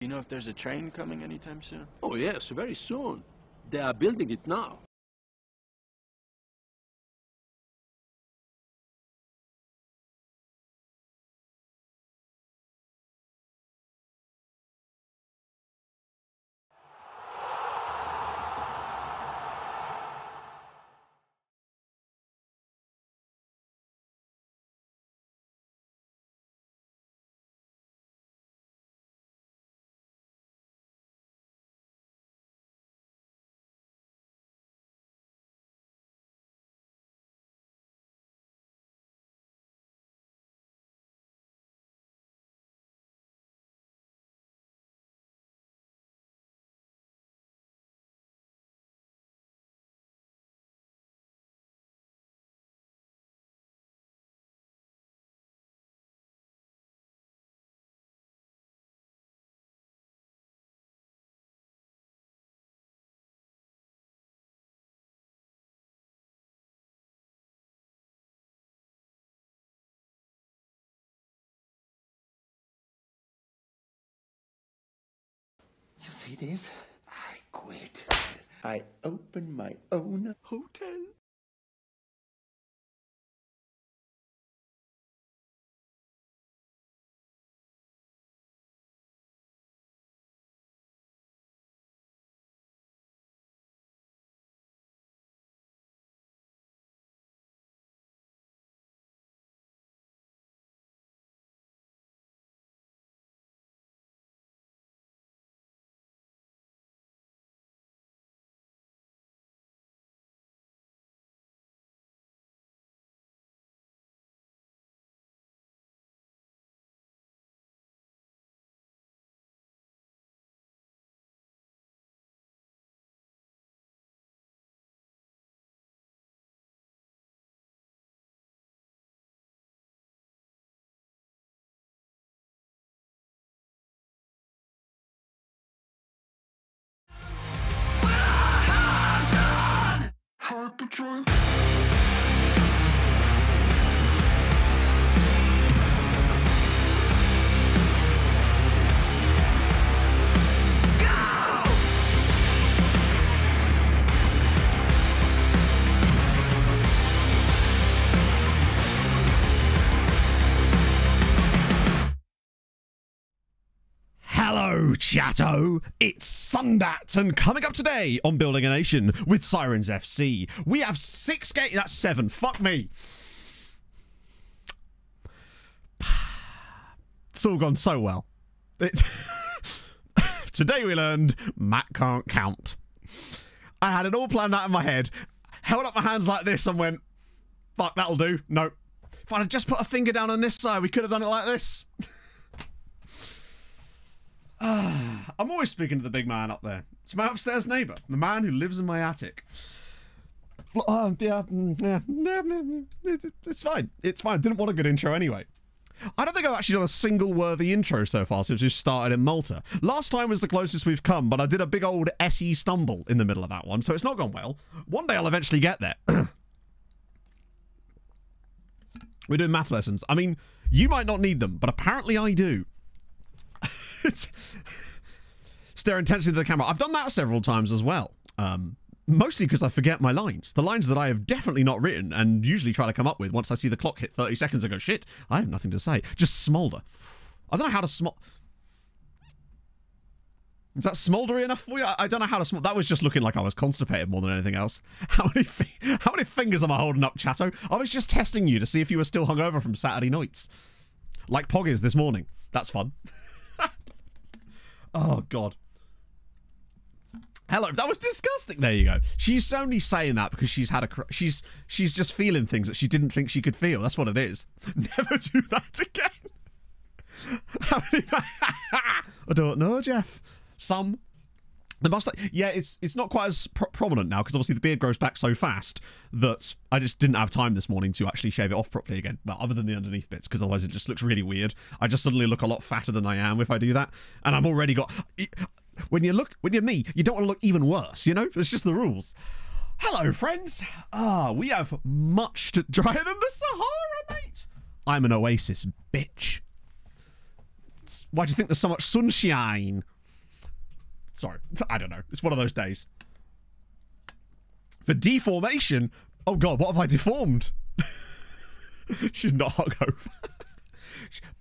you know if there's a train coming anytime soon? Oh, yes, very soon. They are building it now. You see this? I quit. I open my own hotel. Patrol. Hello, chatto! It's Sundat, and coming up today on Building a Nation with Sirens FC, we have 6 games. That's 7. Fuck me. It's all gone so well. Today we learned Matt can't count. I had it all planned out in my head, held up my hands like this and went, fuck, that'll do. No. If I'd have just put a finger down on this side, we could have done it like this. I'm always speaking to the big man up there. It's my upstairs neighbour, the man who lives in my attic. It's fine. It's fine. Didn't want a good intro anyway. I don't think I've actually done a single worthy intro so far since we've started in Malta. Last time was the closest we've come, but I did a big old SE stumble in the middle of that one, so it's not gone well. One day I'll eventually get there. We're doing math lessons. I mean, you might not need them, but apparently I do. Stare intensely at the camera. I've done that several times as well. Mostly because I forget my lines. The lines that I have definitely not written and usually try to come up with once I see the clock hit 30 seconds and go, shit, I have nothing to say. Just smolder. I don't know how to Is that smoldery enough for you? I don't know how to smolder. That was just looking like I was constipated more than anything else. How many fingers am I holding up, chatto? I was just testing you to see if you were still hungover from Saturday nights. Like Pog is this morning. That's fun. Oh, God. Hello, that was disgusting. There you go. She's only saying that because she's had a... She's just feeling things that she didn't think she could feel. That's what it is. Never do that again. How many... I don't know, Jeff. Some... The mustache... Yeah, it's not quite as prominent now because obviously the beard grows back so fast that I just didn't have time this morning to actually shave it off properly again. Well, other than the underneath bits, because otherwise it just looks really weird. I just suddenly look a lot fatter than I am if I do that. And I'm already got... When you're me, you don't want to look even worse, you know? It's just the rules. Hello, friends. We have much to... Drier than the Sahara, mate. I'm an oasis, bitch. Why do you think there's so much sunshine? Sorry. I don't know. It's one of those days. For deformation? Oh, God, what have I deformed? She's not hungover.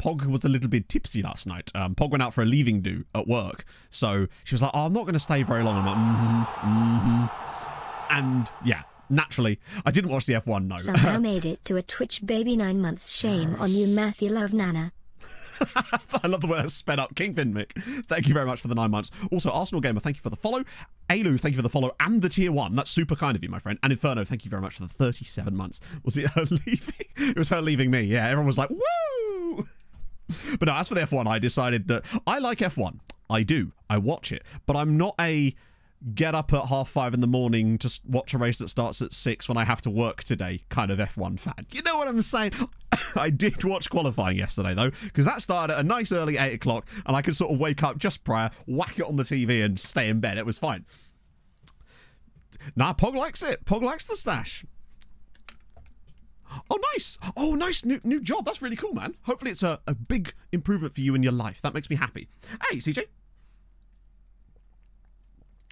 Pog was a little bit tipsy last night. Pog went out for a leaving do at work. So she was like, oh, I'm not going to stay very long. I'm like, And, yeah, naturally, I didn't watch the F1, no. Somehow made it to a Twitch baby 9 months. Shame on you, Matthew Love Nana. I love the way that's sped up. Kingpin Mick, thank you very much for the 9 months. Also, Arsenal Gamer, thank you for the follow. Alu, thank you for the follow and the tier 1. That's super kind of you, my friend. And Inferno, thank you very much for the 37 months. Was it her leaving? It was her leaving me. Yeah, everyone was like, woo! But no, as for the F1, I decided that I like F1. I do. I watch it. But I'm not a get up at 5:30 in the morning to watch a race that starts at 6 when I have to work today kind of F1 fan. You know what I'm saying? I did watch qualifying yesterday, though, because that started at a nice early 8 o'clock, and I could sort of wake up just prior, whack it on the TV, and stay in bed. It was fine. Nah, Pog likes it. Pog likes the stash. Oh, nice. Oh, nice new job. That's really cool, man. Hopefully it's a big improvement for you in your life. That makes me happy. Hey, CJ.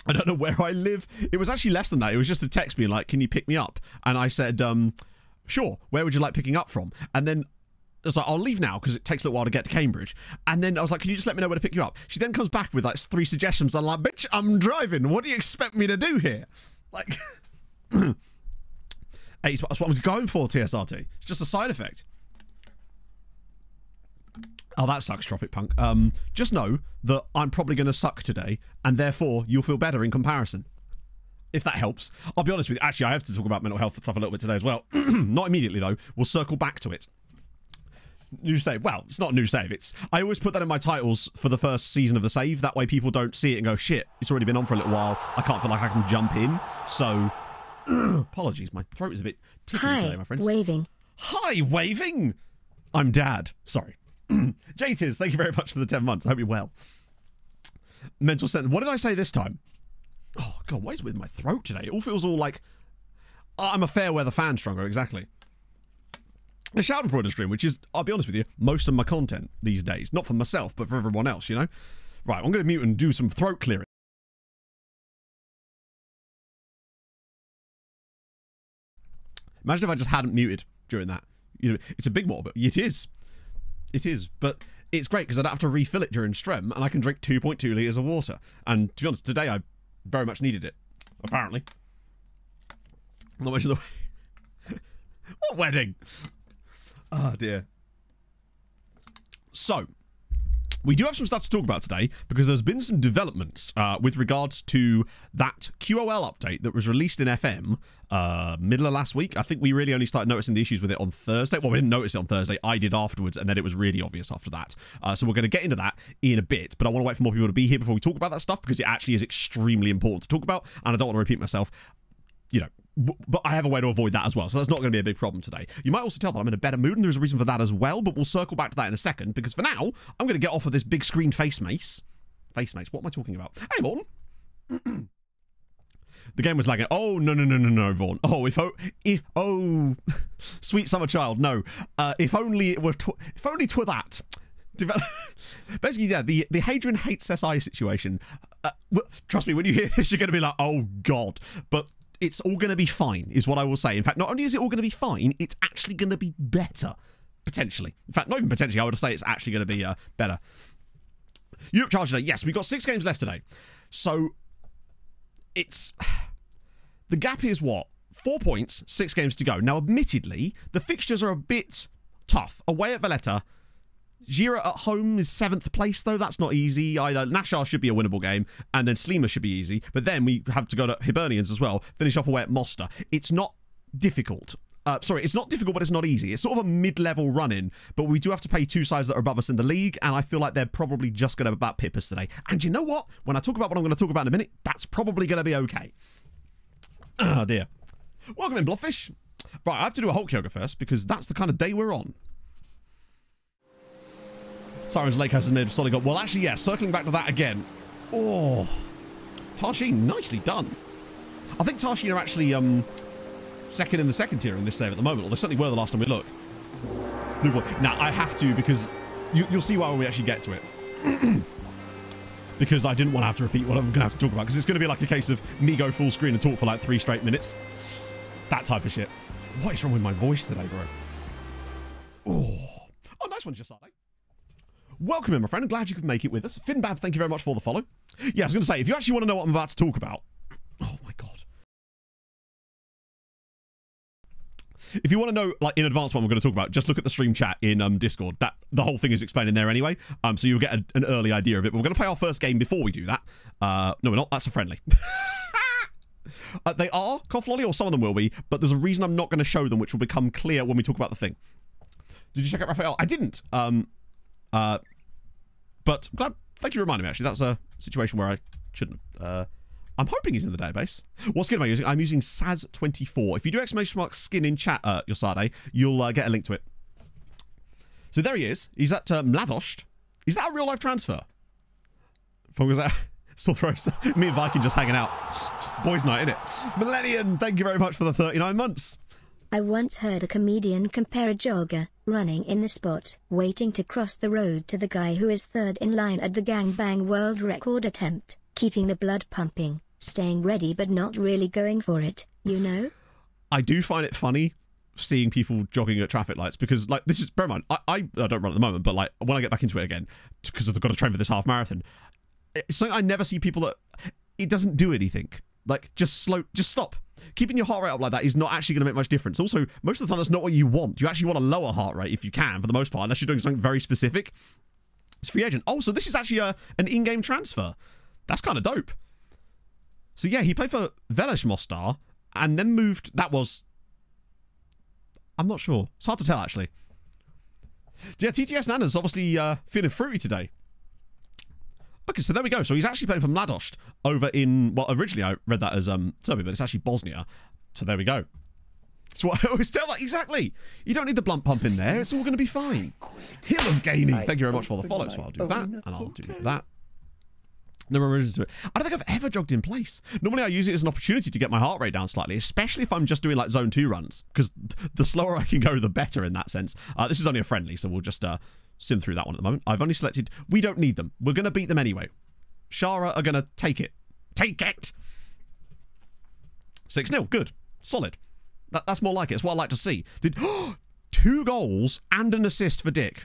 I don't know where I live. It was actually less than that. It was just a text being like, can you pick me up? And I said, sure. Where would you like picking up from? And then I was like, I'll leave now because it takes a little while to get to Cambridge. And then I was like, can you just let me know where to pick you up? She then comes back with like 3 suggestions. I'm like, bitch, I'm driving. What do you expect me to do here? Like, hey, that's what I was going for, TSRT. It's just a side effect. Oh, that sucks, Tropic Punk. Just know that I'm probably going to suck today, and therefore you'll feel better in comparison. If that helps. I'll be honest with you. Actually, I have to talk about mental health stuff a little bit today as well. Not immediately, though. We'll circle back to it. New save. Well, it's not a new save. I always put that in my titles for the first season of the save. That way people don't see it and go, shit, it's already been on for a little while. I can't feel like I can jump in. So, apologies. My throat is a bit tickly today, my friends. Waving. Hi, waving. I'm Dad. Sorry. JTiz, thank you very much for the 10 months. I hope you're well. Mental sentence. What did I say this time? Oh, God, what is with my throat today? It all feels all like I'm a fair weather fan stronger, exactly. A shouting for a stream, which is, I'll be honest with you, most of my content these days. Not for myself, but for everyone else, you know? Right, I'm going to mute and do some throat clearing. Imagine if I just hadn't muted during that. You know, it's a big one, but it is. It is, but it's great because I don't have to refill it during stream, and I can drink 2.2 litres of water. And to be honest, today I very much needed it. Apparently. Not much of the way. What wedding? Oh, dear. So, we do have some stuff to talk about today because there's been some developments with regards to that QOL update that was released in FM middle of last week. I think we really only started noticing the issues with it on Thursday. Well, we didn't notice it on Thursday. I did afterwards, and then it was really obvious after that. So we're going to get into that in a bit, but I want to wait for more people to be here before we talk about that stuff because it actually is extremely important to talk about, and I don't want to repeat myself. You know, but I have a way to avoid that as well, so that's not going to be a big problem today. You might also tell that I'm in a better mood, and there's a reason for that as well, but we'll circle back to that in a second, because for now, I'm going to get off of this big screen face mace. Face mace, what am I talking about? Hey, Morton. The game was lagging. Oh, no, Vaughn. Oh, sweet summer child, no. If only it were, if only 'twere that. Basically, yeah, the Hadrian hates SI situation. Trust me, when you hear this, you're going to be like, oh, God. But it's all going to be fine, is what I will say. In fact, not only is it all going to be fine, it's actually going to be better. Potentially. In fact, not even potentially, I would say it's actually going to be better. Europe Charge today. Yes, we've got 6 games left today. So, it's... The gap is what? 4 points, 6 games to go. Now, admittedly, the fixtures are a bit tough. Away at Valletta. Gira at home is 7th place, though. That's not easy either. Nashar should be a winnable game, and then Slima should be easy. But then we have to go to Hibernians as well, finish off away at Mosta. It's not difficult. Sorry, it's not difficult, but it's not easy. It's sort of a mid-level run-in, but we do have to play 2 sides that are above us in the league, and I feel like they're probably just going to about pip us today. And you know what? When I talk about what I'm going to talk about in a minute, that's probably going to be okay. Oh, dear. Welcome in, Blobfish. Right, I have to do a Hulk Yoga first, because that's the kind of day we're on. Sirens Lake has a mid solid goal. Well, actually, yeah, circling back to that again. Oh, Tarshin, nicely done. I think Tarshin are actually second in the second tier in this save at the moment, or they certainly were the last time we looked. Blue ball. Now, I have to, because you'll see why when we actually get to it. because I didn't want to have to repeat what I'm going to have to talk about, because it's going to be like a case of me go full screen and talk for like 3 straight minutes. That type of shit. What is wrong with my voice today, bro? Oh, nice one, Jasade. Welcome in, my friend. I'm glad you could make it with us. Finbab, thank you very much for the follow. Yeah, I was going to say, if you actually want to know what I'm about to talk about... Oh, my God. If you want to know, like, in advance what I'm going to talk about, just look at the stream chat in Discord. The whole thing is explained in there anyway, so you'll get an early idea of it. But we're going to play our first game before we do that. No, we're not. That's a friendly. They are Cough Lolly, or some of them will be, but there's a reason I'm not going to show them, which will become clear when we talk about the thing. Did you check out Raphael? I didn't. But glad. Thank you for reminding me, actually. That's a situation where I shouldn't have. I'm hoping he's in the database. What skin am I using? I'm using Saz24. If you do > skin in chat, Yosade, you'll get a link to it. So there he is. He's at Mladost. Is that a real-life transfer? Was that... Still throws me and Viking just hanging out. Boys' night, innit? Millennium, thank you very much for the 39 months. I once heard a comedian compare a jogger, running in the spot, waiting to cross the road, to the guy who is third in line at the gangbang world record attempt, keeping the blood pumping, staying ready but not really going for it, you know? I do find it funny seeing people jogging at traffic lights, because, like, this is, bear in mind, I don't run at the moment, but, like, when I get back into it again, because I've got to train for this half marathon, it's something I never see people that, it doesn't do anything. Like, just stop. Keeping your heart rate up like that is not actually going to make much difference. Also, most of the time, that's not what you want. You actually want a lower heart rate if you can, for the most part, unless you're doing something very specific. It's free agent. Oh, so this is actually an in-game transfer. That's kind of dope. So yeah, he played for Velez Mostar and then moved. That was... I'm not sure. It's hard to tell, actually. Yeah, TTS Nana's obviously feeling fruity today. Okay, so there we go. So he's actually playing for Mladost over in... Well, originally I read that as Serbia, but it's actually Bosnia. So there we go. That's what I always tell that. Exactly. You don't need the blunt pump in there. It's all going to be fine. Hill of Gaming. Thank you very much for the follow. So I'll do that, and I'll do that. No revisions to it. I don't think I've ever jogged in place. Normally I use it as an opportunity to get my heart rate down slightly, especially if I'm just doing like zone 2 runs, because the slower I can go, the better in that sense. This is only a friendly, so we'll just sim through that one at the moment. I've only selected... We don't need them. We're going to beat them anyway. Shara are going to take it. Take it! 6-0. Good. Solid. That's more like it. It's what I like to see. 2 goals and an assist for Dick.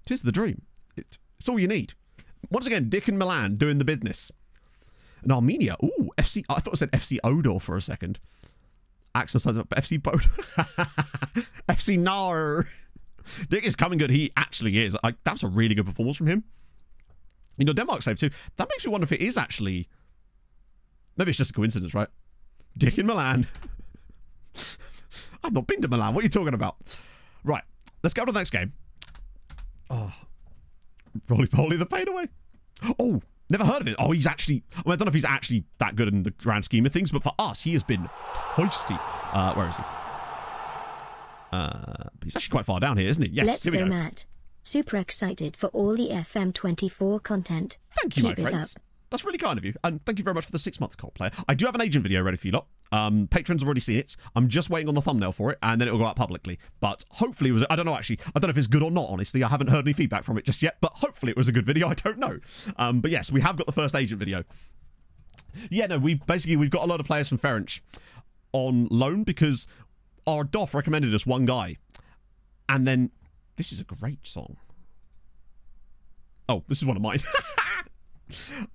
'Tis the dream. It's all you need. Once again, Dick and Milan doing the business. And Armenia. Ooh, FC... I thought it said FC Odor for a second. Access FC Bodo. FC Nar. Dick is coming good. He actually is. That's a really good performance from him. You know, Denmark saved too. That makes me wonder if it is actually... Maybe it's just a coincidence, right? Dick in Milan. I've not been to Milan. What are you talking about? Right. Let's go to the next game. Oh. Roly-poly the pain away. Oh, never heard of it. Oh, he's actually... I don't know if he's actually that good in the grand scheme of things, but for us, he has been hoisty. Where is he? But he's actually quite far down here, isn't he? Yes, Let's here we go. Matt. Super excited for all the FM24 content. Thank you, Keep my friends. That's really kind of you. And thank you very much for the 6-month cult player. I do have an agent video ready for you lot. Patrons have already seen it. I'm just waiting on the thumbnail for it, and then it will go out publicly. But hopefully it was... I don't know, actually. I don't know if it's good or not, honestly. I haven't heard any feedback from it just yet, but hopefully it was a good video. I don't know. But yes, we have got the first agent video. Yeah, no, we've got a lot of players from Ferenc on loan because our DOF recommended us one guy. And then... This is a great song. Oh, this is one of mine.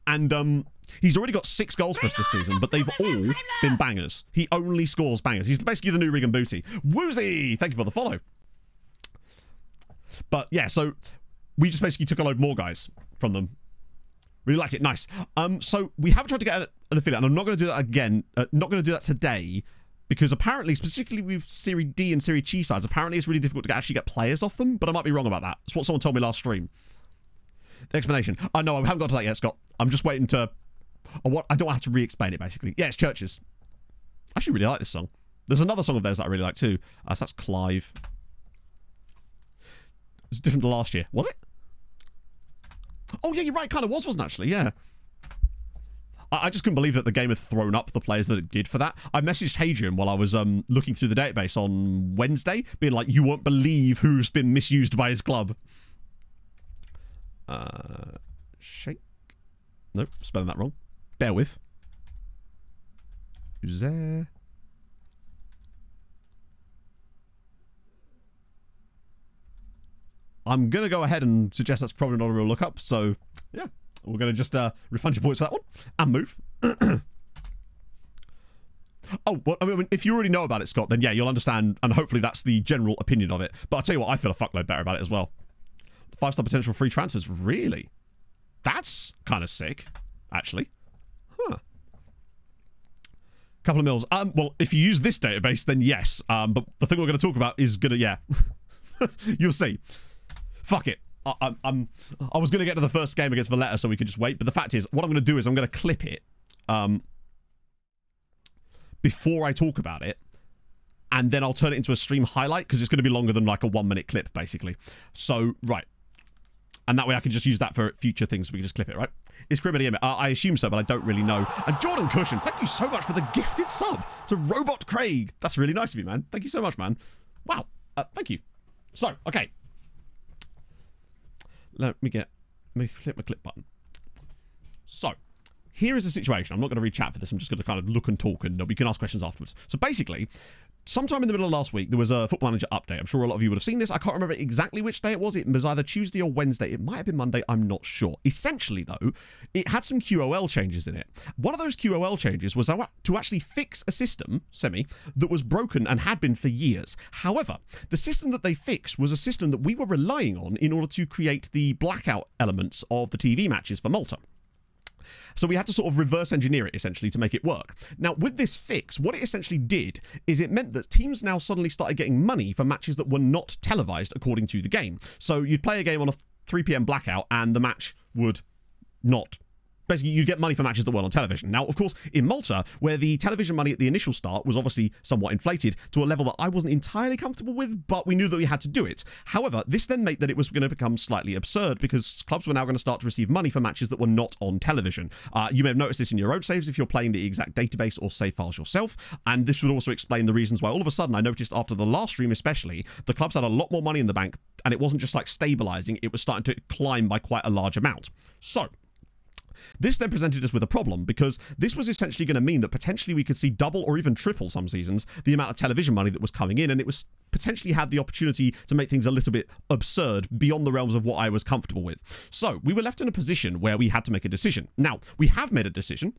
And he's already got 6 goals for us this season, but they've all been bangers. He only scores bangers. He's basically the new Regan Booty. Woozy! Thank you for the follow. But yeah, so we just basically took a load more guys from them. Really liked it. Nice. So we have tried to get an affiliate, and I'm not going to do that again. Not going to do that today, because apparently, specifically with Serie D and Serie C sides, apparently it's really difficult to actually get players off them, but I might be wrong about that. It's what someone told me last stream. The explanation. Oh, no, I haven't got to that yet, Scott. I'm just waiting to... I don't want to have to re-explain it, basically. Yeah, it's Churches. I actually really like this song. There's another song of theirs that I really like, too. So that's Clive. It's different to last year. Was it? Oh, yeah, you're right. It kind of was, wasn't it, actually? Yeah. I just couldn't believe that the game had thrown up the players that it did for that. I messaged Hadrian while I was looking through the database on Wednesday, being like, you won't believe who's been misused by his club. Shake. Nope, spelling that wrong. Bear with. Who's there? I'm going to go ahead and suggest that's probably not a real lookup. So, yeah, we're going to just refund your points for that one and move. Oh, well, I mean, if you already know about it, Scott, then yeah, you'll understand, and hopefully that's the general opinion of it. But I'll tell you what, I feel a fuckload better about it as well. 5-star potential free transfers, really? That's kind of sick, actually. Huh. Couple of mils. Well, if you use this database, then yes. But the thing we're going to talk about is gonna, yeah. You'll see. Fuck it. I was going to get to the first game against Valletta so we could just wait. But the fact is, what I'm going to do is I'm going to clip it before I talk about it. And then I'll turn it into a stream highlight because it's going to be longer than like a 1-minute clip, basically. So, right. And that way I can just use that for future things. So we can just clip it, right? Is Crib in here? I assume so, but I don't really know. And Jordan Cushion, thank you so much for the gifted sub to Robot Craig. That's really nice of you, man. Thank you so much, man. Wow. Thank you. So, okay. Let me hit my clip button. So, here is the situation. I'm not going to read chat for this. I'm just going to kind of look and talk, and we can ask questions afterwards. So basically, sometime in the middle of last week, there was a Football Manager update. I'm sure a lot of you would have seen this. I can't remember exactly which day it was. It was either Tuesday or Wednesday. It might have been Monday. I'm not sure. Essentially, though, it had some QOL changes in it. One of those QOL changes was to actually fix a system, that was broken and had been for years. However, the system that they fixed was a system that we were relying on in order to create the blackout elements of the TV matches for Malta. So we had to sort of reverse engineer it, essentially, to make it work. Now, with this fix, what it essentially did is it meant that teams now suddenly started getting money for matches that were not televised according to the game. So you'd play a game on a 3 p.m. blackout and the match would not. Basically, you get money for matches that weren't on television. Now, of course, in Malta, where the television money at the initial start was obviously somewhat inflated to a level that I wasn't entirely comfortable with, but we knew that we had to do it. However, this then meant that it was going to become slightly absurd because clubs were now going to start to receive money for matches that were not on television. You may have noticed this in your own saves if you're playing the exact database or save files yourself, and this would also explain the reasons why all of a sudden I noticed after the last stream especially, the clubs had a lot more money in the bank, and it wasn't just like stabilizing, it was starting to climb by quite a large amount. So, this then presented us with a problem because this was essentially going to mean that potentially we could see double or even triple some seasons the amount of television money that was coming in, and it was potentially had the opportunity to make things a little bit absurd beyond the realms of what I was comfortable with. So we were left in a position where we had to make a decision. Now, we have made a decision.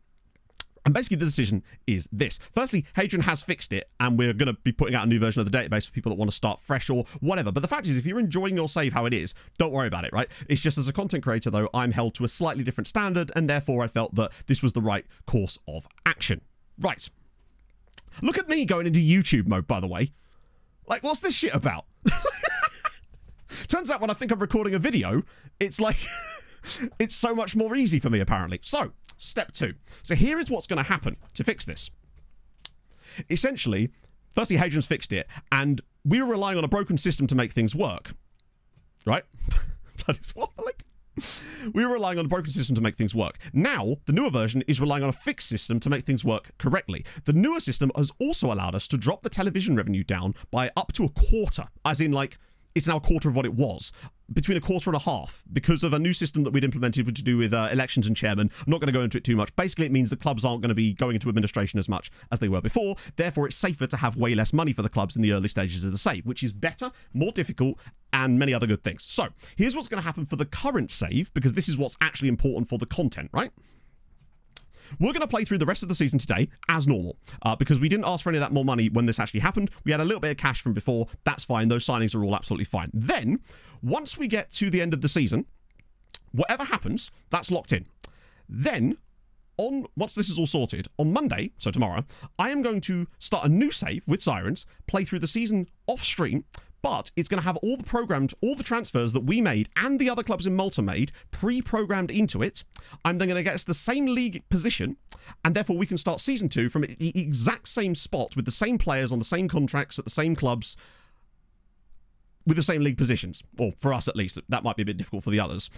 And basically the decision is this. Firstly, Hadrian has fixed it, and we're going to be putting out a new version of the database for people that want to start fresh or whatever. But the fact is, if you're enjoying your save how it is, don't worry about it, right? It's just as a content creator, though, I'm held to a slightly different standard, and therefore I felt that this was the right course of action. Right. Look at me going into YouTube mode, by the way. Like, what's this shit about? Turns out when I think I'm recording a video, it's like... it's so much more easy for me, apparently. So, step 2. So here is what's going to happen to fix this. Essentially, firstly, Hadrian's fixed it, and we were relying on a broken system to make things work. Right? Bloody swapping. We were relying on a broken system to make things work. Now, the newer version is relying on a fixed system to make things work correctly. The newer system has also allowed us to drop the television revenue down by up to a quarter, as in, like, it's now a quarter of what it was, between a quarter and a half, because of a new system that we'd implemented to do with elections and chairman. I'm not going to go into it too much. Basically, it means the clubs aren't going to be going into administration as much as they were before. Therefore, it's safer to have way less money for the clubs in the early stages of the save, which is better, more difficult, and many other good things. So, here's what's going to happen for the current save, because this is what's actually important for the content, right? We're going to play through the rest of the season today as normal because we didn't ask for any of that more money when this actually happened. We had a little bit of cash from before. That's fine. Those signings are all absolutely fine. Then, once we get to the end of the season, whatever happens, that's locked in. Then, once this is all sorted, on Monday, so tomorrow, I am going to start a new save with Sirens, play through the season off stream, but it's going to have all the transfers that we made and the other clubs in Malta made pre-programmed into it. I'm then going to get us the same league position, and therefore we can start season 2 from the exact same spot with the same players on the same contracts at the same clubs with the same league positions. Or for us at least, that might be a bit difficult for the others.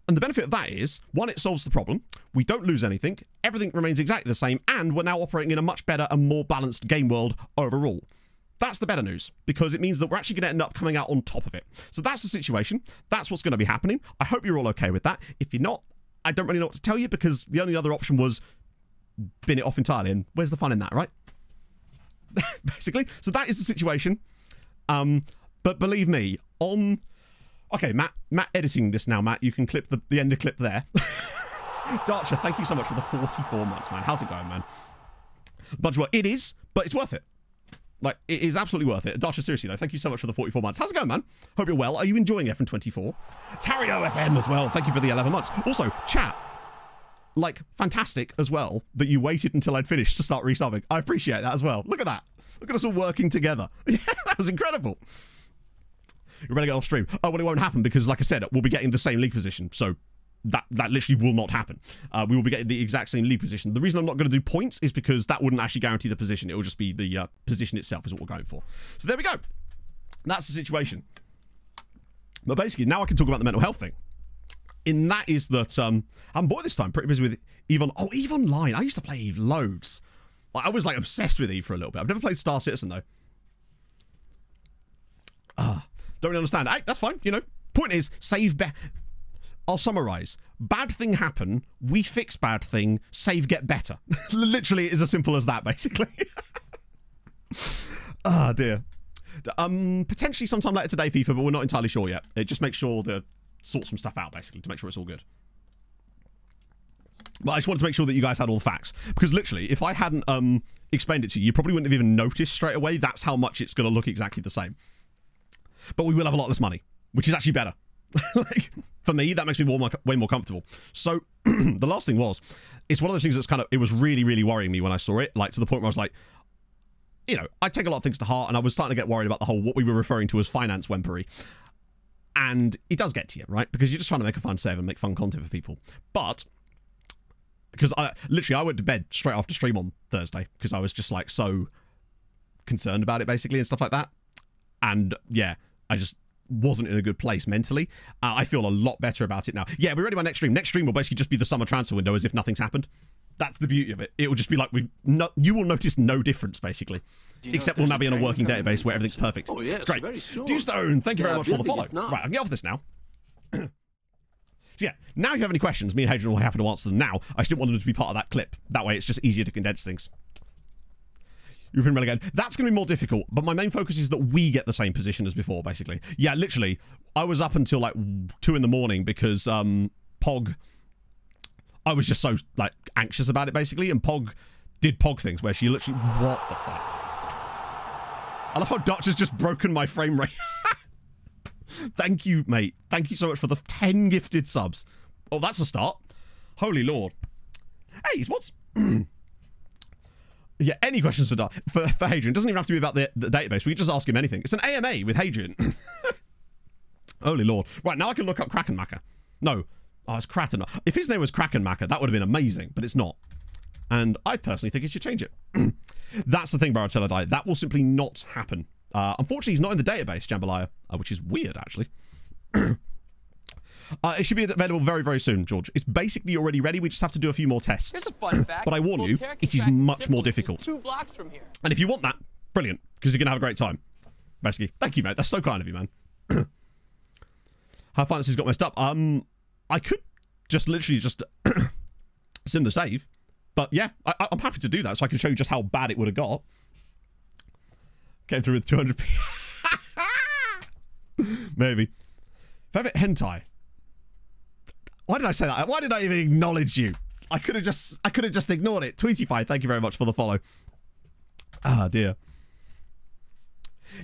And the benefit of that is, one, it solves the problem. We don't lose anything. Everything remains exactly the same, and we're now operating in a much better and more balanced game world overall. That's the better news, because it means that we're actually going to end up coming out on top of it. So that's the situation. That's what's going to be happening. I hope you're all okay with that. If you're not, I don't really know what to tell you, because the only other option was bin it off entirely, and where's the fun in that, right? Basically. So that is the situation. But believe me, okay, Matt editing this now, Matt, you can clip the end of clip there. Darcher, thank you so much for the 44 months, man. How's it going, man? Bunch of work. It is, but it's worth it. Like, it is absolutely worth it. Darcher, seriously, though, thank you so much for the 44 months. How's it going, man? Hope you're well. Are you enjoying FN24? Tario FM as well. Thank you for the 11 months. Also, chat, like, fantastic as well that you waited until I'd finished to start resubbing. I appreciate that as well. Look at that. Look at us all working together. Yeah, that was incredible. You're ready to get off stream. Oh, well, it won't happen because, like I said, we'll be getting the same league position. So that literally will not happen. We will be getting the exact same league position. The reason I'm not going to do points is because that wouldn't actually guarantee the position. It will just be the position itself is what we're going for. So there we go. That's the situation. But basically, now I can talk about the mental health thing. And that is that I'm bored this time. Pretty busy with EVE Online. Oh, EVE Online. I used to play EVE loads. I was like obsessed with EVE for a little bit. I've never played Star Citizen though. Don't really understand. Hey, that's fine. You know, point is, save better. I'll summarize. Bad thing happen, we fix bad thing, save get better. Literally, it is as simple as that, basically. Ah, dear. Potentially sometime later today, FIFA, but we're not entirely sure yet. It just makes sure to sort some stuff out, basically, to make sure it's all good. But I just wanted to make sure that you guys had all the facts. Because literally, if I hadn't explained it to you, you probably wouldn't have even noticed straight away. That's how much it's going to look exactly the same. But we will have a lot less money, which is actually better. Like, for me, that makes me way more comfortable. So the last thing was, it's one of those things that's kind of, it was really, really worrying me when I saw it, like to the point where I was like, you know, I take a lot of things to heart, and I was starting to get worried about the whole, what we were referring to as finance wempery. And it does get to you, right? Because you're just trying to make a fun save and make fun content for people. But, because I went to bed straight after stream on Thursday, because I was just like so concerned about it, basically, and stuff like that. And yeah, I just wasn't in a good place mentally. I feel a lot better about it now. Yeah, we're ready by next stream. Next stream will basically just be the summer transfer window as if nothing's happened. That's the beauty of it. It will just be like, you will notice no difference, basically. Except we'll now be on a working database where everything's perfect. Oh, yeah, it's great. Sure. Dewstone, thank you very much for the follow. Right, I can get off this now. So yeah, now if you have any questions, me and Hadrian will be happy to answer them now. I just didn't want them to be part of that clip. That way it's just easier to condense things. European relegated. That's going to be more difficult, but my main focus is that we get the same position as before, basically. Yeah, literally, I was up until like 2 in the morning because Pog, I was just so like anxious about it, basically, and Pog did Pog things where she literally, what the fuck? I love how Dutch has just broken my frame rate. Thank you, mate. Thank you so much for the 10 gifted subs. Oh, that's a start. Holy Lord. Hey, Spots. Yeah, any questions for Hadrian? It doesn't even have to be about the database. We can just ask him anything. It's an AMA with Hadrian. Holy Lord. Right, now I can look up Krakenmacher. No. Oh, it's Kraten. If his name was Krakenmacher, that would have been amazing, but it's not. And I personally think it should change it. That's the thing, Baratella. That will simply not happen. Unfortunately, he's not in the database, Jambalaya, which is weird, actually. It should be available very, very soon, George. It's basically already ready. We just have to do a few more tests. Here's a fun fact. But I warn you, it is much more difficult. 2 blocks from here. And if you want that, brilliant, because you're going to have a great time. Basically. Thank you, mate. That's so kind of you, man. How finances got messed up. I could just literally just sim the save. But yeah, I'm happy to do that so I can show you just how bad it would have got. Came through with 200 Maybe. Favorite hentai. Why did I say that? Why did I even acknowledge you? I could have just ignored it. Tweetify, thank you very much for the follow. Ah, dear.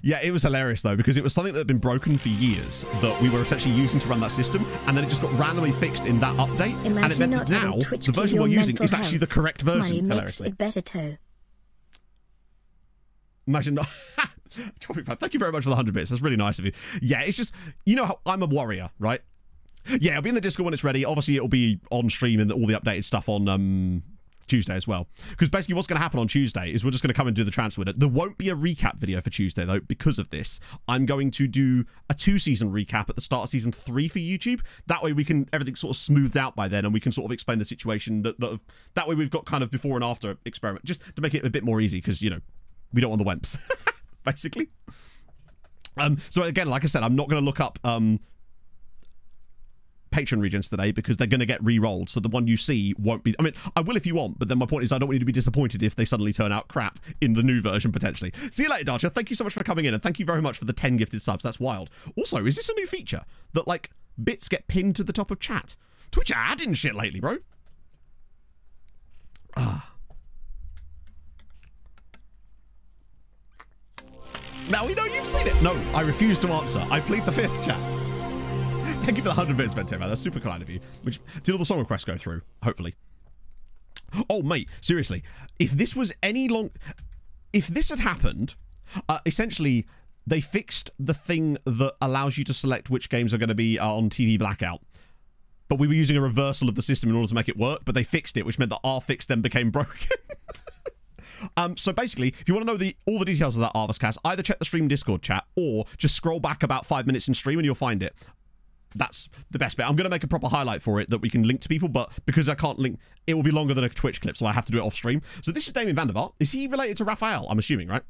Yeah, it was hilarious though, because it was something that had been broken for years that we were essentially using to run that system, and then it just got randomly fixed in that update. Imagine and it meant that now the version we're using is actually the correct version. Money makes hilariously. it better too. Imagine not. Tropic Fan, thank you very much for the 100 bits. That's really nice of you. Yeah, it's just, you know how I'm a warrior, right? Yeah, it'll be in the Discord when it's ready. Obviously, it'll be on stream and all the updated stuff on Tuesday as well. Because basically what's going to happen on Tuesday is we're just going to come and do the transfer with it. There won't be a recap video for Tuesday, though, because of this. I'm going to do a 2-season recap at the start of season 3 for YouTube. That way we can, everything's sort of smoothed out by then, and we can sort of explain the situation. That way we've got kind of before and after experiment, just to make it a bit more easy, because, you know, we don't want the wimps. basically. So again, like I said, I'm not going to look up Patreon regions today because they're going to get re-rolled, so the one you see won't be... I mean, I will if you want, but then my point is I don't want you to be disappointed if they suddenly turn out crap in the new version, potentially. See you later, Darcher. Thank you so much for coming in, and thank you very much for the 10 gifted subs. That's wild. Also, is this a new feature that, like, bits get pinned to the top of chat? Twitch are adding shit lately, bro. Now we know you've seen it. No, I refuse to answer. I plead the fifth, chat. Thank you for the 100 bits, Bento, man. That's super kind of you. Which, did all the song requests go through? Hopefully. Oh, mate, seriously. If this was if this had happened, essentially, they fixed the thing that allows you to select which games are going to be on TV blackout. But we were using a reversal of the system in order to make it work, but they fixed it, which meant that our fix then became broken. So basically, if you want to know all the details of that Arvus cast, either check the stream Discord chat or just scroll back about 5 minutes in stream and you'll find it. That's the best bit. I'm going to make a proper highlight for it that we can link to people, but because I can't link, it will be longer than a Twitch clip, so I have to do it off stream. So this is Damien van der Vaart. Is he related to Raphael? I'm assuming, right?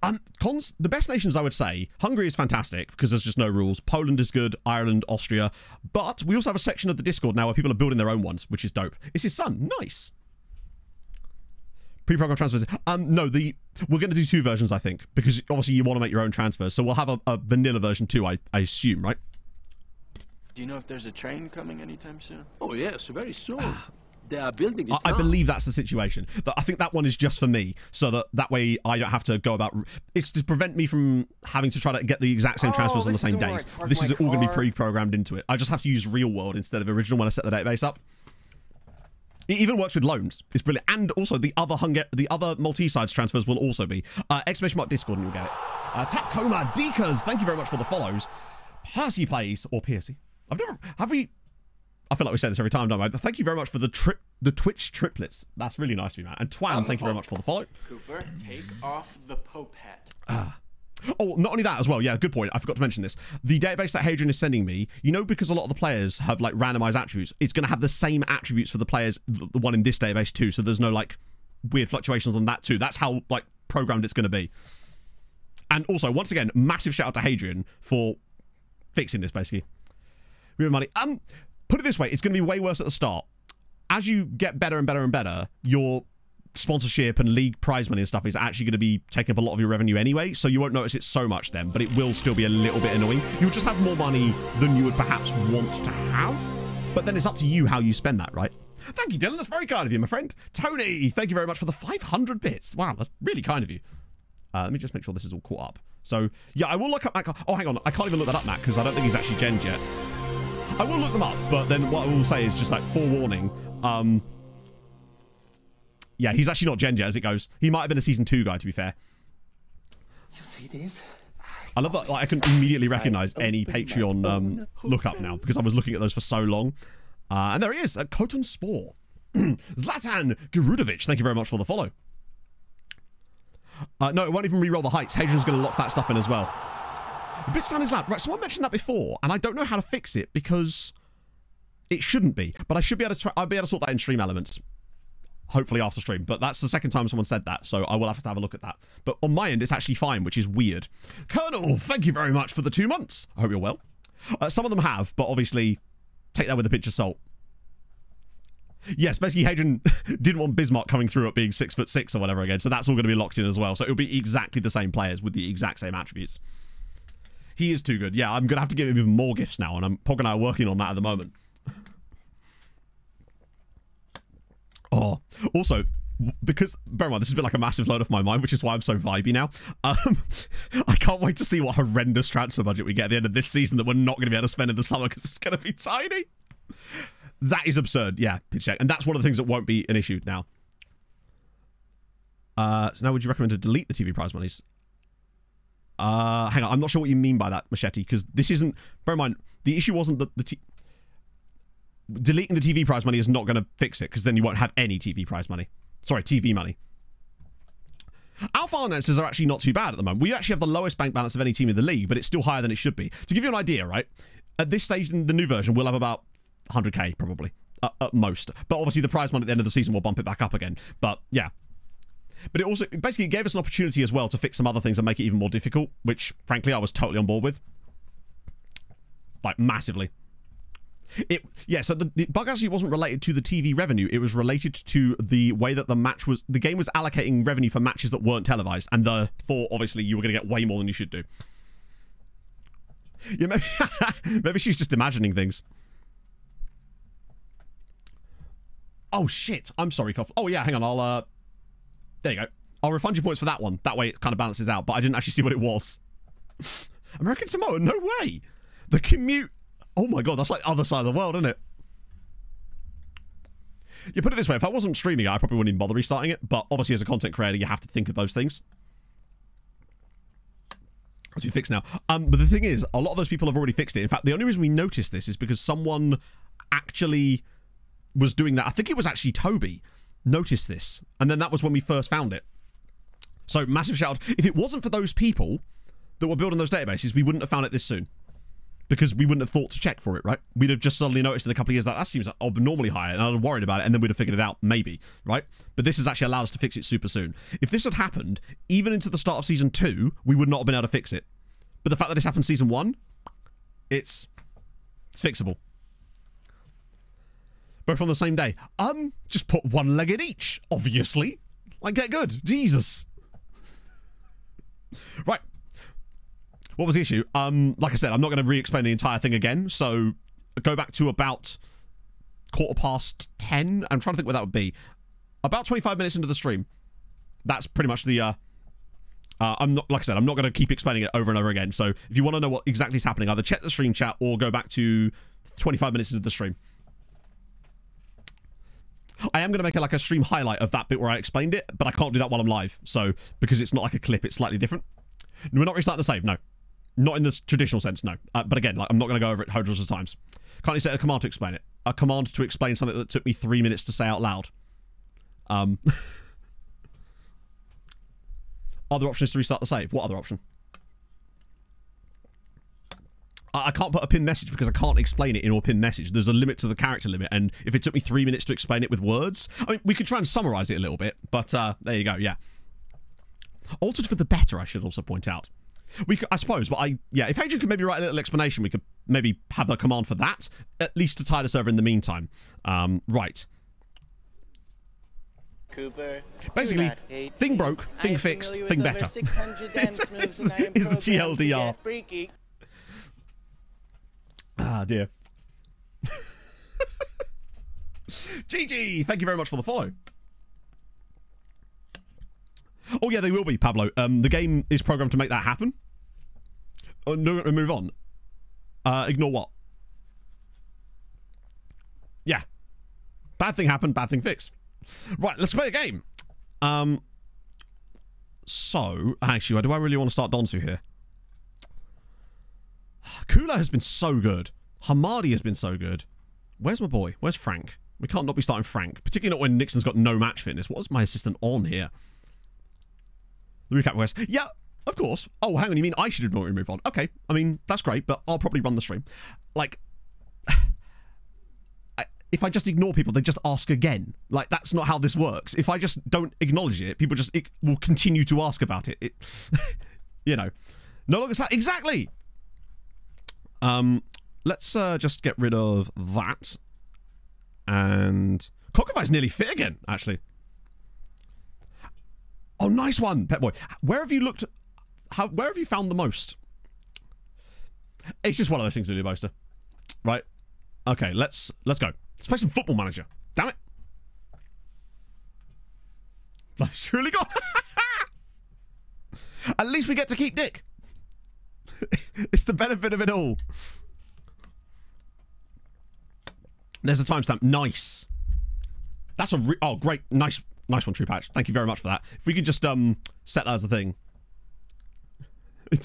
The best nations, I would say, Hungary is fantastic because there's just no rules. Poland is good, Ireland, Austria. But we also have a section of the Discord now where people are building their own ones, which is dope. It's his son. Nice. Pre-program transfers. No, we're going to do 2 versions, I think, because obviously you want to make your own transfers. So we'll have a vanilla version too, I assume, right? Do you know if there's a train coming anytime soon? Oh, yes, very soon. They are building it I now. believe that's the situation. I think that one is just for me, so that way I don't have to go about... It's to prevent me from having to try to get the exact same transfers on the same days. This is all going to be pre-programmed into it. I just have to use real world instead of original when I set the database up. It even works with loans. It's brilliant. And also the other Maltese transfers will also be. ! Discord and you'll get it. Tapcoma, Deekers, thank you very much for the follows. Percy plays, or Piercy. I feel like we say this every time, don't I? But thank you very much for the Twitch triplets. That's really nice of you, man. And Twan, thank you very much for the follow. Cooper, take off the Pope hat. Oh, not only that as well. Yeah, good point. I forgot to mention this. The database that Hadrian is sending me, you know, because a lot of the players have like randomized attributes, it's going to have the same attributes for the players, the one in this database too. So there's no like weird fluctuations on that too. That's how like programmed it's going to be. And also, once again, massive shout out to Hadrian for fixing this basically. We have money. Put it this way, it's going to be way worse at the start. As you get better and better and better, your sponsorship and league prize money and stuff is actually going to be taking up a lot of your revenue anyway, so you won't notice it so much then, but it will still be a little bit annoying. You'll just have more money than you would perhaps want to have, but then it's up to you how you spend that, right? Thank you, Dylan. That's very kind of you, my friend. Tony, thank you very much for the 500 bits. Wow, that's really kind of you. Let me just make sure this is all caught up. So, yeah, I will look up Matt. Oh, hang on. I can't even look that up, Matt, because I don't think he's actually genned yet. I will look them up, but then what I will say is just like forewarning. Yeah, he's actually not genned yet as it goes. He might have been a season 2 guy, to be fair. You see this? I love that like, I can immediately recognize any Patreon lookup now because I was looking at those for so long. And there he is, Koton Spore. Zlatan Gerudovic, thank you very much for the follow. No, it won't even re-roll the heights. Hadrian's going to lock that stuff in as well. The bit sound is loud. Right, someone mentioned that before, and I don't know how to fix it because it shouldn't be. But I should be able to try. I'll be able to sort that in stream elements. Hopefully after stream. But that's the second time someone said that, so I will have to have a look at that. But on my end, it's actually fine, which is weird. Colonel, thank you very much for the 2 months. I hope you're well. Some of them have, but obviously take that with a pinch of salt. Yes, basically Hadrian didn't want Bismarck coming through at being 6'6" or whatever again, so that's all going to be locked in as well. So it'll be exactly the same players with the exact same attributes. He is too good. Yeah, I'm going to have to give him even more gifts now, and Pog and I are working on that at the moment. Oh, also, because, bear in mind, this has been like a massive load off my mind, which is why I'm so vibey now. I can't wait to see what horrendous transfer budget we get at the end of this season that we're not going to be able to spend in the summer because it's going to be tiny. That is absurd. Yeah, pitch check. And that's one of the things that won't be an issue now. So now would you recommend to delete the TV prize monies? Hang on, I'm not sure what you mean by that, Machete, because this isn't... Bear in mind, the issue wasn't that deleting the TV prize money is not going to fix it, because then you won't have any TV prize money. Sorry, TV money. Our finances are actually not too bad at the moment. We actually have the lowest bank balance of any team in the league, but it's still higher than it should be. To give you an idea, right? At this stage in the new version, we'll have about 100k, probably, at most. But obviously the prize money at the end of the season will bump it back up again. But, yeah. But it also basically gave us an opportunity as well to fix some other things and make it even more difficult, which, frankly, I was totally on board with. Like, massively. So the bug actually wasn't related to the TV revenue. It was related to the way that the game was allocating revenue for matches that weren't televised, and therefore, obviously, you were going to get way more than you should do. Yeah, maybe she's just imagining things. Oh, shit. I'm sorry, Cough. Oh, yeah, hang on. There you go. I'll refund you points for that one. That way it kind of balances out, but I didn't actually see what it was. American Samoa? No way. The commute... Oh my god, that's like the other side of the world, isn't it? You put it this way, if I wasn't streaming it, I probably wouldn't even bother restarting it, but obviously as a content creator, you have to think of those things. As we fix now. But the thing is, a lot of those people have already fixed it. In fact, the only reason we noticed this is because someone actually was doing that. I think it was actually Toby noticed this, and then that was when we first found it. So, massive shout out. If it wasn't for those people that were building those databases, we wouldn't have found it this soon. Because we wouldn't have thought to check for it, right? We'd have just suddenly noticed in a couple of years that seems abnormally high, and I'd have worried about it, and then we'd have figured it out, maybe, right? But this has actually allowed us to fix it super soon. If this had happened, even into the start of Season 2, we would not have been able to fix it. But the fact that this happened Season 1, it's fixable. Both on the same day. Just put one leg in each, obviously. Like, get good. Jesus. Right. What was the issue? Like I said, I'm not going to re-explain the entire thing again, so go back to about 10:15. I'm trying to think where that would be. About 25 minutes into the stream. That's pretty much the... I'm not, like I said, I'm not going to keep explaining it over and over again, so if you want to know what exactly is happening, either check the stream chat or go back to 25 minutes into the stream. I am going to make like a stream highlight of that bit where I explained it, but I can't do that while I'm live, so because it's not like a clip, it's slightly different. We're not restarting the save, no. Not in the traditional sense, no. But again, like, I'm not going to go over it hundreds of times. Can't you set a command to explain it? A command to explain something that took me 3 minutes to say out loud. Other option is to restart the save. What other option? I can't put a pinned message because I can't explain it in a pinned message. There's a limit to the character limit, and if it took me 3 minutes to explain it with words... I mean, we could try and summarize it a little bit, but there you go, yeah. Altered for the better, I should also point out. We could, I suppose, but if Adrian could maybe write a little explanation, we could maybe have the command for that, at least to tide us over in the meantime. Right. Cooper, basically, thing broke, thing fixed, thing better. is the TLDR. Ah, dear. GG, thank you very much for the follow. Oh yeah, they will be, Pablo. The game is programmed to make that happen. Oh, no, move on. Ignore what? Yeah. Bad thing happened, bad thing fixed. Right, let's play a game. So, actually, do I really want to start Donsu here? Kula has been so good. Hamadi has been so good. Where's my boy? Where's Frank? We can't not be starting Frank. Particularly not when Nixon's got no match fitness. What is my assistant on here? The recap quest. Yeah, of course. Oh, hang on. You mean I should move on? Okay. I mean, that's great, but I'll probably run the stream. Like, if I just ignore people, they just ask again. Like, that's not how this works. If I just don't acknowledge it, people just will continue to ask about it. You know. No longer... Exactly! Let's just get rid of that. And... Kokavai's nearly fit again, actually. Oh, nice one, Pet Boy. Where have you looked... Where have you found the most? It's just one of those things to do, Boaster. Right? Okay, let's go. Let's play some Football Manager. Damn it. That's truly gone. At least we get to keep Dick. It's the benefit of it all. There's a timestamp. Nice. That's a... Oh, great. Nice one, True Patch. Thank you very much for that. If we could just set that as the thing. I'm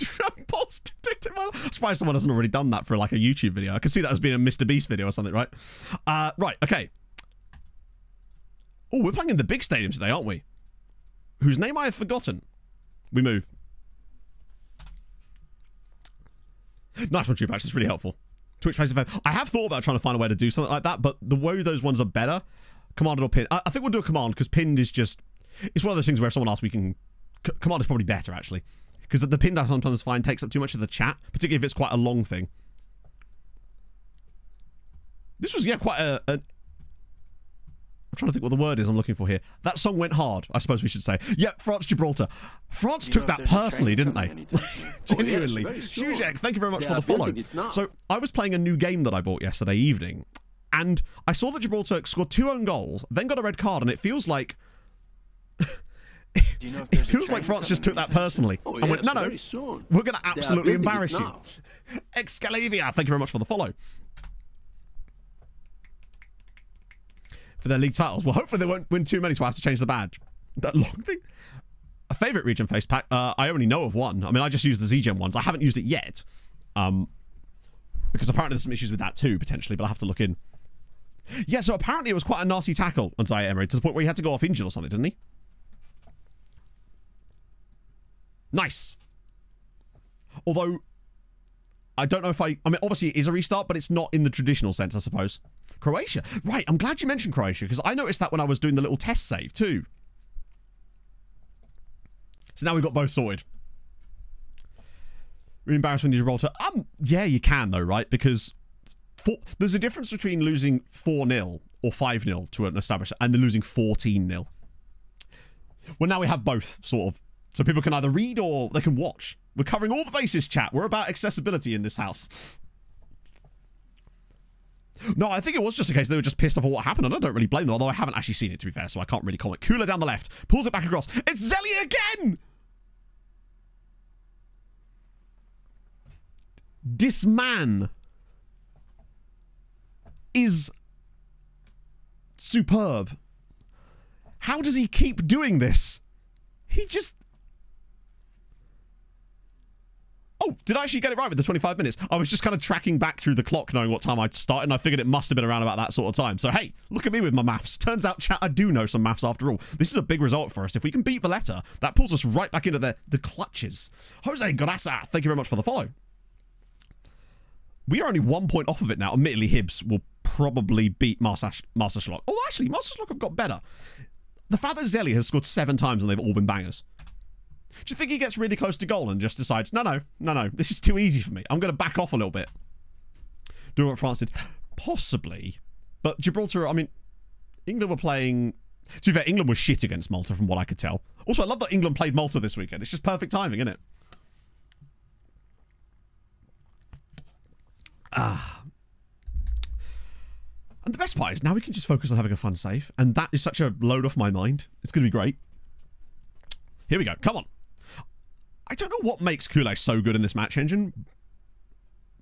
surprised someone hasn't already done that for like a YouTube video. I could see that as being a Mr. Beast video or something, right? Right, okay. Oh, we're playing in the big stadium today, aren't we? Whose name I have forgotten. We move. Nice one, True Patch. That's really helpful. Twitch Plays FM. I have thought about trying to find a way to do something like that, but the way those ones are better, commanded or pinned. I think we'll do a command because pinned is just... It's one of those things where if someone asks, we can... Command is probably better, actually. Because the pin I sometimes find takes up too much of the chat, particularly if it's quite a long thing. This was, yeah, quite a... I'm trying to think what the word is I'm looking for here. That song went hard, I suppose we should say. Yeah, France-Gibraltar. France took that personally, didn't they? Genuinely. Shuzek, thank you very much for the follow. So, I was playing a new game that I bought yesterday evening, and I saw that Gibraltar scored 2 own goals, then got a red card, and it feels like... it feels like France just took that personally. And went, no, we're going to absolutely embarrass you. Excalavia, thank you very much for the follow. For their league titles. Well, hopefully they won't win too many, so I have to change the badge. That long thing. A favourite region face pack? I only know of one. I mean, I just use the Z-Gen ones. I haven't used it yet. Because apparently there's some issues with that too, potentially, but I'll have to look in. Yeah, so apparently it was quite a nasty tackle on Zaire Emery, to the point where he had to go off injured or something, didn't he? Nice. Although, I don't know if I mean, obviously it is a restart, but it's not in the traditional sense, I suppose. Croatia. Right, I'm glad you mentioned Croatia, because I noticed that when I was doing the little test save, too. So now we've got both sorted. Really embarrassed when you Gibraltar. Yeah, you can, though, right? Because there's a difference between losing 4-0 or 5-0 to an established and then losing 14-0. Well, now we have both, sort of. So people can either read or they can watch. We're covering all the bases, chat. We're about accessibility in this house. No, I think it was just a case they were just pissed off at what happened, and I don't really blame them, although I haven't actually seen it, to be fair, so I can't really comment. Kula down the left. Pulls it back across. It's Zelly again! This man is superb. How does he keep doing this? He just... Oh, did I actually get it right with the 25 minutes? I was just kind of tracking back through the clock knowing what time I'd started, and I figured it must have been around about that sort of time. So, hey, look at me with my maths. Turns out, chat, I do know some maths after all. This is a big result for us. If we can beat Valletta, that pulls us right back into the clutches. Jose Grassa, thank you very much for the follow. We are only 1 point off of it now. Admittedly, Hibs will probably beat Master Schlock. Oh, actually, Master Schlock have got better. The fact that Zelly has scored 7 times and they've all been bangers. Do you think he gets really close to goal and just decides, no, this is too easy for me. I'm going to back off a little bit. Doing what France did? Possibly. But Gibraltar, I mean, England were playing... To be fair, England was shit against Malta from what I could tell. Also, I love that England played Malta this weekend. It's just perfect timing, isn't it? And the best part is now we can just focus on having a fun save. And that is such a load off my mind. It's going to be great. Here we go. Come on. I don't know what makes Kool so good in this match engine,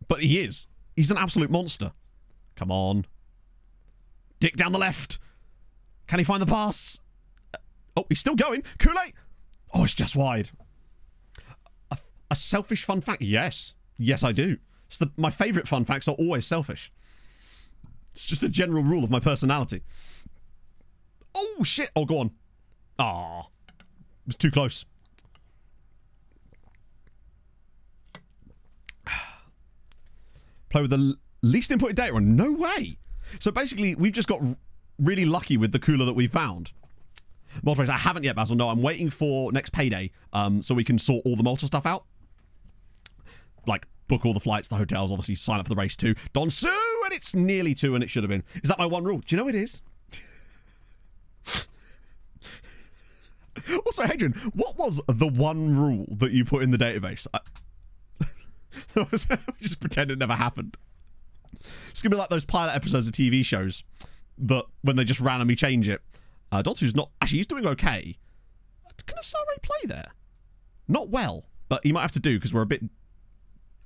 but he is. He's an absolute monster. Come on. Dick down the left. Can he find the pass? Oh, he's still going. Kool. Oh, it's just wide. A selfish fun fact? Yes. Yes, I do. My favourite fun facts are always selfish. It's just a general rule of my personality. Oh, shit. Oh, go on. Ah. It was too close. Play with the least inputted data on. No way. So basically, we've just got really lucky with the cooler that we found. Malta race, I haven't yet, Basil. No, I'm waiting for next payday so we can sort all the Malta stuff out. Like, book all the flights, the hotels, obviously sign up for the race too. Donsu, and it's nearly 2 and it should have been. Is that my one rule? Do you know it is? Also, Hadrian, what was the one rule that you put in the database? Just pretend it never happened. It's going to be like those pilot episodes of TV shows that when they just randomly change it. Donsu's not... Actually, he's doing okay. Can Asare play there? Not well, but he might have to do because we're a bit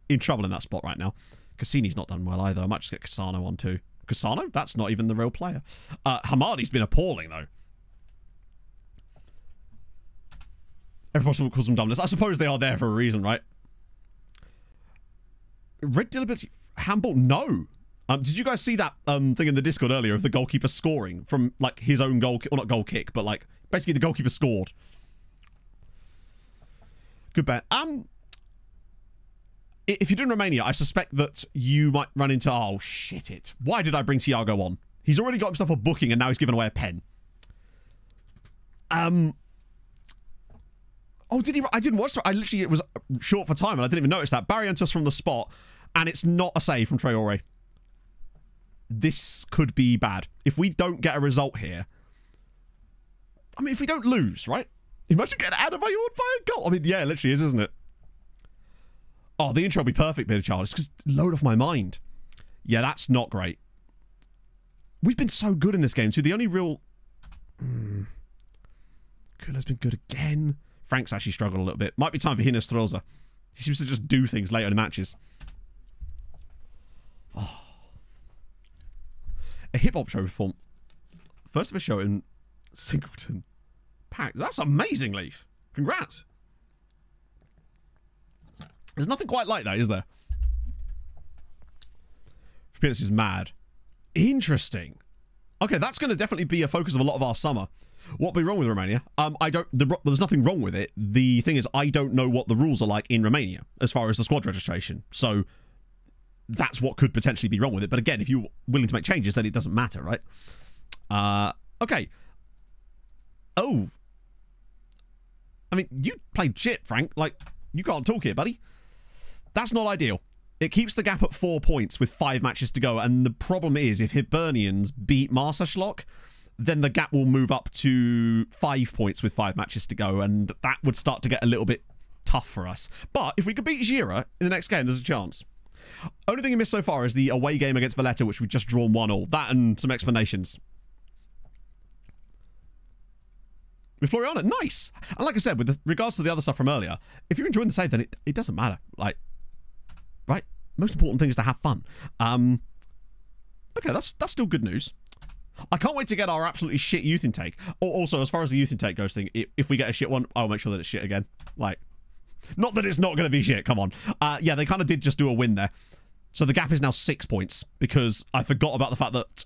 in trouble in that spot right now. Cassini's not done well either. I might just get Cassano on too. Cassano? That's not even the real player. Hamadi's been appalling though. Every possible calls them dumbness. I suppose they are there for a reason, right? Red deliberate handball? No. Did you guys see that thing in the Discord earlier of the goalkeeper scoring from like his own goal, or not goal kick, but like basically the goalkeeper scored. Good bet. If you're doing Romania, I suspect that you might run into... Oh, shit it. Why did I bring Thiago on? He's already got himself a booking and now he's given away a pen. Oh, did he? I didn't watch. I literally, it was short for time, and I didn't even notice that. Barrientos from the spot, and it's not a save from Traore. This could be bad. If we don't get a result here, I mean, if we don't lose, right? Imagine getting out of my own by a goal. I mean, yeah, it literally is, isn't it? Oh, the intro will be perfect, bit of child. It's just load off my mind. Yeah, that's not great. We've been so good in this game, too. The only real... Kula's been good again. Frank's actually struggled a little bit. Might be time for Hinestroza. He seems to just do things later in matches. Oh. A hip-hop show performed. First of a show in Singleton. Packed. That's amazing, Leaf. Congrats. There's nothing quite like that, is there? Appearance is mad. Interesting. Okay, that's going to definitely be a focus of a lot of our summer. What would be wrong with Romania? There's nothing wrong with it. The thing is, I don't know what the rules are like in Romania as far as the squad registration. So that's what could potentially be wrong with it. But again, if you're willing to make changes, then it doesn't matter, right? Okay. Oh. I mean, you played shit, Frank. Like, you can't talk here, buddy. That's not ideal. It keeps the gap at 4 points with 5 matches to go. And the problem is, if Hibernians beat Marsaschlock, then the gap will move up to 5 points with 5 matches to go. And that would start to get a little bit tough for us. But if we could beat Gira in the next game, there's a chance. Only thing you missed so far is the away game against Valletta, which we've just drawn 1-1. That and some explanations. With Floriana, nice. And like I said, with regards to the other stuff from earlier, if you're enjoying the save, then it doesn't matter. Like, right? Most important thing is to have fun. Okay, that's still good news. I can't wait to get our absolutely shit youth intake. Also, as far as the youth intake goes, if we get a shit one, I'll make sure that it's shit again. Like, not that it's not going to be shit. Come on. Yeah, they kind of did just do a win there. So the gap is now 6 points because I forgot about the fact that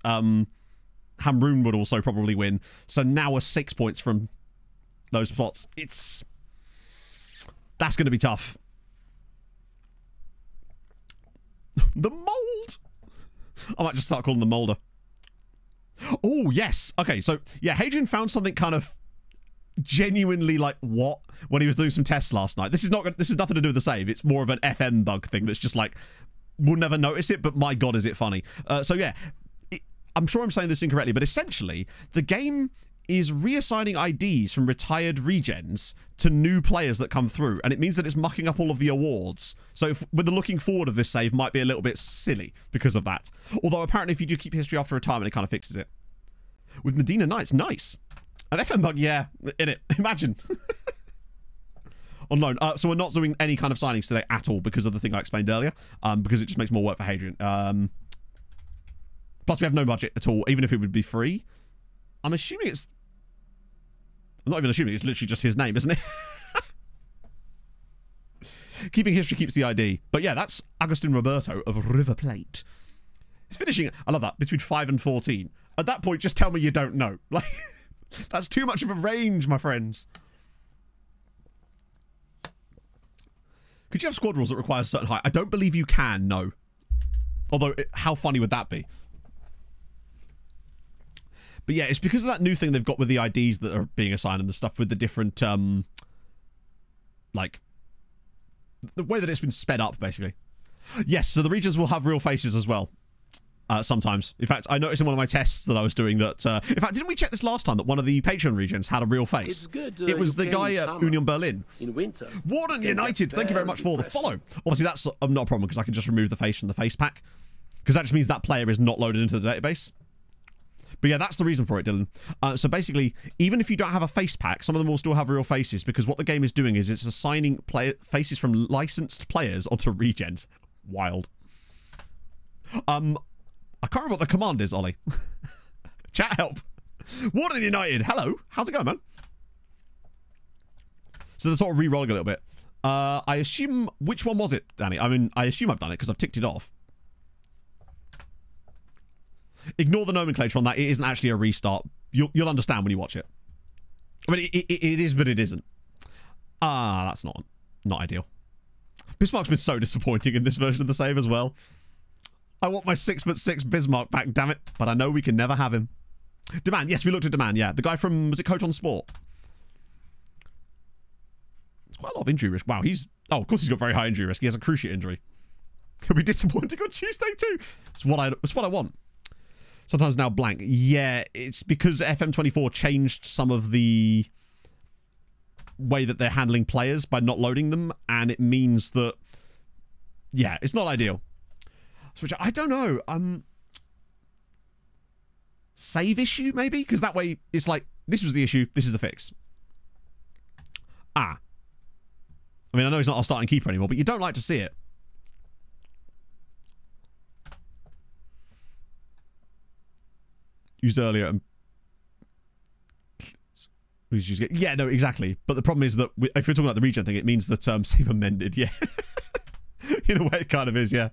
Hamroon would also probably win. So now we're 6 points from those spots. That's going to be tough. The mold. I might just start calling them Molder. Oh, yes. Okay, so, yeah, Hadrian found something kind of genuinely like what when he was doing some tests last night. This is nothing to do with the save. It's more of an FM bug thing that's just like, we'll never notice it, but my God, is it funny. So, yeah, I'm sure I'm saying this incorrectly, but essentially, the game is reassigning IDs from retired regens to new players that come through, and it means that it's mucking up all of the awards. So with the looking forward of this save might be a little bit silly because of that. Although apparently if you do keep history after retirement, it kind of fixes it. With Medina Knights, nice. An FM bug, yeah, in it. Imagine. On loan. So we're not doing any kind of signings today at all because of the thing I explained earlier, because it just makes more work for Hadrian. Plus we have no budget at all, even if it would be free. I'm assuming it's... I'm not even assuming, it's literally just his name, isn't it? Keeping history keeps the ID. But yeah, that's Agustin Roberto of River Plate. He's finishing, I love that, between 5 and 14. At that point, just tell me you don't know. Like, that's too much of a range, my friends. Could you have squad rules that require a certain height? I don't believe you can, no. Although, how funny would that be? But yeah, it's because of that new thing they've got with the IDs that are being assigned and the stuff with the different, like, the way that it's been sped up, basically. Yes, so the regions will have real faces as well. Sometimes. In fact, I noticed in one of my tests that I was doing that... in fact, didn't we check this last time that one of the Patreon regions had a real face? It's good. It was the guy at Union Berlin. In winter. Warden United, thank you very much for the follow. Obviously, that's not a problem because I can just remove the face from the face pack. Because that just means that player is not loaded into the database. But yeah, that's the reason for it, Dylan. So basically, even if you don't have a face pack, some of them will still have real faces because what the game is doing is it's assigning faces from licensed players onto regens. Wild. I can't remember what the command is, Ollie. Chat help. Warden United, hello. How's it going, man? So they're sort of re-rolling a little bit. I assume... Which one was it, Danny? I mean, I assume I've done it because I've ticked it off. Ignore the nomenclature on that. It isn't actually a restart. You'll understand when you watch it. I mean, it is, but it isn't. That's not ideal. Bismarck's been so disappointing in this version of the save as well. I want my 6'6" Bismarck back, damn it. But I know we can never have him. Demand. Yes, we looked at Demand, yeah. The guy from... Was it Coach on Sport? of injury risk. Wow, oh, of course he's got very high injury risk. He has a cruciate injury. He'll be disappointing on Tuesday too. It's what I want. Sometimes now blank. Yeah, it's because FM24 changed some of the way that they're handling players by not loading them, and it means that, yeah, it's not ideal. So I don't know. Save issue maybe, because that way it's like, this was the issue, this is the fix. I mean, I know he's not our starting keeper anymore, but you don't like to see it. Used earlier and yeah, no, exactly. But the problem is that if you're talking about the regen thing, it means that save amended. Yeah, in a way, it kind of is. Yeah,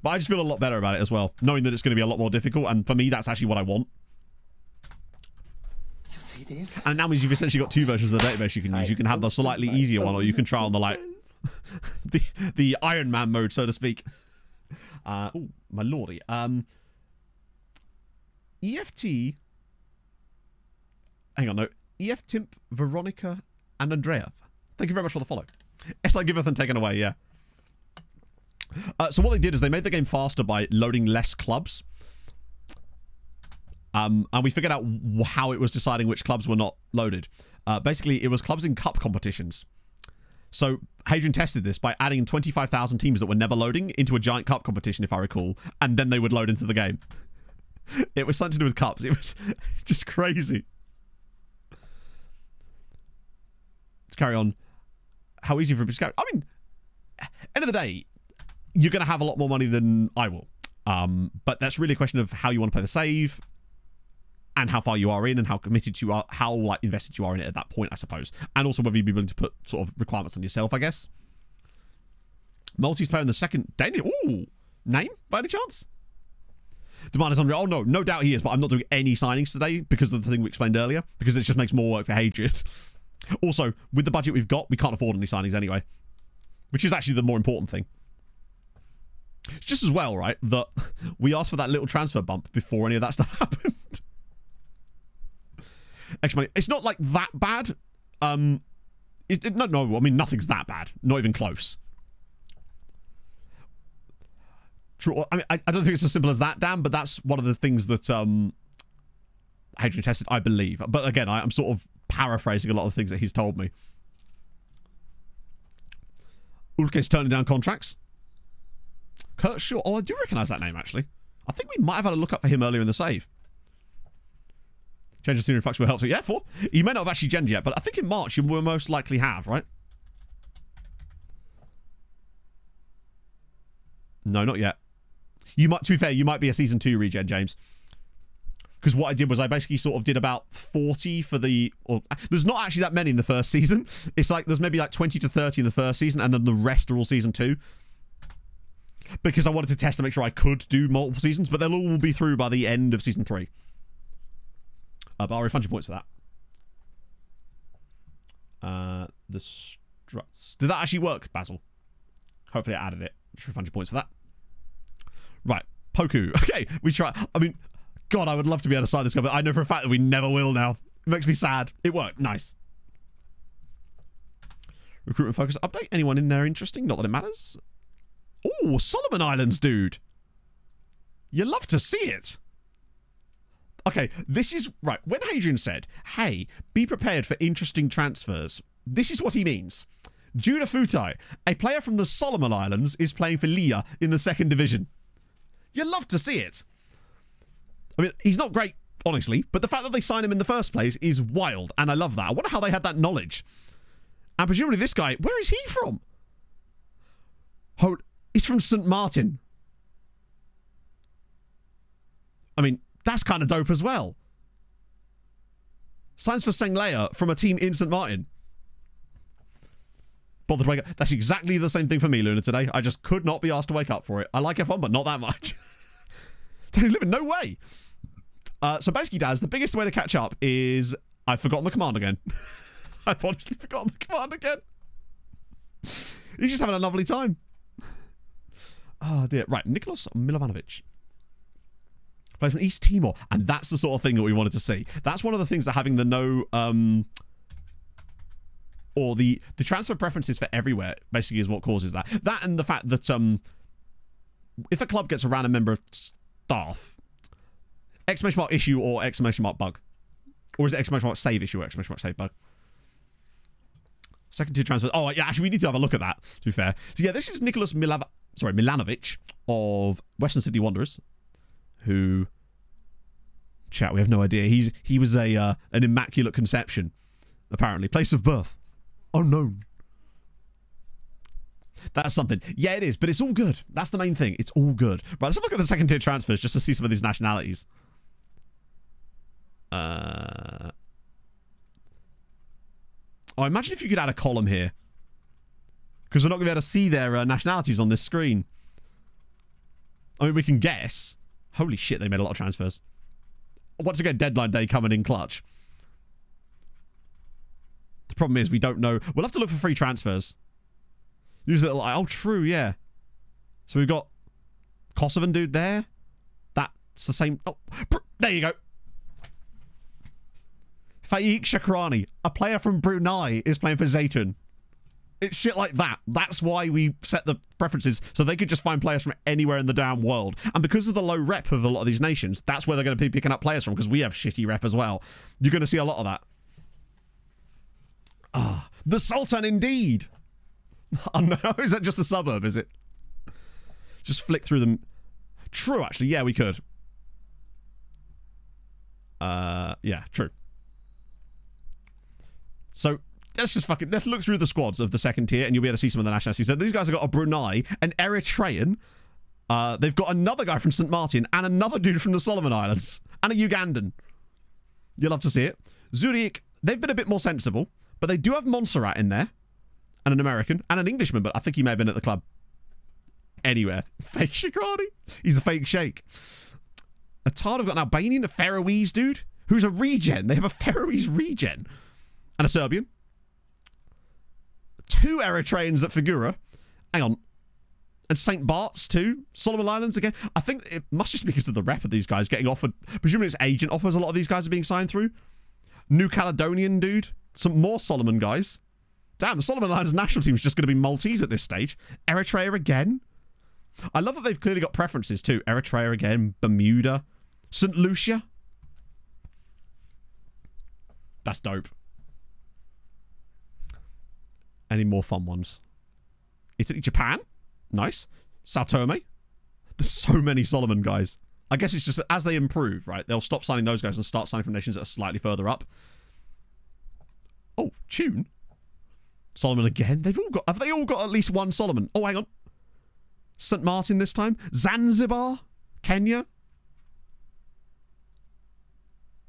but I just feel a lot better about it as well, knowing that it's going to be a lot more difficult. And for me, that's actually what I want. You see this? And now means you've essentially got two versions of the database you can use. You can have the slightly easier one, or you can try on the like the Iron Man mode, so to speak. Oh, my lordy. EFT. Hang on, no. EF Timp, Veronica, and Andrea. Thank you very much for the follow. SI Giveth and taken away, yeah. So what they did is they made the game faster by loading less clubs. And we figured out how it was deciding which clubs were not loaded. Basically, it was clubs in cup competitions. So Hadrian tested this by adding 25,000 teams that were never loading into a giant cup competition, if I recall, and then they would load into the game. It was something to do with cups. It was just crazy. Let's carry on. How easy for a scout? I mean, end of the day, you're going to have a lot more money than I will. But that's really a question of how you want to play the save and how far you are in and how committed you are, how like invested you are in it at that point, I suppose. And also whether you'd be willing to put sort of requirements on yourself, I guess. Maltese player in the second Daniel. Ooh, name by any chance? Demand is on. Oh no, no doubt he is, but I'm not doing any signings today because of the thing we explained earlier, because it just makes more work for Hadrian. Also, with the budget we've got, we can't afford any signings anyway, which is actually the more important thing. It's just as well, right, that we asked for that little transfer bump before any of that stuff happened. Extra money. It's not like that bad. No, I mean, nothing's that bad. Not even close. True. I mean, I don't think it's as simple as that, Dan, but that's one of the things that Hadrian tested, I believe. But again, I'm sort of paraphrasing a lot of things that he's told me. Ulke's turning down contracts. Kurt Shaw. Oh, I do recognise that name, actually. I think we might have had a look up for him earlier in the save. Change of scenery facts will help. So, yeah, 4. You may not have actually genned yet, but I think in March you will most likely have, right? No, not yet. You might, to be fair, you might be a season 2 regen, James. Because what I did was I basically sort of did about 40 for the... Or, there's not actually that many in the first season. It's like there's maybe like 20 to 30 in the first season, and then the rest are all season 2. Because I wanted to test to make sure I could do multiple seasons, but they'll all be through by the end of season 3. But I'll refund you points for that. The struts. Did that actually work, Basil? Hopefully I added it. Just refund you points for that. Right. Poku. Okay, we try. I mean... God, I would love to be able to sign this guy, but I know for a fact that we never will now. It makes me sad. It worked. Nice. Recruitment focus update. Anyone in there interesting? Not that it matters. Oh, Solomon Islands, dude. You love to see it. Okay, this is... Right, when Hadrian said, hey, be prepared for interesting transfers, this is what he means. Judah Futai, a player from the Solomon Islands, is playing for Leah in the 2nd division. You love to see it. I mean, he's not great, honestly, but the fact that they signed him in the first place is wild, and I love that. I wonder how they had that knowledge. And presumably this guy, where is he from? He's from St. Martin. I mean, that's kind of dope as well. Signs for Senglea from a team in St. Martin. Bothered to wake up. That's exactly the same thing for me, Luna, today. I just could not be asked to wake up for it. I like F1, but not that much. Tony Living, no way. So basically, Daz, the biggest way to catch up is... I've forgotten the command again. I've honestly forgotten the command again. He's just having a lovely time. Oh, dear. Right, Nicholas Milovanovic. Plays from East Timor. And that's the sort of thing that we wanted to see. That's one of the things that having the no... or the transfer preferences for everywhere basically is what causes that. That and the fact that if a club gets a random member of staff, exclamation mark issue or exclamation mark bug, or is it exclamation mark save issue or exclamation mark save bug? Second tier transfer. Oh yeah, actually we need to have a look at that. To be fair, so yeah, this is Nicholas Milanovic of Western Sydney Wanderers, who. Chat, we have no idea. He was an immaculate conception, apparently. Place of birth unknown. That's something. Yeah, it is, but it's all good. That's the main thing. It's all good. Right, let's have a look at the second tier transfers just to see some of these nationalities. Oh, imagine if you could add a column here, because we're not going to be able to see their nationalities on this screen. I mean, we can guess. Holy shit, they made a lot of transfers. Once again, deadline day coming in clutch. The problem is we don't know. We'll have to look for free transfers. Use a little... Oh, true, yeah. So we've got Kosovan dude there. That's the same... Oh, there you go. Faik Shakrani, a player from Brunei, is playing for Zaytun. It's shit like that. That's why we set the preferences, so they could just find players from anywhere in the damn world. And because of the low rep of a lot of these nations, that's where they're going to be picking up players from, because we have shitty rep as well. You're going to see a lot of that. Ah, the Sultan indeed. Oh no, is that just a suburb, is it? Just flick through them. True, actually. Yeah, we could. Yeah, true. So... let's look through the squads of the second tier and you'll be able to see some of the nationalities. So these guys have got a Brunei, an Eritrean, they've got another guy from St. Martin and another dude from the Solomon Islands and a Ugandan. You'll love to see it. Zurich, they've been a bit more sensible, but they do have Montserrat in there and an American and an Englishman, but I think he may have been at the club anywhere. Fake Shikrani. He's a fake shake. Atard have got an Albanian, a Faroese dude who's a regen. They have a Faroese regen and a Serbian. 2 Eritreans at Figura. Hang on. And St. Bart's too. Solomon Islands again. I think it must just be because of the rep of these guys getting offered. Presumably it's agent offers a lot of these guys are being signed through. New Caledonian dude. Some more Solomon guys. Damn, the Solomon Islands national team is just going to be Maltese at this stage. Eritrea again. I love that they've clearly got preferences too. Eritrea again. Bermuda. St. Lucia. That's dope. Any more fun ones? Italy, Japan. Nice. Sao Tome. There's so many Solomon guys. I guess it's just that as they improve, right? They'll stop signing those guys and start signing from nations that are slightly further up. Oh, Tune. Solomon again. Have they all got at least one Solomon? Oh, hang on. St. Martin this time. Zanzibar. Kenya.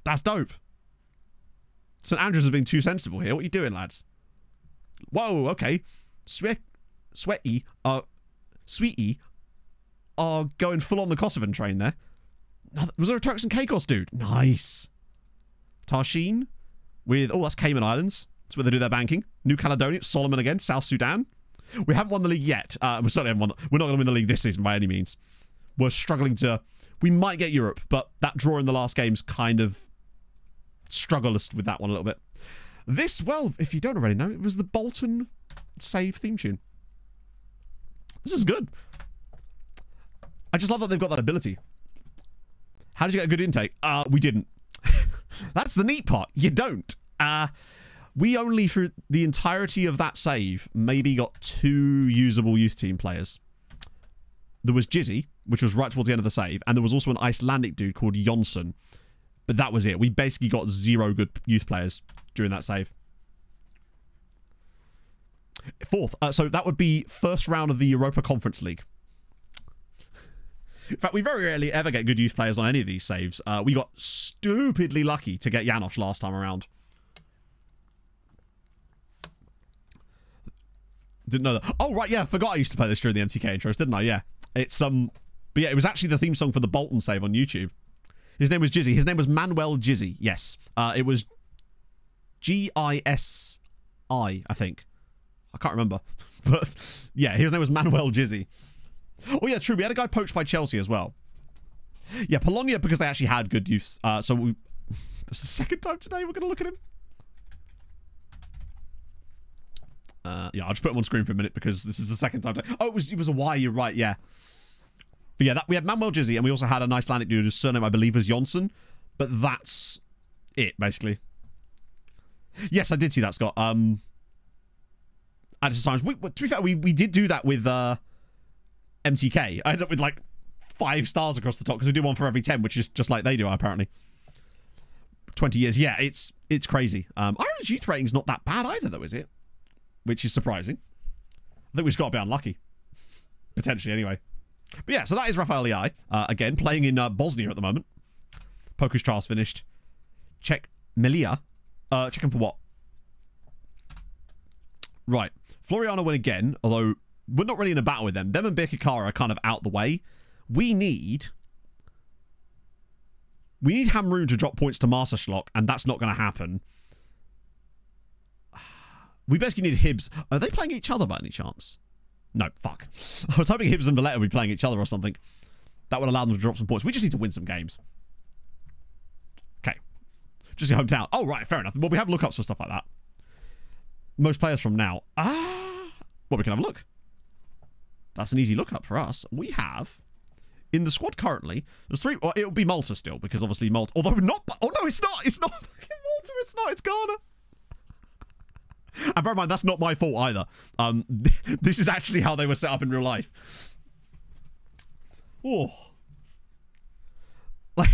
That's dope. St. Andrews has been too sensible here. What are you doing, lads? Whoa, okay. Sweaty are going full on the Kosovan train there. Was there a Turks and Caicos dude? Nice. Tarshin with... oh, that's Cayman Islands. That's where they do their banking. New Caledonia. Solomon again. South Sudan. We haven't won the league yet. We certainly haven't won. We're not going to win the league this season by any means. We're struggling to... we might get Europe, but that draw in the last game's kind of struggled us with that one a little bit. This, well, if you don't already know, it was the Bolton save theme tune. This is good. I just love that they've got that ability. How did you get a good intake? We didn't. That's the neat part. You don't. We only, through the entirety of that save, maybe got 2 usable youth team players. There was Jizzy, which was right towards the end of the save, and there was also an Icelandic dude called Jonsson. But that was it. We basically got 0 good youth players during that save. 4th. So that would be first round of the Europa Conference League. In fact, we very rarely ever get good youth players on any of these saves. We got stupidly lucky to get Janosch last time around. Didn't know that. Oh, right, yeah. I forgot I used to play this during the MTK intros, didn't I? Yeah. It's, but yeah, it was actually the theme song for the Bolton save on YouTube. His name was Jizzy. His name was Manuel Jizzy. Yes. It was G-I-S-I, I think. I can't remember. But, yeah, his name was Manuel Jizzy. Oh, yeah, true. We had a guy poached by Chelsea as well. Yeah, Polonia, because they actually had good youth. So we... that's the second time today we're going to look at him. Yeah, I'll just put them on screen for a minute because this is the second time. Oh, it was a Y. You're right. Yeah. But yeah, we had Manuel Jizzy, and we also had an Icelandic dude whose surname I believe was Jonsson. But that's it, basically. Yes, I did see that, Scott. To be fair, we did do that with MTK. I ended up with like 5 stars across the top because we do one for every 10, which is just like they do apparently. 20 years, yeah, it's crazy. Ireland's youth rating's not that bad either, though, is it? Which is surprising. I think we've just got to be unlucky, potentially, anyway. But yeah, so that is Rafael Leai, again playing in Bosnia at the moment. Poker's trials finished. Check Melia. Check him for what? Right. Floriano win again, although we're not really in a battle with them. Them and Birkikara are kind of out the way. We need Hamroon to drop points to Masterschlock, and that's not going to happen. We basically need Hibs. Are they playing each other by any chance? No, fuck. I was hoping Hibs and Valletta would be playing each other or something. That would allow them to drop some points. We just need to win some games. Okay. Just your hometown. Oh, right, fair enough. Well, we have lookups for stuff like that. Most players from now. Well, we can have a look. That's an easy lookup for us. We have, in the squad currently, there's 3. Well, it'll be Malta still, because obviously Malta. Although not. Oh, no, it's not. It's not fucking Malta. It's not. It's Ghana. And bear in mind, that's not my fault either. This is actually how they were set up in real life. Oh. Like,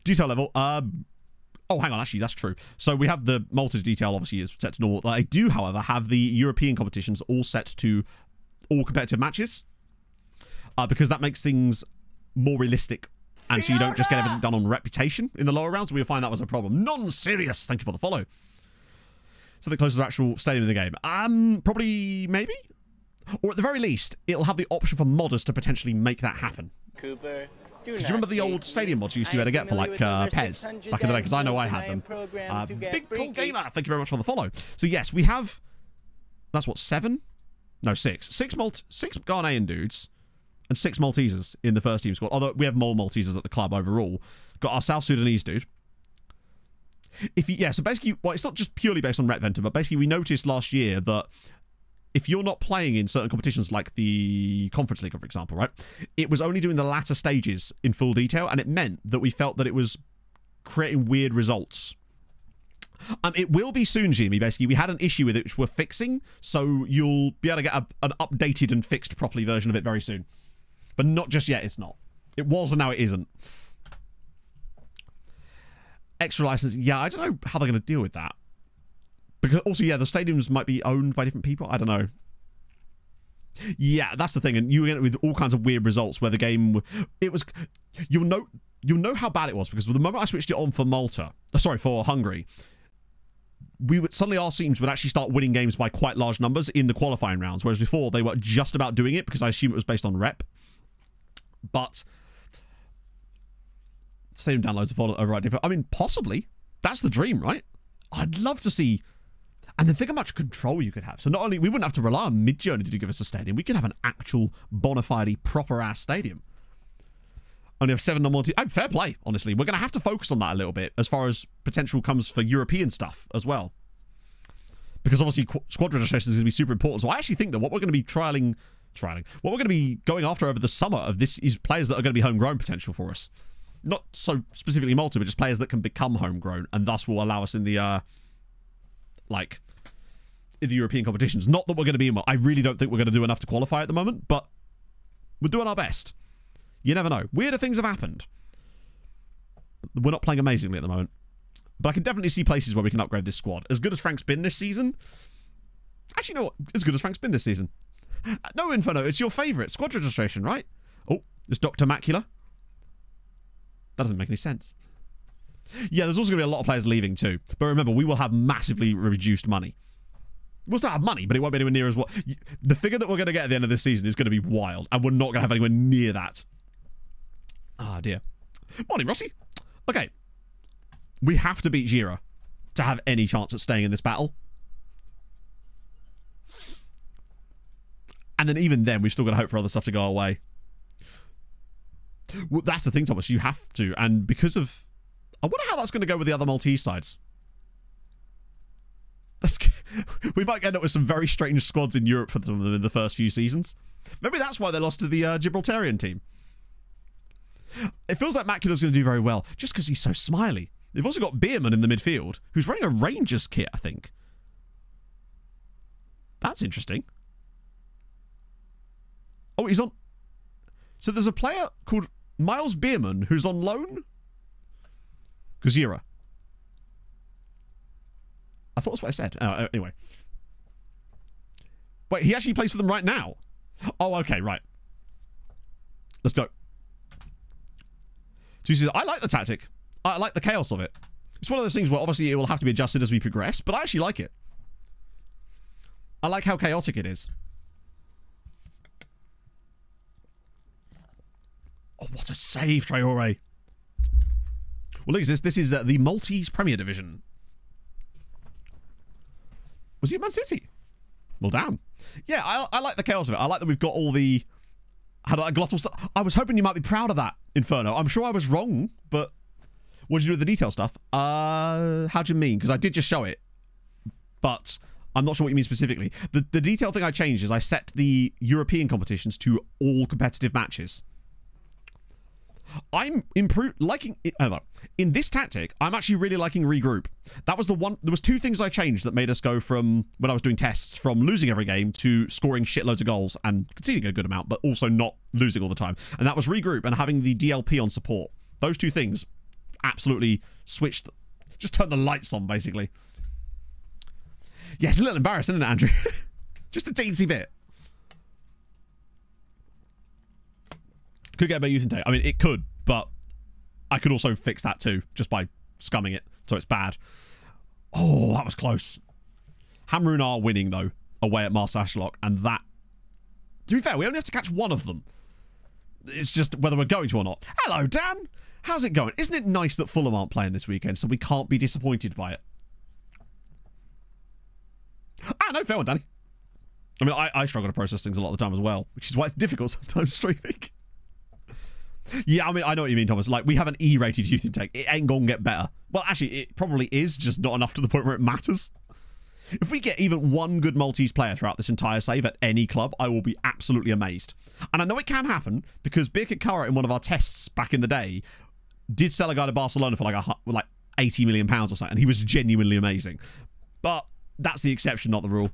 detail level. Oh, hang on. Actually, that's true. So we have the Malta's detail, obviously, is set to normal. I do, however, have the European competitions all set to all competitive matches. Because that makes things more realistic. And so you don't just get everything done on reputation in the lower rounds. We'll find that was a problem. Non-serious. Thank you for the follow. Something close to the actual stadium of the game. Probably, maybe? Or at the very least, it'll have the option for modders to potentially make that happen. Cooper, did you remember the old stadium mods you used to be able to get for, like, Pez back in the day? Because I know I had them. Big Cool Gamer, thank you very much for the follow. So, yes, we have... That's what, 7? No, 6. 6 Ghanaian dudes and 6 Maltesers in the first team squad. Although we have more Maltesers at the club overall. Got our South Sudanese dude. So basically, well, it's not just purely based on Rep Venter, but basically we noticed last year that if you're not playing in certain competitions like the Conference League, for example, right, it was only doing the latter stages in full detail, and it meant that we felt that it was creating weird results. It will be soon, Jimmy. Basically, we had an issue with it, which we're fixing, so you'll be able to get an updated and fixed properly version of it very soon. But not just yet, it's not. It was, and now it isn't. Extra license, yeah, I don't know how they're going to deal with that. Because also, yeah, the stadiums might be owned by different people. I don't know. Yeah, that's the thing, and you get it with all kinds of weird results where the game, it was, you'll know how bad it was because the moment I switched it on for for Hungary, suddenly our teams would actually start winning games by quite large numbers in the qualifying rounds, whereas before they were just about doing it because I assume it was based on rep. But stadium downloads are override different. I mean, possibly. That's the dream, right? I'd love to see. And then think how much control you could have. So not only we wouldn't have to rely on Midjourney to give us a stadium, we could have an actual bona fide proper ass stadium. Only have 7 normal teams. Fair play, honestly. We're going to have to focus on that a little bit as far as potential comes for European stuff as well. Because obviously squad registration is going to be super important. So I actually think that what we're going to be trialing, what we're going to be going after over the summer of this is players that are going to be homegrown potential for us. Not so specifically Malta, but just players that can become homegrown and thus will allow us in the, in the European competitions. Not that we're going to be in, I really don't think we're going to do enough to qualify at the moment, but we're doing our best. You never know. Weirder things have happened. We're not playing amazingly at the moment. But I can definitely see places where we can upgrade this squad. As good as Frank's been this season. Actually, you know what? As good as Frank's been this season. No, Inferno, it's your favourite. Squad registration, right? Oh, it's Dr. Macula. That doesn't make any sense. Yeah, there's also going to be a lot of players leaving too. But remember, we will have massively reduced money. We'll still have money, but it won't be anywhere near as what... The figure that we're going to get at the end of this season is going to be wild. And we're not going to have anywhere near that. Ah, dear. Morning, Rossi. Okay. We have to beat Gira to have any chance at staying in this battle. And then even then, we've still got to hope for other stuff to go away. Well, that's the thing, Thomas. You have to. And because of... I wonder how that's going to go with the other Maltese sides. We might end up with some very strange squads in Europe for them in the first few seasons. Maybe that's why they lost to the Gibraltarian team. It feels like Macula's going to do very well, just because he's so smiley. They've also got Bierman in the midfield, who's wearing a Rangers kit, I think. That's interesting. Oh, he's on... So there's a player called Miles Bierman who's on loan? Gazira. I thought that's what I said. Anyway. Wait, he actually plays for them right now? Oh, okay, right. Let's go. So he says, I like the tactic. I like the chaos of it. It's one of those things where obviously it will have to be adjusted as we progress, but I actually like it. I like how chaotic it is. Oh, what a save, Traore. Well, look at this. This is the Maltese Premier Division. Was he at Man City? Well, damn. Yeah, I like the chaos of it. I like that we've got all the... glottal stuff. I was hoping you might be proud of that, Inferno. I'm sure I was wrong, but... What did you do with the detail stuff? How do you mean? Because I did just show it, but I'm not sure what you mean specifically. The detail thing I changed is I set the European competitions to all competitive matches. I'm liking it. In this tactic, I'm actually really liking regroup. That was the one. There was two things I changed that made us go from, when I was doing tests, from losing every game to scoring shitloads of goals and conceding a good amount, but also not losing all the time. And that was regroup and having the DLP on support. Those two things absolutely switched. Just turned the lights on, basically. Yeah, it's a little embarrassing, isn't it, Andrew? Just a teensy bit. Could get a better youth intake. I mean, it could, but I could also fix that too, just by scumming it, so it's bad. Oh, that was close. Hamrun are winning, though, away at Marseille, and that... To be fair, we only have to catch one of them. It's just whether we're going to or not. Hello, Dan! How's it going? Isn't it nice that Fulham aren't playing this weekend, so we can't be disappointed by it? No, fair one, Danny. I mean, I struggle to process things a lot of the time as well, which is why it's difficult sometimes streaming. Yeah, I mean, I know what you mean, Thomas. Like, we have an E-rated youth intake. It ain't gonna get better. Well, actually, it probably is, just not enough to the point where it matters. If we get even one good Maltese player throughout this entire save at any club, I will be absolutely amazed. And I know it can happen, because Birkit Kara, in one of our tests back in the day, did sell a guy to Barcelona for like 80 million pounds or something, and he was genuinely amazing. But that's the exception, not the rule.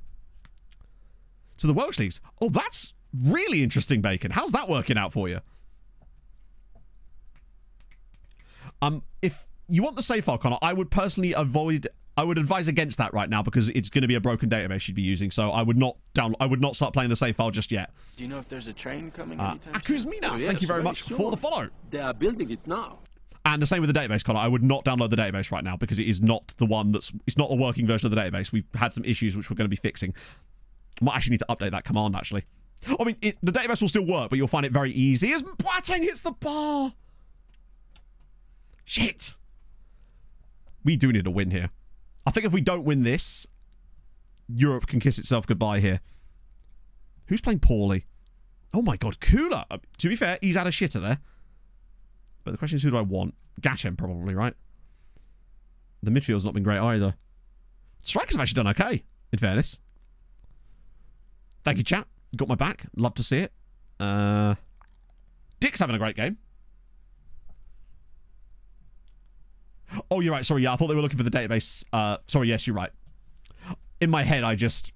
To the Welsh leagues. Oh, that's really interesting, Bacon. How's that working out for you? If you want the save file, Connor, I would personally advise against that right now, because it's going to be a broken database you'd be using. So I would not start playing the save file just yet. Do you know if there's a train coming anytime soon? Akuzmina, Oh, yes, thank you very very much sure. for the follow. They are building it now. And the same with the database, Connor. I would not download the database right now, because it is not the one it's not a working version of the database. We've had some issues which we're going to be fixing. I might actually need to update that command, actually. I mean, the database will still work, but you'll find it very easy as Boateng hits the bar. Shit. We do need a win here. I think if we don't win this, Europe can kiss itself goodbye here. Who's playing poorly? Oh my god, Kula. To be fair, he's had a shitter there. But the question is, who do I want? Gachem, probably, right? The midfield's not been great either. Strikers have actually done okay, in fairness. Thank you, chat. Got my back. Love to see it. Dick's having a great game. Oh, you're right. Sorry, yeah, I thought they were looking for the database. Sorry, yes, you're right. In my head, I just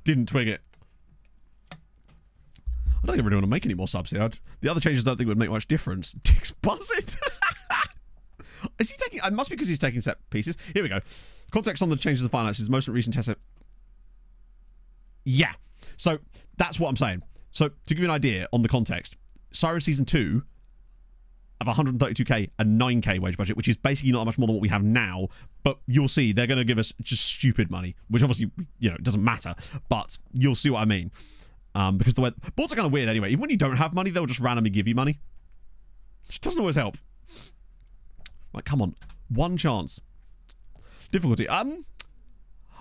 didn't twig it. I don't think I really want to make any more subs here. The other changes I don't think would make much difference. Dick's buzzing. Is he taking... It must be because he's taking set pieces. Here we go. Context on the changes of the finances. Most recent test... Yeah. So, that's what I'm saying. So, to give you an idea on the context, Sirens Season 2 of 132k and 9k wage budget, which is basically not much more than what we have now, but you'll see they're going to give us just stupid money, which obviously, you know, it doesn't matter, but you'll see what I mean. Because the way... Boards are kind of weird anyway. Even when you don't have money, they'll just randomly give you money. Which doesn't always help. Like, come on. One chance. Difficulty.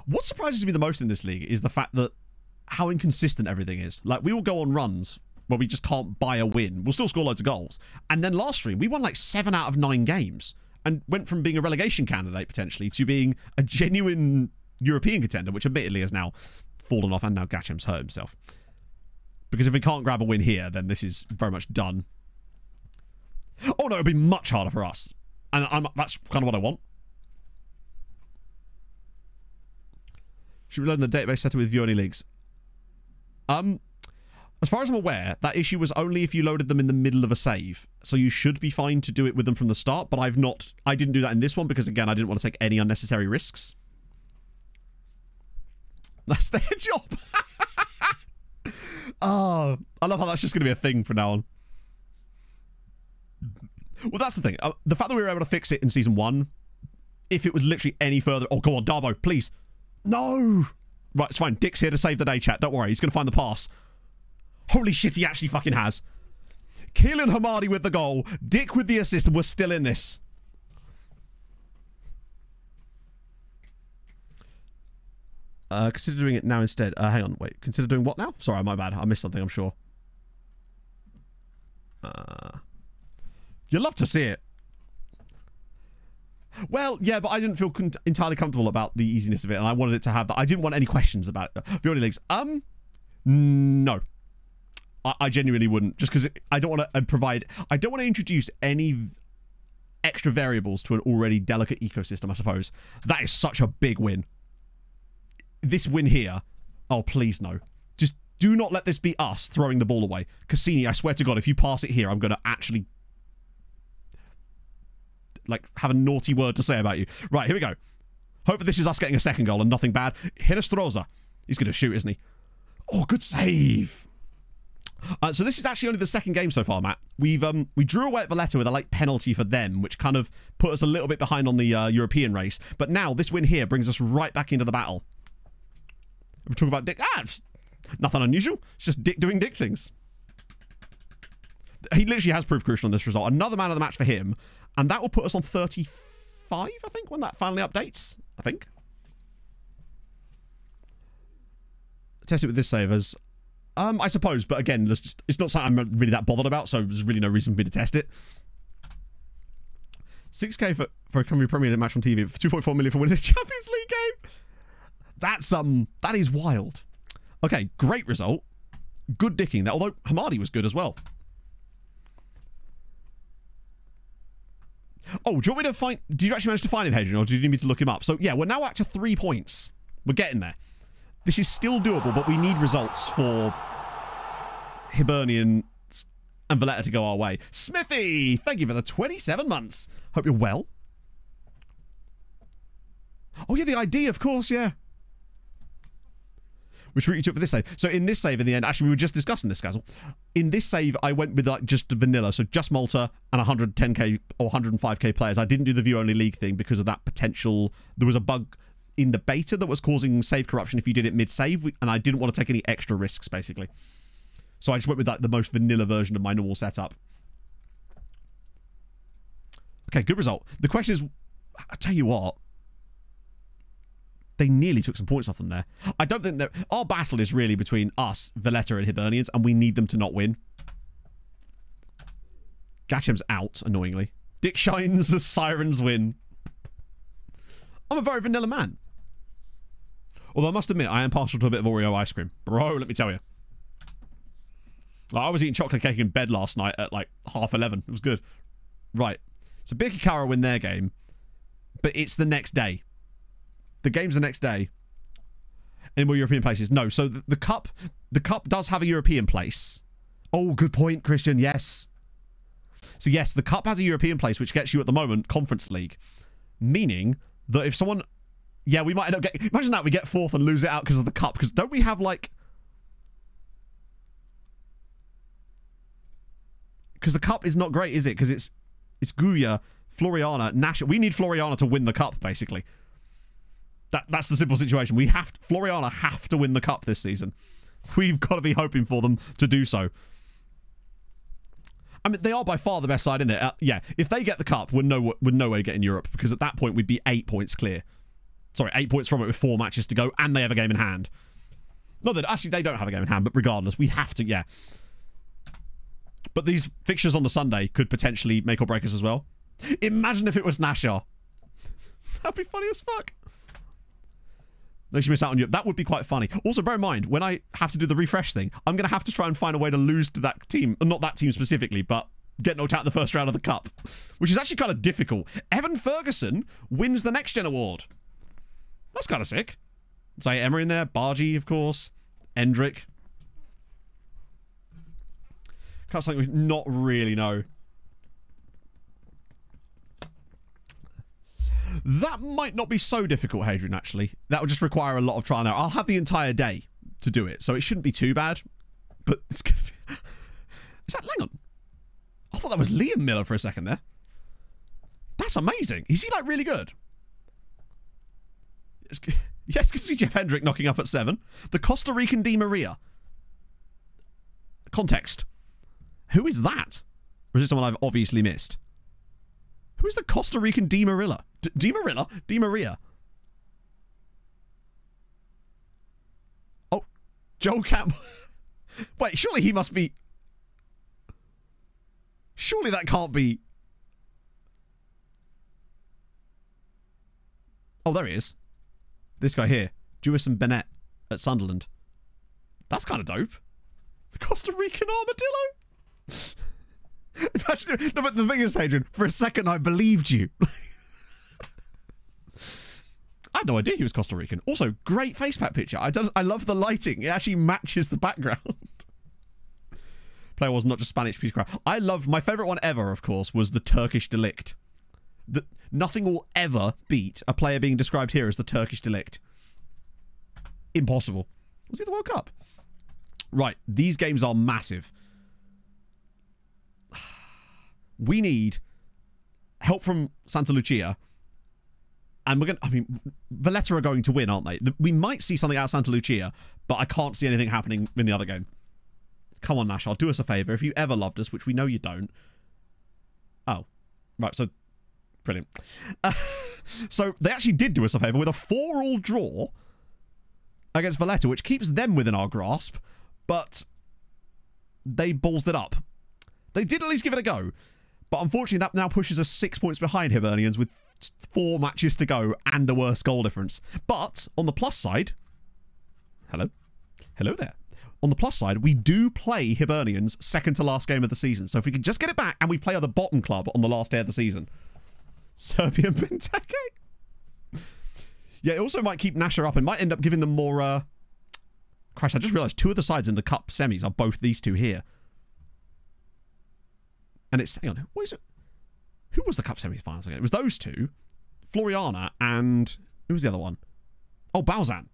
What surprises me the most in this league is the fact that how inconsistent everything is. Like, we will go on runs where we just can't buy a win. We'll still score loads of goals. And then last stream, we won like 7 out of 9 games. And went from being a relegation candidate, potentially, to being a genuine European contender, which admittedly has now fallen off, and now Gachem's hurt himself. Because if we can't grab a win here, then this is very much done. Oh no, it'll be much harder for us. And that's kind of what I want. Should we learn the database setup with view-only leagues? As far as I'm aware, that issue was only if you loaded them in the middle of a save. So you should be fine to do it with them from the start, but I didn't do that in this one because, again, I didn't want to take any unnecessary risks. That's their job. Oh, I love how that's just going to be a thing from now on. Well, that's the thing. The fact that we were able to fix it in Season 1, if it was literally any further... Oh, come on, Darbo, please. No! Right, it's fine. Dick's here to save the day, chat. Don't worry. He's going to find the pass. Holy shit, he actually fucking has. Keelan Hamadi with the goal. Dick with the assist, and we're still in this. Consider doing it now instead. Hang on, wait. Consider doing what now? Sorry, my bad. I missed something, I'm sure. You'd love to see it. Well, yeah, but I didn't feel entirely comfortable about the easiness of it, and I wanted it to have that. I didn't want any questions about it. View-only leagues. No. I genuinely wouldn't, just because I don't want to provide... I don't want to introduce any extra variables to an already delicate ecosystem, I suppose. That is such a big win. This win here... Oh, please no. Just do not let this be us throwing the ball away. Cassini, I swear to God, if you pass it here, I'm going to actually... like, have a naughty word to say about you. Right, here we go. Hopefully this is us getting a second goal and nothing bad. Hinestroza. He's going to shoot, isn't he? Oh, good save. So this is actually only the second game so far, Matt. We drew away at Valletta with a late penalty for them, which kind of put us a little bit behind on the European race. But now this win here brings us right back into the battle. We're talking about Dick. Nothing unusual. It's just Dick doing Dick things. He literally has proved crucial on this result. Another man of the match for him. And that will put us on 35, I think, when that finally updates. I think. Test it with this save as... I suppose, but again, it's not something I'm really that bothered about, so there's really no reason for me to test it. 6k for a Premier League match on TV, 2.4 million for winning a Champions League game. That is wild. Okay, great result. Good dicking there, although Hamadi was good as well. Oh, do you want me to find... Did you actually manage to find him, Hadrian, or did you need me to look him up? So, yeah, we're now up to 3 points. We're getting there. This is still doable, but we need results for Hibernian and Valletta to go our way. Smithy, thank you for the 27 months. Hope you're well. Oh, yeah, the ID, of course, yeah. Which route you took for this save? So in this save, in the end, actually, we were just discussing this, Gazzle. In this save, I went with like just vanilla, so just Malta and 110k or 105k players. I didn't do the view-only league thing because of that potential. There was a bug in the beta that was causing save corruption if you did it mid-save, and I didn't want to take any extra risks, basically. So I just went with like the most vanilla version of my normal setup. Okay, good result. The question is, I'll tell you what, they nearly took some points off them there. I don't think that... Our battle is really between us, Valletta, and Hibernians, and we need them to not win. Gachem's out, annoyingly. Dick shines as Sirens win. I'm a very vanilla man. Although I must admit, I am partial to a bit of Oreo ice cream. Bro, let me tell you. Like, I was eating chocolate cake in bed last night at like 11:30. It was good. Right. So Birkirkara win their game, but it's the next day. The game's the next day. Any more European places? No. So the cup does have a European place. Oh, good point, Christian. Yes. So yes, the cup has a European place, which gets you at the moment Conference League, meaning that if someone, yeah, we might end up getting. Imagine that we get fourth and lose it out because of the cup. Because don't we have like? Because the cup is not great, is it? Because it's Guya, Floriana, Nash. We need Floriana to win the cup, basically. That's the simple situation. Floriana have to win the cup this season. We've got to be hoping for them to do so. I mean, they are by far the best side in there. Yeah, if they get the cup, we're no way getting Europe, because at that point we'd be 8 points clear. Sorry, 8 points from it with 4 matches to go, and they have a game in hand. Not that actually they don't have a game in hand, but regardless, we have to. Yeah. But these fixtures on the Sunday could potentially make or break us as well. Imagine if it was Nashar. That'd be funny as fuck. Makes you miss out on Europe. That would be quite funny. Also, bear in mind, when I have to do the refresh thing, I'm going to have to try and find a way to lose to that team. Not that team specifically, but get knocked out in the first round of the cup, which is actually kind of difficult. Evan Ferguson wins the Next Gen Award. That's kind of sick. Say Emery in there. Bargy, of course. Endrick. Kind of something we not really know. That might not be so difficult, Hadrian, actually. That would just require a lot of trial and error. I'll have the entire day to do it, so it shouldn't be too bad. But it's going to be... Is that Langon? I thought that was Liam Miller for a second there. That's amazing. Is he, like, really good? Yes, can see Jeff Hendrick knocking up at 7. The Costa Rican Di Maria. Context. Who is that? Or is it someone I've obviously missed? Who is the Costa Rican Di Marilla? Di Marilla? Di Maria. Oh, Joel Campbell. Wait, surely he must be... Surely that can't be... Oh, there he is. This guy here. Jewison Bennett at Sunderland. That's kind of dope. The Costa Rican Armadillo. Imagine, no, but the thing is, Hadrian, for a second I believed you. I had no idea he was Costa Rican. Also, great facepack picture. I love the lighting. It actually matches the background. Player was not just Spanish piece of crap. I love, my favourite one ever, of course, was the Turkish Delict. Nothing will ever beat a player being described here as the Turkish Delict. Impossible. Was it the World Cup? Right, these games are massive. We need help from Santa Lucia. And we're going to... I mean, Valletta are going to win, aren't they? We might see something out of Santa Lucia, but I can't see anything happening in the other game. Come on, Nash, do us a favour. If you ever loved us, which we know you don't. Oh. Right, so... Brilliant. So, they actually did do us a favour with a 4-4 draw against Valletta, which keeps them within our grasp, but they ballsed it up. They did at least give it a go. But unfortunately, that now pushes us 6 points behind Hibernians with 4 matches to go and a worse goal difference. But on the plus side... Hello? Hello there. On the plus side, we do play Hibernians second to last game of the season. So if we can just get it back and we play the bottom club on the last day of the season. Serbian Benteke. Yeah, it also might keep Nasher up and might end up giving them more... Christ, I just realised 2 of the sides in the cup semis are both these 2 here. And it's... Hang on, what is it? Who was the cup semis finals again? It was those 2. Floriana and... Who was the other one? Oh, Balzan.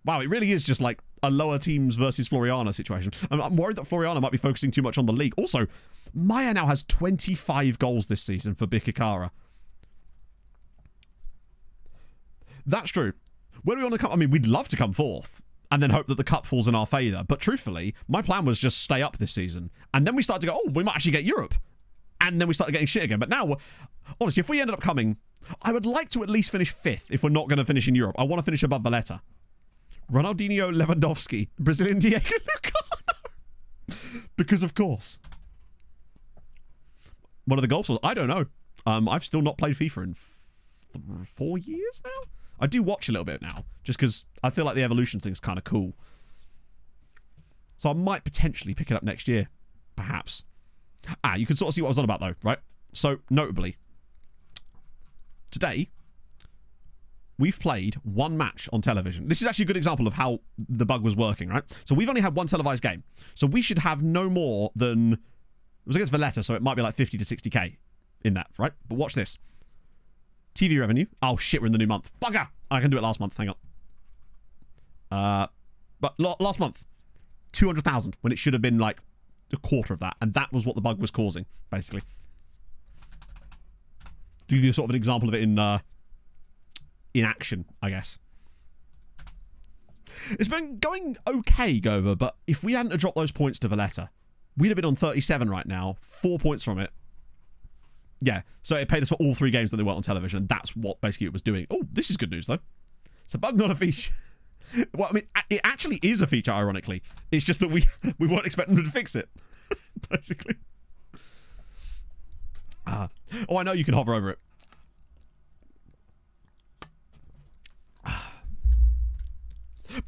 Wow, it really is just like a lower teams versus Floriana situation. I'm worried that Floriana might be focusing too much on the league. Also, Maya now has 25 goals this season for Bikikara. That's true. Where do we want to come? I mean, we'd love to come 4th and then hope that the cup falls in our favour. But truthfully, my plan was just stay up this season. And then we started to go, oh, we might actually get Europe. And then we started getting shit again. But now, honestly, if we ended up coming, I would like to at least finish 5th if we're not going to finish in Europe. I want to finish above Valletta. Ronaldinho Lewandowski. Brazilian Diego Lucano. Because of course. One of the goals was, I don't know. I've still not played FIFA in 4 years now. I do watch a little bit now, just because I feel like the evolution thing's kind of cool. So I might potentially pick it up next year, perhaps. You can sort of see what I was on about though, right? So, notably, today, we've played 1 match on television. This is actually a good example of how the bug was working, right? So we've only had 1 televised game. So we should have no more than... It was against Valletta, so it might be like 50 to 60k in that, right? But watch this. TV revenue. Oh, shit, we're in the new month. Bugger! I can do it last month. Hang on. But last month, 200,000 when it should have been like a quarter of that. And that was what the bug was causing, basically. To give you sort of an example of it in action, I guess. It's been going okay, Gover, but if we hadn't have dropped those points to Valletta, we'd have been on 37 right now. 4 points from it. Yeah, so it paid us for all 3 games that they weren't on television. That's what basically it was doing. Oh, this is good news, though. It's a bug, not a feature. Well, I mean, it actually is a feature, ironically. It's just that we weren't expecting them to fix it, basically. Oh, I know you can hover over it.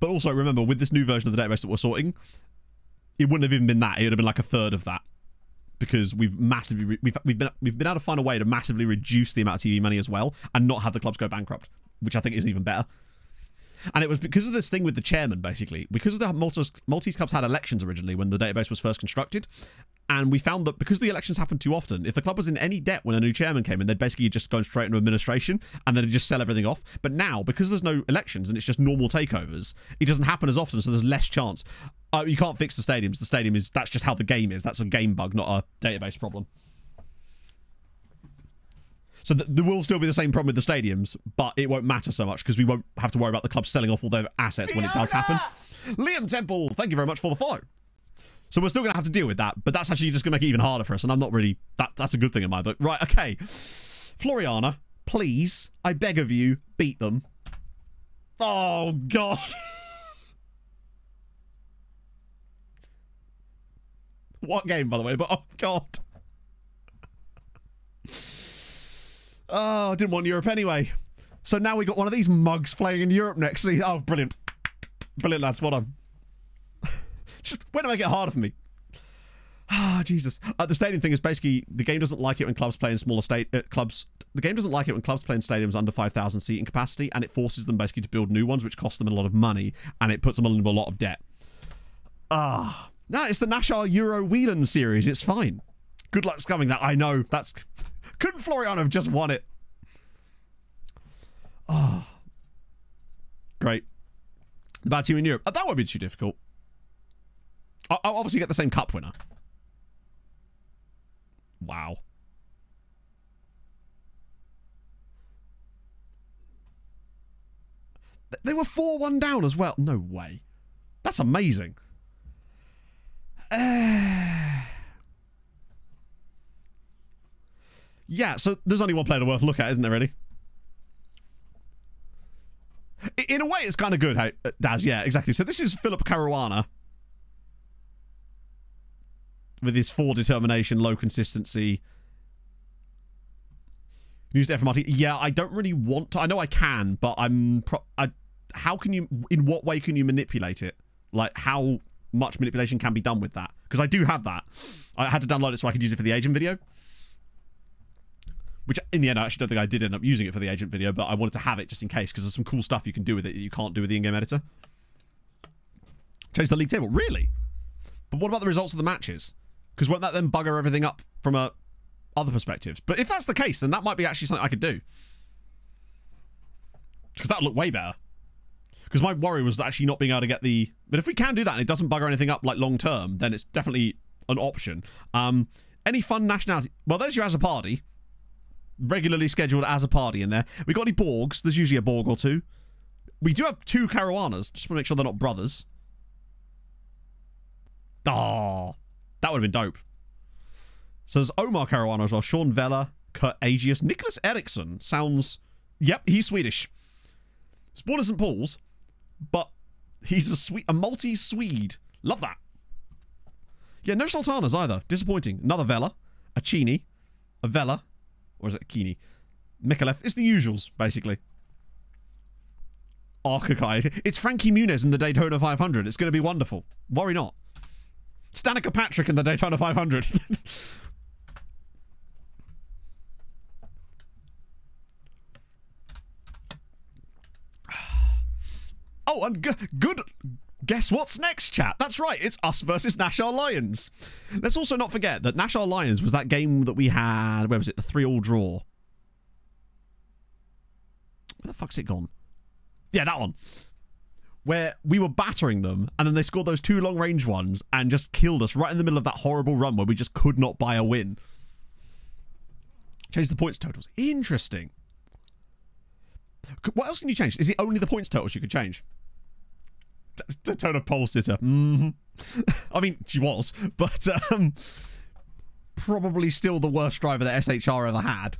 But also, remember, with this new version of the database that we're sorting, it wouldn't have even been that. It would have been like a third of that. Because we've massively... We've been able to find a way to massively reduce the amount of TV money as well and not have the clubs go bankrupt, which I think is even better. And it was because of this thing with the chairman, basically. Because the Maltese clubs had elections originally when the database was first constructed. And we found that because the elections happened too often, if the club was in any debt when a new chairman came in, they'd basically just go straight into administration and then they'd just sell everything off. But now, because there's no elections and it's just normal takeovers, it doesn't happen as often, so there's less chance. You can't fix the stadiums. The stadium is... That's just how the game is. That's a game bug, not a database problem. So there will still be the same problem with the stadiums, but it won't matter so much because we won't have to worry about the club selling off all their assets when it does happen. Liam Temple, thank you very much for the follow. So we're still going to have to deal with that, but that's actually just going to make it even harder for us, and I'm not really... That's a good thing in my book. Right, okay. Floriana, please, I beg of you, beat them. Oh, God. What game, by the way? But, oh, God. Oh, I didn't want Europe anyway. So now we got one of these mugs playing in Europe next. See? Oh, brilliant. Brilliant, lads. Well done. Just, when do I get harder for me? Ah, Jesus. The stadium thing is basically the game doesn't like it when clubs play in smaller clubs. The game doesn't like it when clubs play in stadiums under 5,000 seating capacity, and it forces them basically to build new ones, which costs them a lot of money, and it puts them into a lot of debt. Ah, no, it's the Nashar Euro Whelan series. It's fine. Good luck scumming that. I know. That's... Couldn't Florian have just won it? Oh. Great. The bad team in Europe. That won't be too difficult. I'll obviously get the same cup winner. Wow. They were 4-1 down as well. No way. That's amazing. Yeah, so there's only one player worth look at, isn't there, really? In a way, it's kind of good, hey, Daz. Yeah, exactly. So this is Philip Caruana. With his 4 determination, low consistency. Used FMRT. Yeah, I don't really want to. I know I can, but how can you... In what way can you manipulate it? Like, how much manipulation can be done with that? Because I do have that. I had to download it so I could use it for the agent video. Which, in the end, I actually don't think I did end up using it for the agent video, but I wanted to have it just in case, because there's some cool stuff you can do with it that you can't do with the in-game editor. Change the league table. Really? But what about the results of the matches? Because won't that then bugger everything up from other perspectives? But if that's the case, then that might be actually something I could do. Because that would look way better. Because my worry was actually not being able to get the... But if we can do that and it doesn't bugger anything up like long-term, then it's definitely an option. Any fun nationality... Well, there's your Azzopardi. Regularly scheduled as a party in there. We got any Borgs? There's usually a Borg or two. We do have 2 Caruanas. Just want to make sure they're not brothers. Oh, that would have been dope. So there's Omar Caruana as well. Sean Vella, Kurt Agius, Nicholas Eriksson. Sounds... Yep, he's Swedish. He's born in St. Paul's, but he's a Maltese-Swede. Love that. Yeah, no Sultanas either. Disappointing. Another Vella. A Chini. A Vella. Or is it Kini? Mikalev. It's the usuals, basically. Arkakai. It's Frankie Muniz in the Daytona 500. It's going to be wonderful. Worry not. Stanica Patrick in the Daytona 500. Oh, and good... Guess what's next, chat? That's right, it's us versus Nashar Lions. Let's also not forget that Nashar Lions was that game that we had... Where was it? The 3-3 draw. Where the fuck's it gone? Yeah, that one. Where we were battering them, and then they scored those 2 long-range ones and just killed us right in the middle of that horrible run where we just could not buy a win. Change the points totals. Interesting. What else can you change? Is it only the points totals you could change? Daytona pole sitter. I mean, she was, but probably still the worst driver that SHR ever had.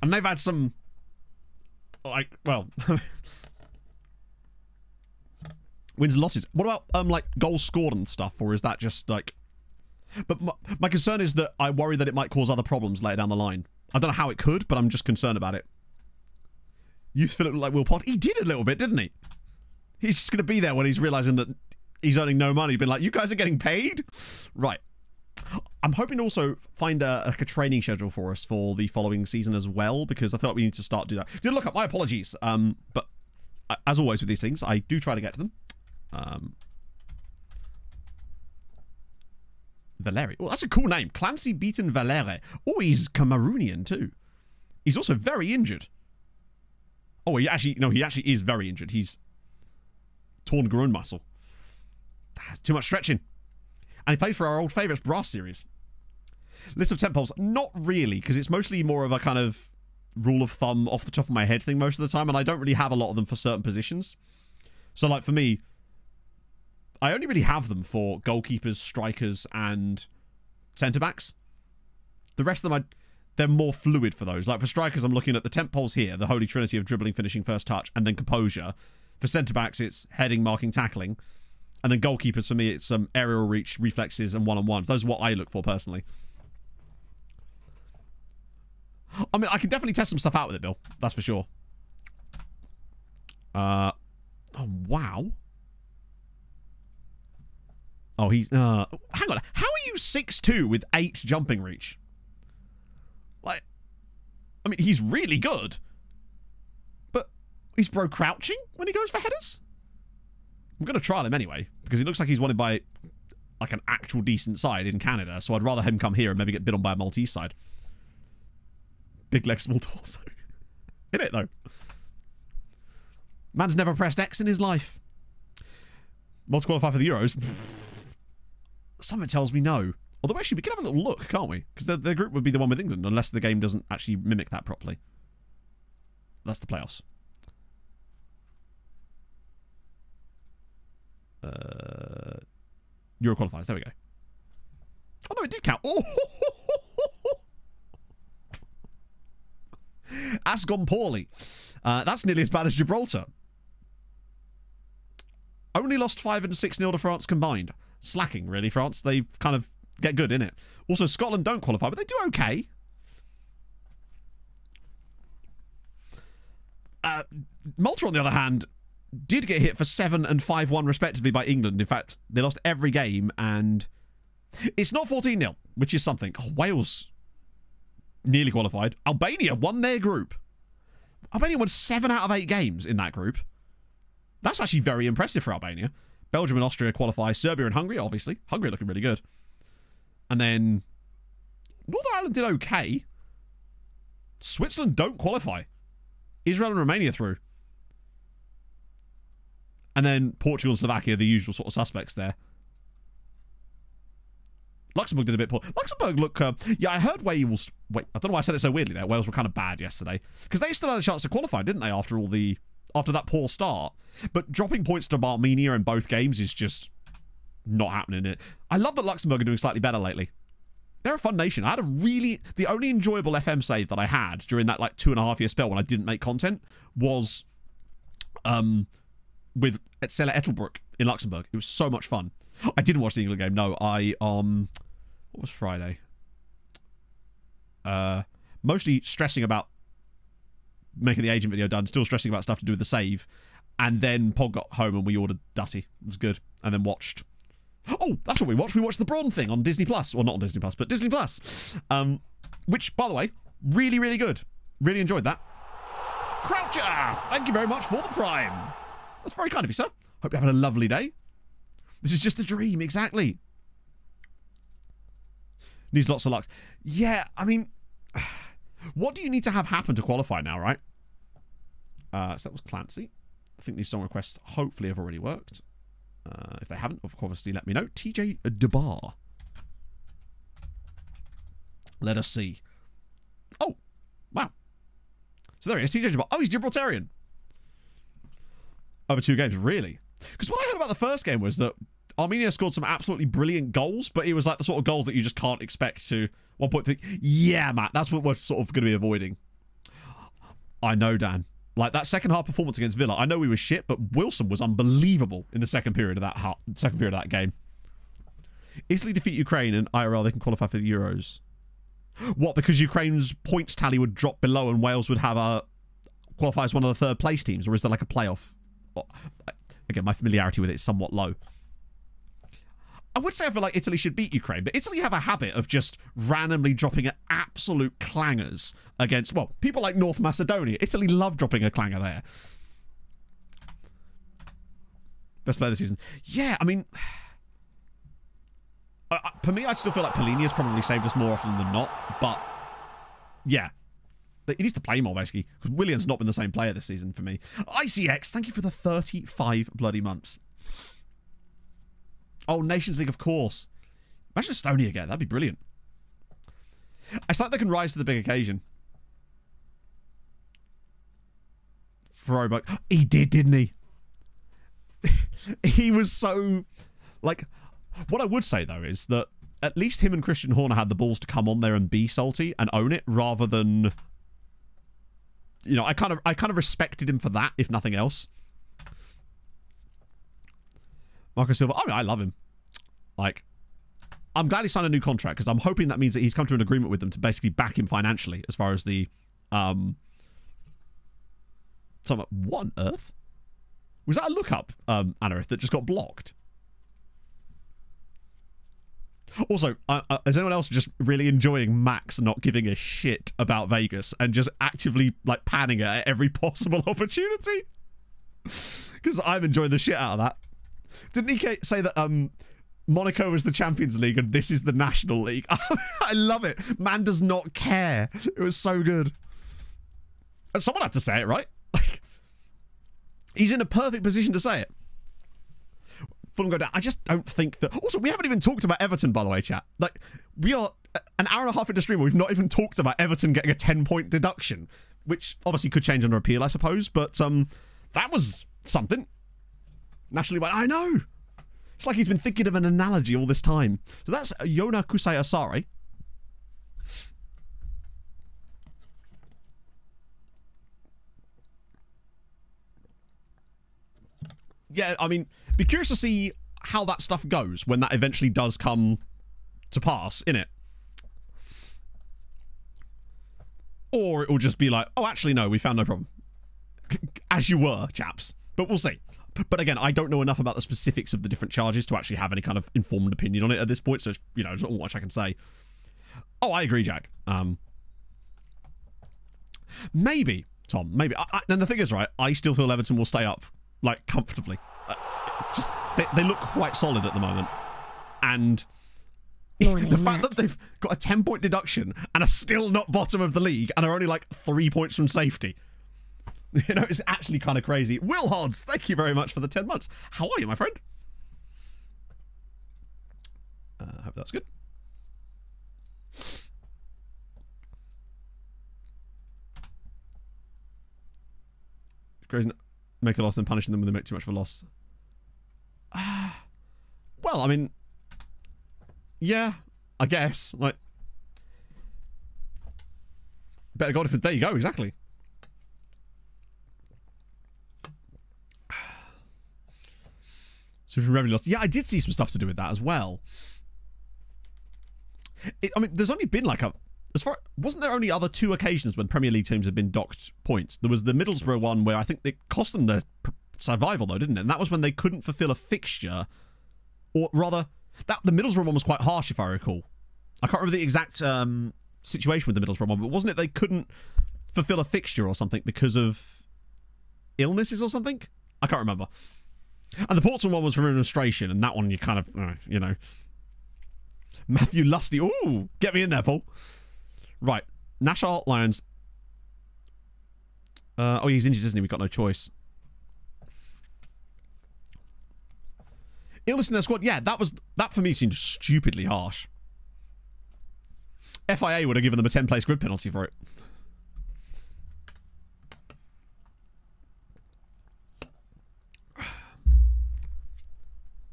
And they've had some, like, well, wins and losses. What about like goals scored and stuff, or is that just like? But my concern is that I worry that it might cause other problems later down the line. I don't know how it could, but I'm just concerned about it. Youth Philip looked like Will Pod. He did a little bit, didn't he? He's just going to be there when he's realizing that he's earning no money. Been like, you guys are getting paid? Right. I'm hoping to also find a training schedule for us for the following season as well, because I thought we need to start doing that. Did look up, my apologies. But as always with these things, I do try to get to them. Valeri. Oh, that's a cool name. Clancy Beaton Valeri. Oh, he's Cameroonian too. He's also very injured. Oh, he actually is very injured. He's torn groin muscle. That's too much stretching. And he plays for our old favourites, Brass Series. List of temp polls. Not really, because it's mostly more of a kind of rule of thumb off the top of my head thing most of the time, and I don't really have a lot of them for certain positions. So, like, for me, I only really have them for goalkeepers, strikers, and centre-backs. The rest of them, they're more fluid for those. Like, for strikers, I'm looking at the temp polls here, the holy trinity of dribbling, finishing, first touch, and then composure. For centre-backs, it's heading, marking, tackling. And then goalkeepers, for me, it's aerial reach, reflexes, and one-on-ones. Those are what I look for, personally. I mean, I can definitely test some stuff out with it, Bill. That's for sure. Oh, wow. Oh, he's... hang on. How are you 6'2" with 8 jumping reach? Like... I mean, he's really good. But he's crouching when he goes for headers? I'm going to trial him anyway, because he looks like he's wanted by, like, an actual decent side in Canada, so I'd rather him come here and maybe get bid on by a Maltese side. Big leg, small torso. In it, though. Man's never pressed X in his life. Multi-qualify for the Euros? Something tells me no. Although, actually, we can have a little look, can't we? Because the group would be the one with England, unless the game doesn't actually mimic that properly. That's the playoffs. Euro qualifiers. There we go. Oh no, it did count. Oh, that's gone poorly. That's nearly as bad as Gibraltar. Only lost 5 and 6-0 to France combined. Slacking, really, France. They kind of get good, innit? Also, Scotland don't qualify, but they do okay. Malta, on the other hand, did get hit for 7 and 5-1 respectively by England. In fact, they lost every game, and it's not 14-0, which is something. Oh, Wales nearly qualified. Albania won their group. Albania won 7 out of 8 games in that group. That's actually very impressive for Albania. Belgium and Austria qualify. Serbia and Hungary, obviously. Hungary looking really good. And then Northern Ireland did okay. Switzerland don't qualify. Israel and Romania through. And then Portugal and Slovakia, the usual sort of suspects there. Luxembourg did a bit poor. Luxembourg look... yeah, I heard Wales... Wait, I don't know why I said it so weirdly there. Wales were kind of bad yesterday. Because they still had a chance to qualify, didn't they, after that poor start? But dropping points to Armenia in both games is just not happening. I love that Luxembourg are doing slightly better lately. They're a fun nation. I had the only enjoyable FM save that I had during that, like, 2.5-year spell when I didn't make content was... with Celle Ettelbruck in Luxembourg. It was so much fun. I didn't watch the England game. No, what was Friday? Mostly stressing about making the agent video done, still stressing about stuff to do with the save, and then Pog got home and we ordered Dutty. It was good. And then watched... Oh, that's what we watched. We watched the Brawn thing on Disney Plus. Well, not on Disney Plus, but Disney Plus. Which, by the way, really, really good. Really enjoyed that. Croucher! Thank you very much for the Prime. That's very kind of you, sir. Hope you're having a lovely day. This is just a dream, exactly. Needs lots of luck. Yeah, I mean, what do you need to have happen to qualify now, right? So that was Clancy. I think these song requests hopefully have already worked. If they haven't, of course, let me know. TJ DeBar. Let us see. Oh, wow. So there he is, TJ DeBar. Oh, he's Gibraltarian. Over 2 games, really? Because what I heard about the first game was that Armenia scored some absolutely brilliant goals, but it was like the sort of goals that you just can't expect to 1.3. Yeah, Matt, that's what we're sort of going to be avoiding. I know, Dan. Like, that second half performance against Villa, I know we were shit, but Wilson was unbelievable in the second period of that game. Italy defeat Ukraine and IRL, they can qualify for the Euros. What, because Ukraine's points tally would drop below and Wales would have qualify as one of the third place teams, or is there like a playoff? again, my familiarity with it is somewhat low. I would say I feel like Italy should beat Ukraine, but Italy have a habit of just randomly dropping absolute clangers against, well, people like North Macedonia. Italy love dropping a clanger there. Best player of the season. Yeah, I mean, for me, I still feel like Polini has probably saved us more often than not, but yeah. He needs to play more, basically, because Willian's not been the same player this season for me. ICX, thank you for the 35 bloody months. Oh, Nations League, of course. Imagine Estonia again. That'd be brilliant. It's like they can rise to the big occasion. Throwback. He did, didn't he? He was so... Like, what I would say, though, is that at least him and Christian Horner had the balls to come on there and be salty and own it, rather than... You know, I kind of respected him for that, if nothing else. Marco Silva, I mean, I love him. Like, I'm glad he signed a new contract, because I'm hoping that means that he's come to an agreement with them to basically back him financially, as far as the, what on earth? Was that a lookup, Anarith, that just got blocked? Also, is anyone else just really enjoying Max not giving a shit about Vegas and just actively, like, panning it at every possible opportunity? Because I'm enjoying the shit out of that. Didn't he say that Monaco is the Champions League and this is the National League? I love it. Man does not care. It was so good. And someone had to say it, right? Like, he's in a perfect position to say it. Fulham go down. I just don't think that... Also, we haven't even talked about Everton, by the way, chat. Like, we are an hour and a half into stream, we've not even talked about Everton getting a 10-point deduction, which obviously could change under appeal, I suppose, but that was something. Nationally went, I know. It's like he's been thinking of an analogy all this time. So that's Yona Kusai Asare. Yeah, I mean, be curious to see how that stuff goes when that eventually does come to pass, innit? Or it will just be like, oh, actually, no, we found no problem. As you were, chaps. But we'll see. But again, I don't know enough about the specifics of the different charges to actually have any kind of informed opinion on it at this point. So, you know, there's not much I can say. Oh, I agree, Jack. Maybe, Tom, maybe. And the thing is, right, I still feel Everton will stay up, like, comfortably. Just, they look quite solid at the moment. And the fact that they've got a 10-point deduction and are still not bottom of the league and are only, like, 3 points from safety. You know, it's actually kind of crazy. Will Hodds, thank you very much for the 10 months. How are you, my friend? Hope that's good. It's crazy. Make a loss and punishing them when they make too much of a loss. Well, I mean, yeah, I guess. Like, better go different. There you go, exactly. So from revenue loss, yeah, I did see some stuff to do with that as well. I mean, there's only been like wasn't there only other 2 occasions when Premier League teams have been docked points? There was the Middlesbrough one where I think it cost them their survival though, didn't it? And that was when they couldn't fulfill a fixture, or rather, the Middlesbrough one was quite harsh if I recall. I can't remember the exact situation with the Middlesbrough one, but wasn't it they couldn't fulfill a fixture or something because of illnesses or something? I can't remember. And the Portsmouth one was from administration, and that one you kind of, you know. Matthew Lusty. Ooh, get me in there, Paul. Right. National Lions. Oh, he's injured, isn't he? We've got no choice. Illness in their squad. Yeah, that for me seemed stupidly harsh. FIA would have given them a 10-place grid penalty for it.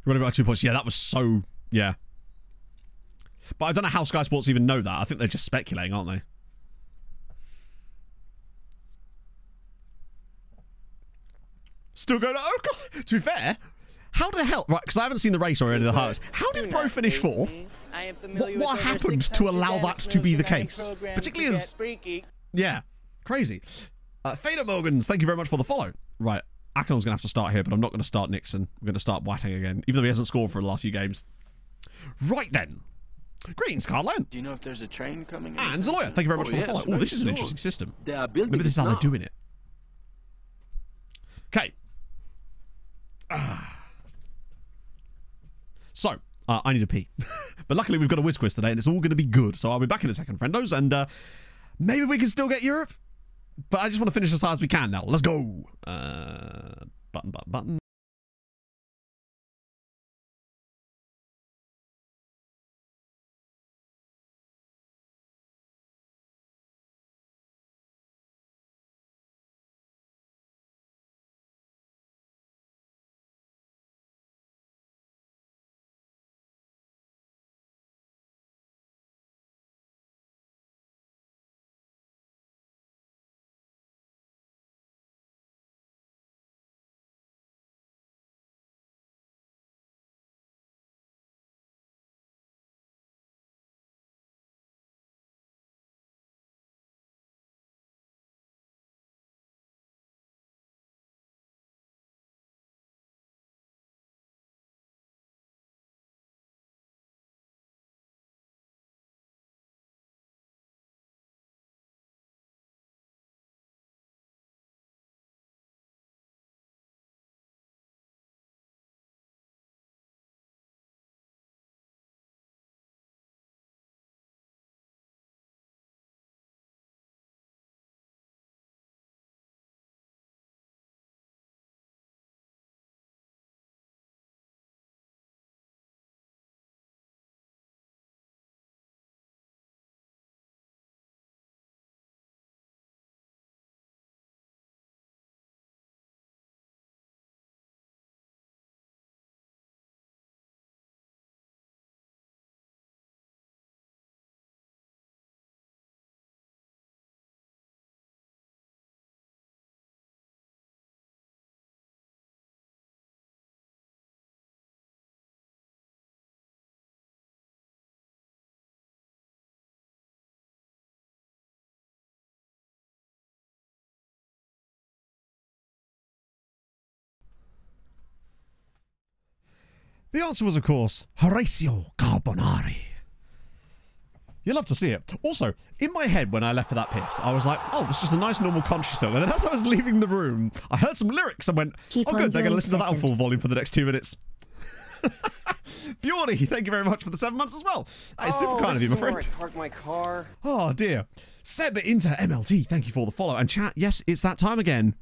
Running about 2 points. Yeah, that was so... Yeah. But I don't know how Sky Sports even know that. I think they're just speculating, aren't they? Still going... Oh, God. To be fair, how the hell... Right, because I haven't seen the race or any of the highlights. How did Bro finish 4th? What happened to allow that to be the case? Particularly as... Yeah. Crazy. Fader Morgans, thank you very much for the follow. Right. Akenon's going to have to start here, but I'm not going to start Nixon. I'm going to start Whiting again, even though he hasn't scored for the last few games. Right then. Greetings, Carlin. Do you know if there's a train coming? And Zaloya, thank you very much for the follow. Oh, this is an interesting system. Maybe this is how they're doing it. Okay. So, I need to pee. But luckily we've got a whiz quiz today and it's all going to be good. So I'll be back in a second, friendos. And maybe we can still get Europe. But I just want to finish as hard as we can now. Let's go. Button. The answer was, of course, Horatio Carbonari. You love to see it. Also, in my head when I left for that piss, I was like, oh, it's just a nice normal country song. And then as I was leaving the room, I heard some lyrics and went, oh good, they're going to listen to that on full volume for the next 2 minutes. Bjorny, thank you very much for the 7 months as well. That is super kind of you, my friend. I parked my car. Oh dear. Seb Inter MLT, thank you for the follow. And chat, yes, it's that time again.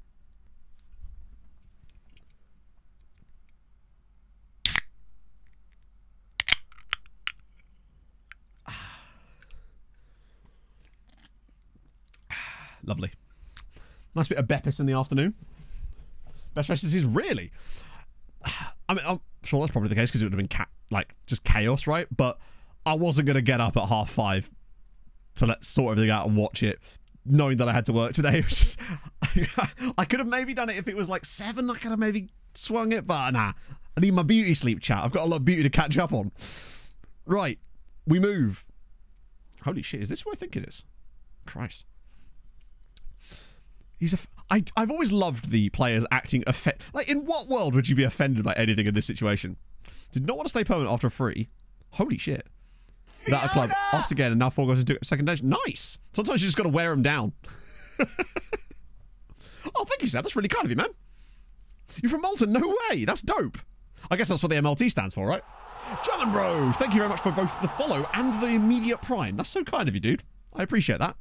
Lovely. Nice bit of Beppis in the afternoon. Best recipes, really? I mean, I'm sure that's probably the case because it would have been just chaos, right? But I wasn't going to get up at 5:30 to let's sort everything out and watch it, knowing that I had to work today. It was just, I could have maybe done it if it was like 7. I could have maybe swung it, but nah. I need my beauty sleep, chat. I've got a lot of beauty to catch up on. Right, we move. Holy shit, is this what I think it is? Christ. I've always loved the players acting like, in what world would you be offended by anything in this situation? Did not want to stay permanent after a free. Holy shit. Without a club. Asked again and now 4 goes into second stage. Nice. Sometimes you just got to wear them down. Oh, thank you, Seb. That's really kind of you, man. You're from Malta? No way. That's dope. I guess that's what the MLT stands for, right? German bro. Thank you very much for both the follow and the immediate prime. That's so kind of you, dude. I appreciate that.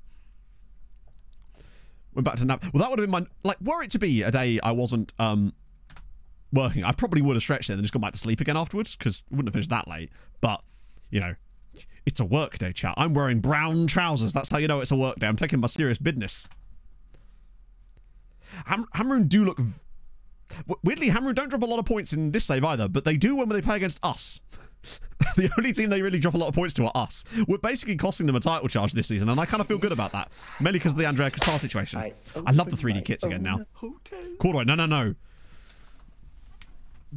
Went back to nap. Well, that would have been my... Like, were it to be a day I wasn't working, I probably would have stretched it and just gone back to sleep again afterwards, because we wouldn't have finished that late. But, you know, it's a work day, chat. I'm wearing brown trousers. That's how you know it's a work day. I'm taking my serious business. Hamrun do look... Weirdly, Hamrun don't drop a lot of points in this save either, but they do when they play against us. The only team they really drop a lot of points to are us. We're basically costing them a title charge this season, and I kind of feel good about that. Mainly because of the Andrea Cassar situation. I love the 3D kits again now. Corduroy, no.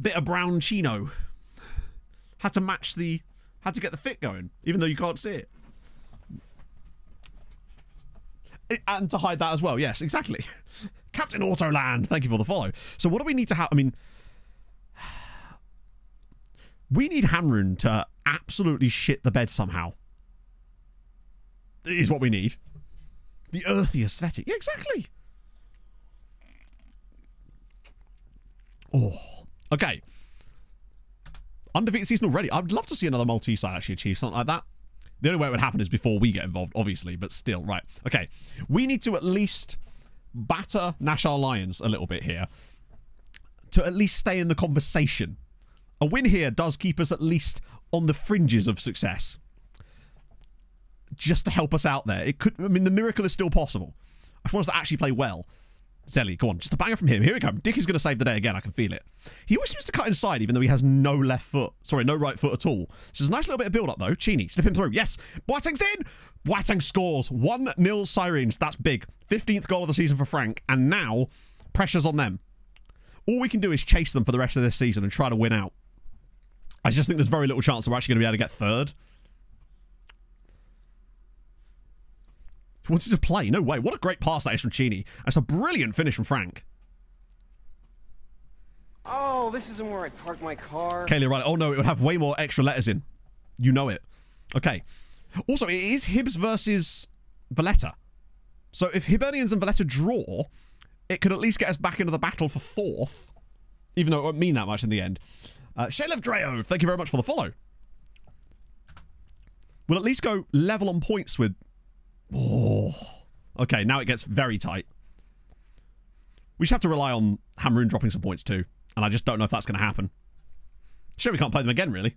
Bit of brown chino. Had to match the... Had to get the fit going, even though you can't see it. And to hide that as well. Yes, exactly. Captain Autoland, thank you for the follow. So what do we need to have? I mean, we need Hamrun to absolutely shit the bed somehow. Is what we need. The earthy aesthetic. Yeah, exactly. Oh, okay. Undefeated season already. I'd love to see another Maltese side actually achieve something like that. The only way it would happen is before we get involved, obviously, but still, right. Okay, we need to at least batter Nashar Lions a little bit here to at least stay in the conversation. A win here does keep us at least on the fringes of success. Just to help us out there. It could, I mean, the miracle is still possible. I want us to actually play well. Zelly, go on, just a banger from him. Here we go. Dick is going to save the day again. I can feel it. He always seems to cut inside, even though he has no left foot. Sorry, no right foot at all. So there's a nice little bit of build-up, though. Cheney, slip him through. Yes, Boateng's in. Boateng scores. 1-0 Sirens. That's big. 15th goal of the season for Frank. And now, pressure's on them. All we can do is chase them for the rest of this season and try to win out. I just think there's very little chance that we're actually going to be able to get third. He wanted to play. No way. What a great pass that is from Cheney. That's a brilliant finish from Frank. Oh, this isn't where I parked my car. Kaylee Riley. Oh, no. It would have way more extra letters in. You know it. Okay. Also, it is Hibs versus Valletta. So if Hibernians and Valletta draw, it could at least get us back into the battle for fourth. Even though it won't mean that much in the end. Shalev Dreo, thank you very much for the follow. We'll at least go level on points with... Oh. Okay, now it gets very tight. We just have to rely on Hamrun dropping some points too. And I just don't know if that's going to happen. Sure, we can't play them again, really.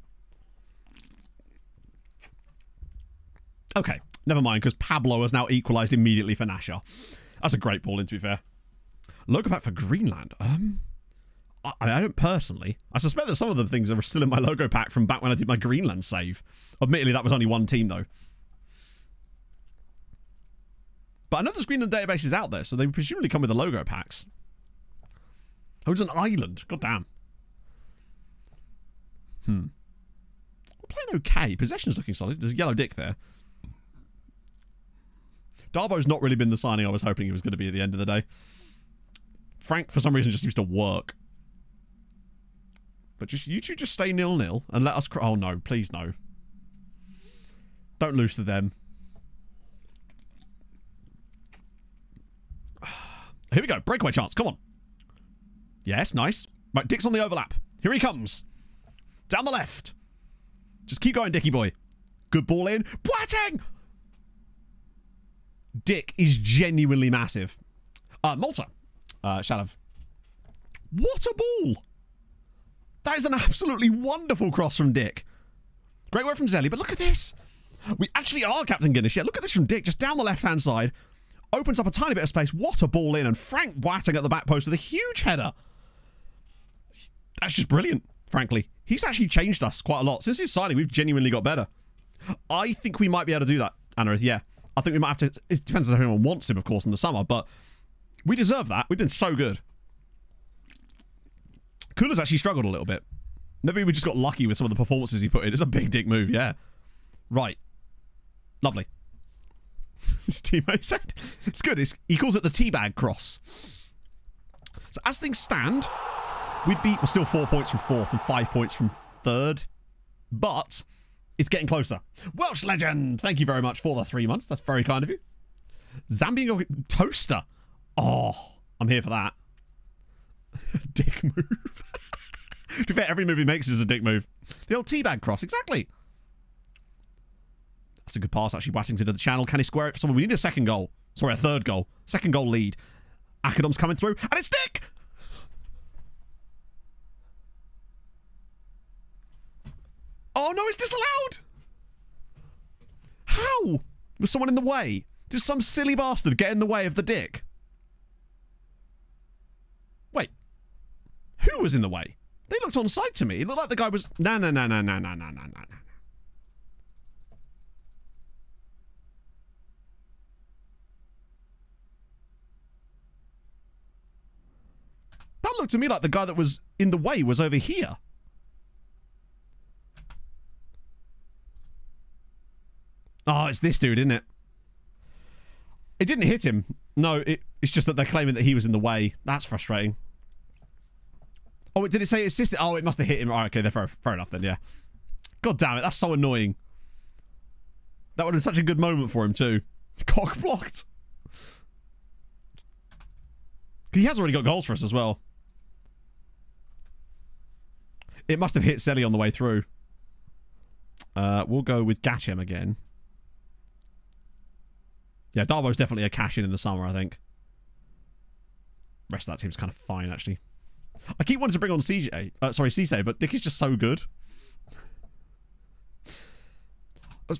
Okay, never mind, because Pablo has now equalised immediately for Nashar. That's a great ball in, to be fair. Logo pack for Greenland. I don't personally. I suspect that some of the things are still in my logo pack from back when I did my Greenland save. Admittedly, that was only one team, though. But I know there's Greenland databases out there, so they presumably come with the logo packs. Oh, it's an island. God damn. We're playing okay. Possession's looking solid. There's a yellow dick there. Darbo's not really been the signing I was hoping he was going to be at the end of the day. Frank, for some reason, just used to work. But just you two just stay 0-0 and let us... Oh, no. Please, no. Don't lose to them. Here we go. Breakaway chance. Come on. Yes, nice. Right, Dick's on the overlap. Here he comes. Down the left. Just keep going, Dicky boy. Good ball in. Boateng! Dick is genuinely massive. Malta. Shalav. What a ball! That is an absolutely wonderful cross from Dick. Great work from Zelly, but look at this. We actually are Captain Guinness. Yeah, look at this from Dick. Just down the left-hand side. Opens up a tiny bit of space. What a ball in. And Frank Boateng at the back post with a huge header. That's just brilliant, frankly. He's actually changed us quite a lot. Since his signing, we've genuinely got better. I think we might be able to do that, Anarith. Yeah. I think we might have to... It depends on if anyone wants him, of course, in the summer. But we deserve that. We've been so good. Kula's actually struggled a little bit. Maybe we just got lucky with some of the performances he put in. It's a big dick move, yeah. Right. Lovely. His teammate said. It's good. He calls it the teabag cross. So as things stand, we're still 4 points from fourth and 5 points from third. But it's getting closer. Welsh legend, thank you very much for the 3 months. That's very kind of you. Zambian toaster. Oh, I'm here for that. Dick move. To be fair, every move he makes is a dick move. The old teabag cross, exactly. That's a good pass, actually. Boateng's into the channel. Can he square it for someone? We need a second goal. Sorry, a third goal. Second goal lead. Akadom's coming through, and it's Dick! Oh, no, it's disallowed! How? Was someone in the way? Did some silly bastard get in the way of the Dick? Wait. Who was in the way? They looked on side to me. It looked like the guy was... No. That looked to me like the guy that was in the way was over here. Oh, it's this dude, isn't it? It didn't hit him. No, it's just that they're claiming that he was in the way. That's frustrating. Oh, did it say it assisted? Oh, it must have hit him. All right, okay, fair enough then, yeah. God damn it, that's so annoying. That would have been such a good moment for him, too. Cock blocked. He has already got goals for us as well. It must have hit Selly on the way through. We'll go with Gatchem again. Yeah, Darbo's definitely a cash-in the summer, I think. Rest of that team's kind of fine, actually. I keep wanting to bring on Cisse, but Dick is just so good.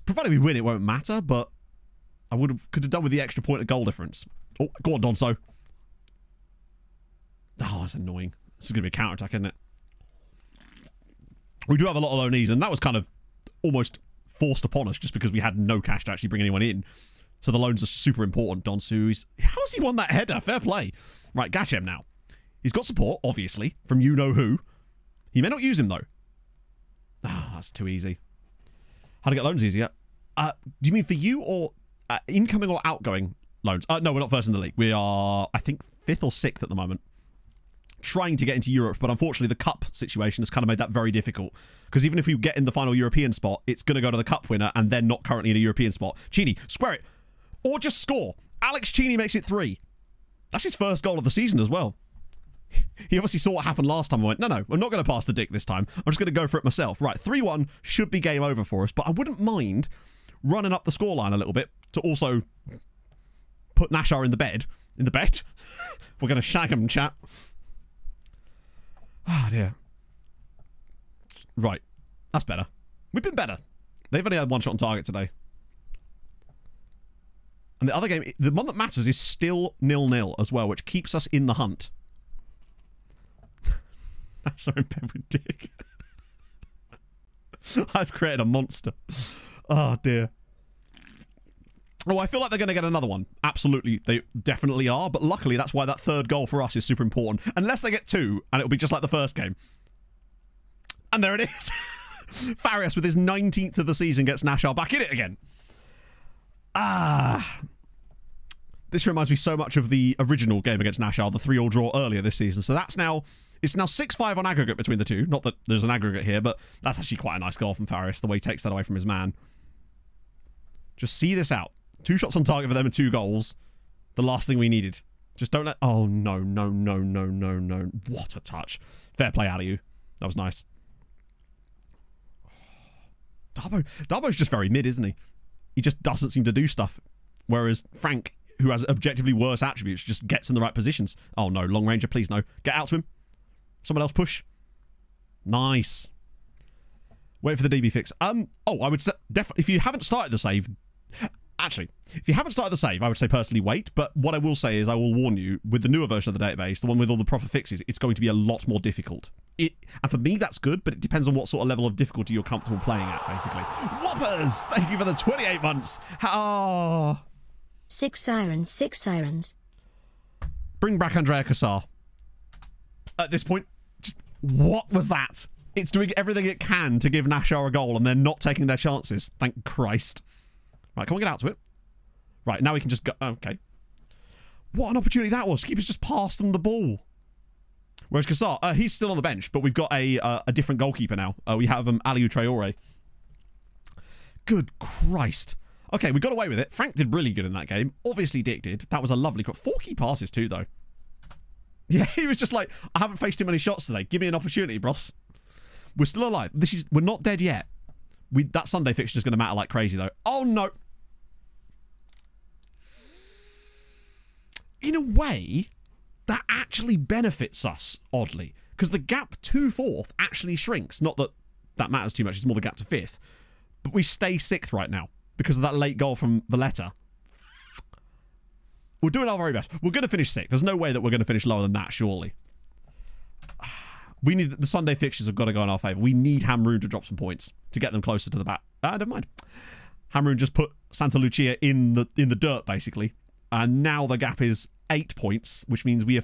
Provided we win, it won't matter, but I could have done with the extra point of goal difference. Oh, go on, Donso. Oh, that's annoying. This is going to be a counter-attack, isn't it? We do have a lot of loanees, and that was kind of almost forced upon us just because we had no cash to actually bring anyone in. So the loans are super important. Donsu, how has he won that header? Fair play. Right, Gatchem now. He's got support, obviously, from you-know-who. He may not use him, though. Ah, that's too easy. How to get loans easier? Do you mean for you or incoming or outgoing loans? No, we're not first in the league. We are, I think, 5th or 6th at the moment. Trying to get into Europe, but unfortunately the cup situation has kind of made that very difficult. Because even if we get in the final European spot, it's going to go to the cup winner, and they're not currently in a European spot. Cheney, square it. Or just score. Alex Cheney makes it 3. That's his first goal of the season as well. He obviously saw what happened last time and went, no, I'm not going to pass the Dick this time. I'm just going to go for it myself. Right, 3-1 should be game over for us, but I wouldn't mind running up the scoreline a little bit to also put Nashar in the bed. In the bed? We're going to shag him, chat. Ah, dear. Right. That's better. We've been better. They've only had one shot on target today. And the other game, the one that matters is still 0-0 as well, which keeps us in the hunt. Sorry, in bed with Dick. I've created a monster. Oh, dear. Oh, I feel like they're going to get another one. Absolutely, they definitely are. But luckily, that's why that third goal for us is super important. Unless they get 2, and it'll be just like the first game. And there it is. Farias, with his 19th of the season, gets Nashar back in it again. This reminds me so much of the original game against Nashar, the 3-3 draw earlier this season. So that's now... It's now 6-5 on aggregate between the two. Not that there's an aggregate here, but that's actually quite a nice goal from Farias, the way he takes that away from his man. Just see this out. 2 shots on target for them and 2 goals. The last thing we needed. Just don't let... Oh, no. What a touch. Fair play out of you. That was nice. Darbo's just very mid, isn't he? He just doesn't seem to do stuff. Whereas Frank, who has objectively worse attributes, just gets in the right positions. Oh, no. Long ranger, please, no. Get out to him. Someone else push. Nice. Wait for the DB fix. I would say... Definitely, if you haven't started the save... Actually, if you haven't started the save, I would say personally wait. But what I will say is I will warn you, with the newer version of the database, the one with all the proper fixes, it's going to be a lot more difficult. And for me, that's good, but it depends on what sort of level of difficulty you're comfortable playing at, basically. Whoppers! Thank you for the 28 months. Oh. 6 sirens, 6 sirens. Bring back Andrea Cassar. At this point, just what was that? It's doing everything it can to give Nashar a goal, and they're not taking their chances. Thank Christ. Right, can we get out to it? Right, now we can just go... Okay. What an opportunity that was. Keeper's just passed them the ball. Whereas Cassar, he's still on the bench, but we've got a different goalkeeper now. We have Aliou Traore. Good Christ. Okay, we got away with it. Frank did really good in that game. Obviously, Dick did. That was a lovely... 4 key passes too, though. Yeah, he was just like, I haven't faced too many shots today. Give me an opportunity, bros. We're still alive. We're not dead yet. That Sunday fixture is going to matter like crazy, though. Oh, no. In a way, that actually benefits us, oddly. Because the gap to 4th actually shrinks. Not that that matters too much. It's more the gap to 5th. But we stay 6th right now. Because of that late goal from Valletta. We're doing our very best. We're going to finish 6th. There's no way that we're going to finish lower than that, surely. We need... The Sunday fixtures have got to go in our favour. We need Hamroon to drop some points to get them closer to the back. Never mind. Hamroon just put Santa Lucia in the dirt, basically. And now the gap is 8 points, which means we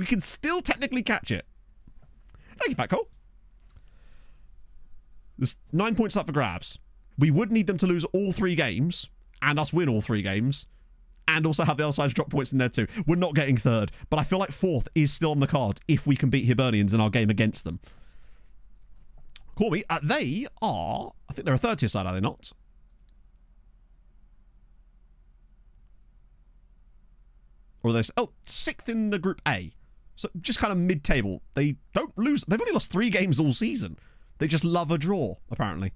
can still technically catch it. Thank you, Fat Cole. There's 9 points up for grabs. We would need them to lose all 3 games, and us win all 3 games, and also have the other side's drop points in there too. We're not getting third, but I feel like fourth is still on the card if we can beat Hibernians in our game against them. Call me. They are, I think they're a third tier side, are they not? Or are they, oh, sixth in the Group A. So just kind of mid-table. They don't lose. They've only lost 3 games all season. They just love a draw, apparently.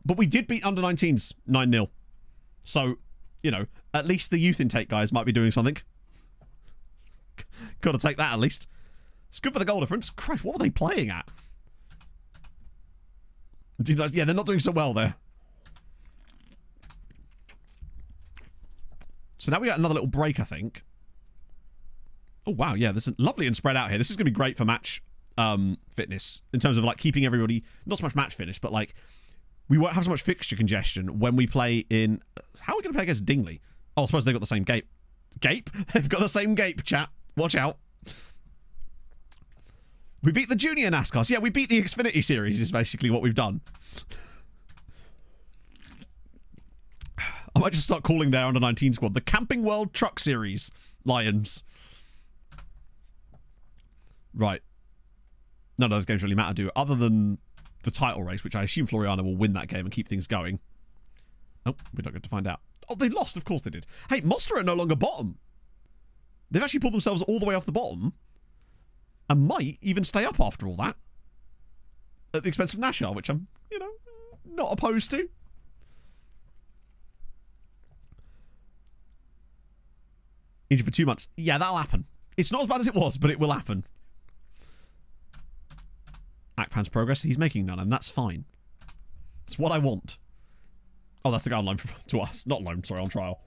But we did beat under-19s 9-0. So, you know, at least the youth intake guys might be doing something. Got to take that at least. It's good for the goal difference. Christ, what were they playing at? Yeah, they're not doing so well there. So now we got another little break, I think. Oh, wow, yeah, this is lovely and spread out here. This is going to be great for match fitness in terms of, like, keeping everybody... Not so much match fitness, but, like, we won't have so much fixture congestion when we play in... How are we going to play against Dingley? Oh, I suppose they've got the same gape. Gape? They've got the same gape, chat. Watch out. We beat the junior NASCARs. Yeah, we beat the Xfinity Series is basically what we've done. I might just start calling their under-19 squad the Camping World Truck Series Lions. Right. None of those games really matter, do it? Other than the title race, which I assume Floriana will win that game and keep things going. Oh, we're not going to find out. Oh, they lost. Of course they did. Hey, Monster are no longer bottom. They've actually pulled themselves all the way off the bottom. And might even stay up after all that. At the expense of Nashar, which I'm, you know, not opposed to. Injured for 2 months. Yeah, that'll happen. It's not as bad as it was, but it will happen. Akpan's progress. He's making none, and that's fine. It's what I want. Oh, that's the guy on loan to us. Not loan, sorry, on trial.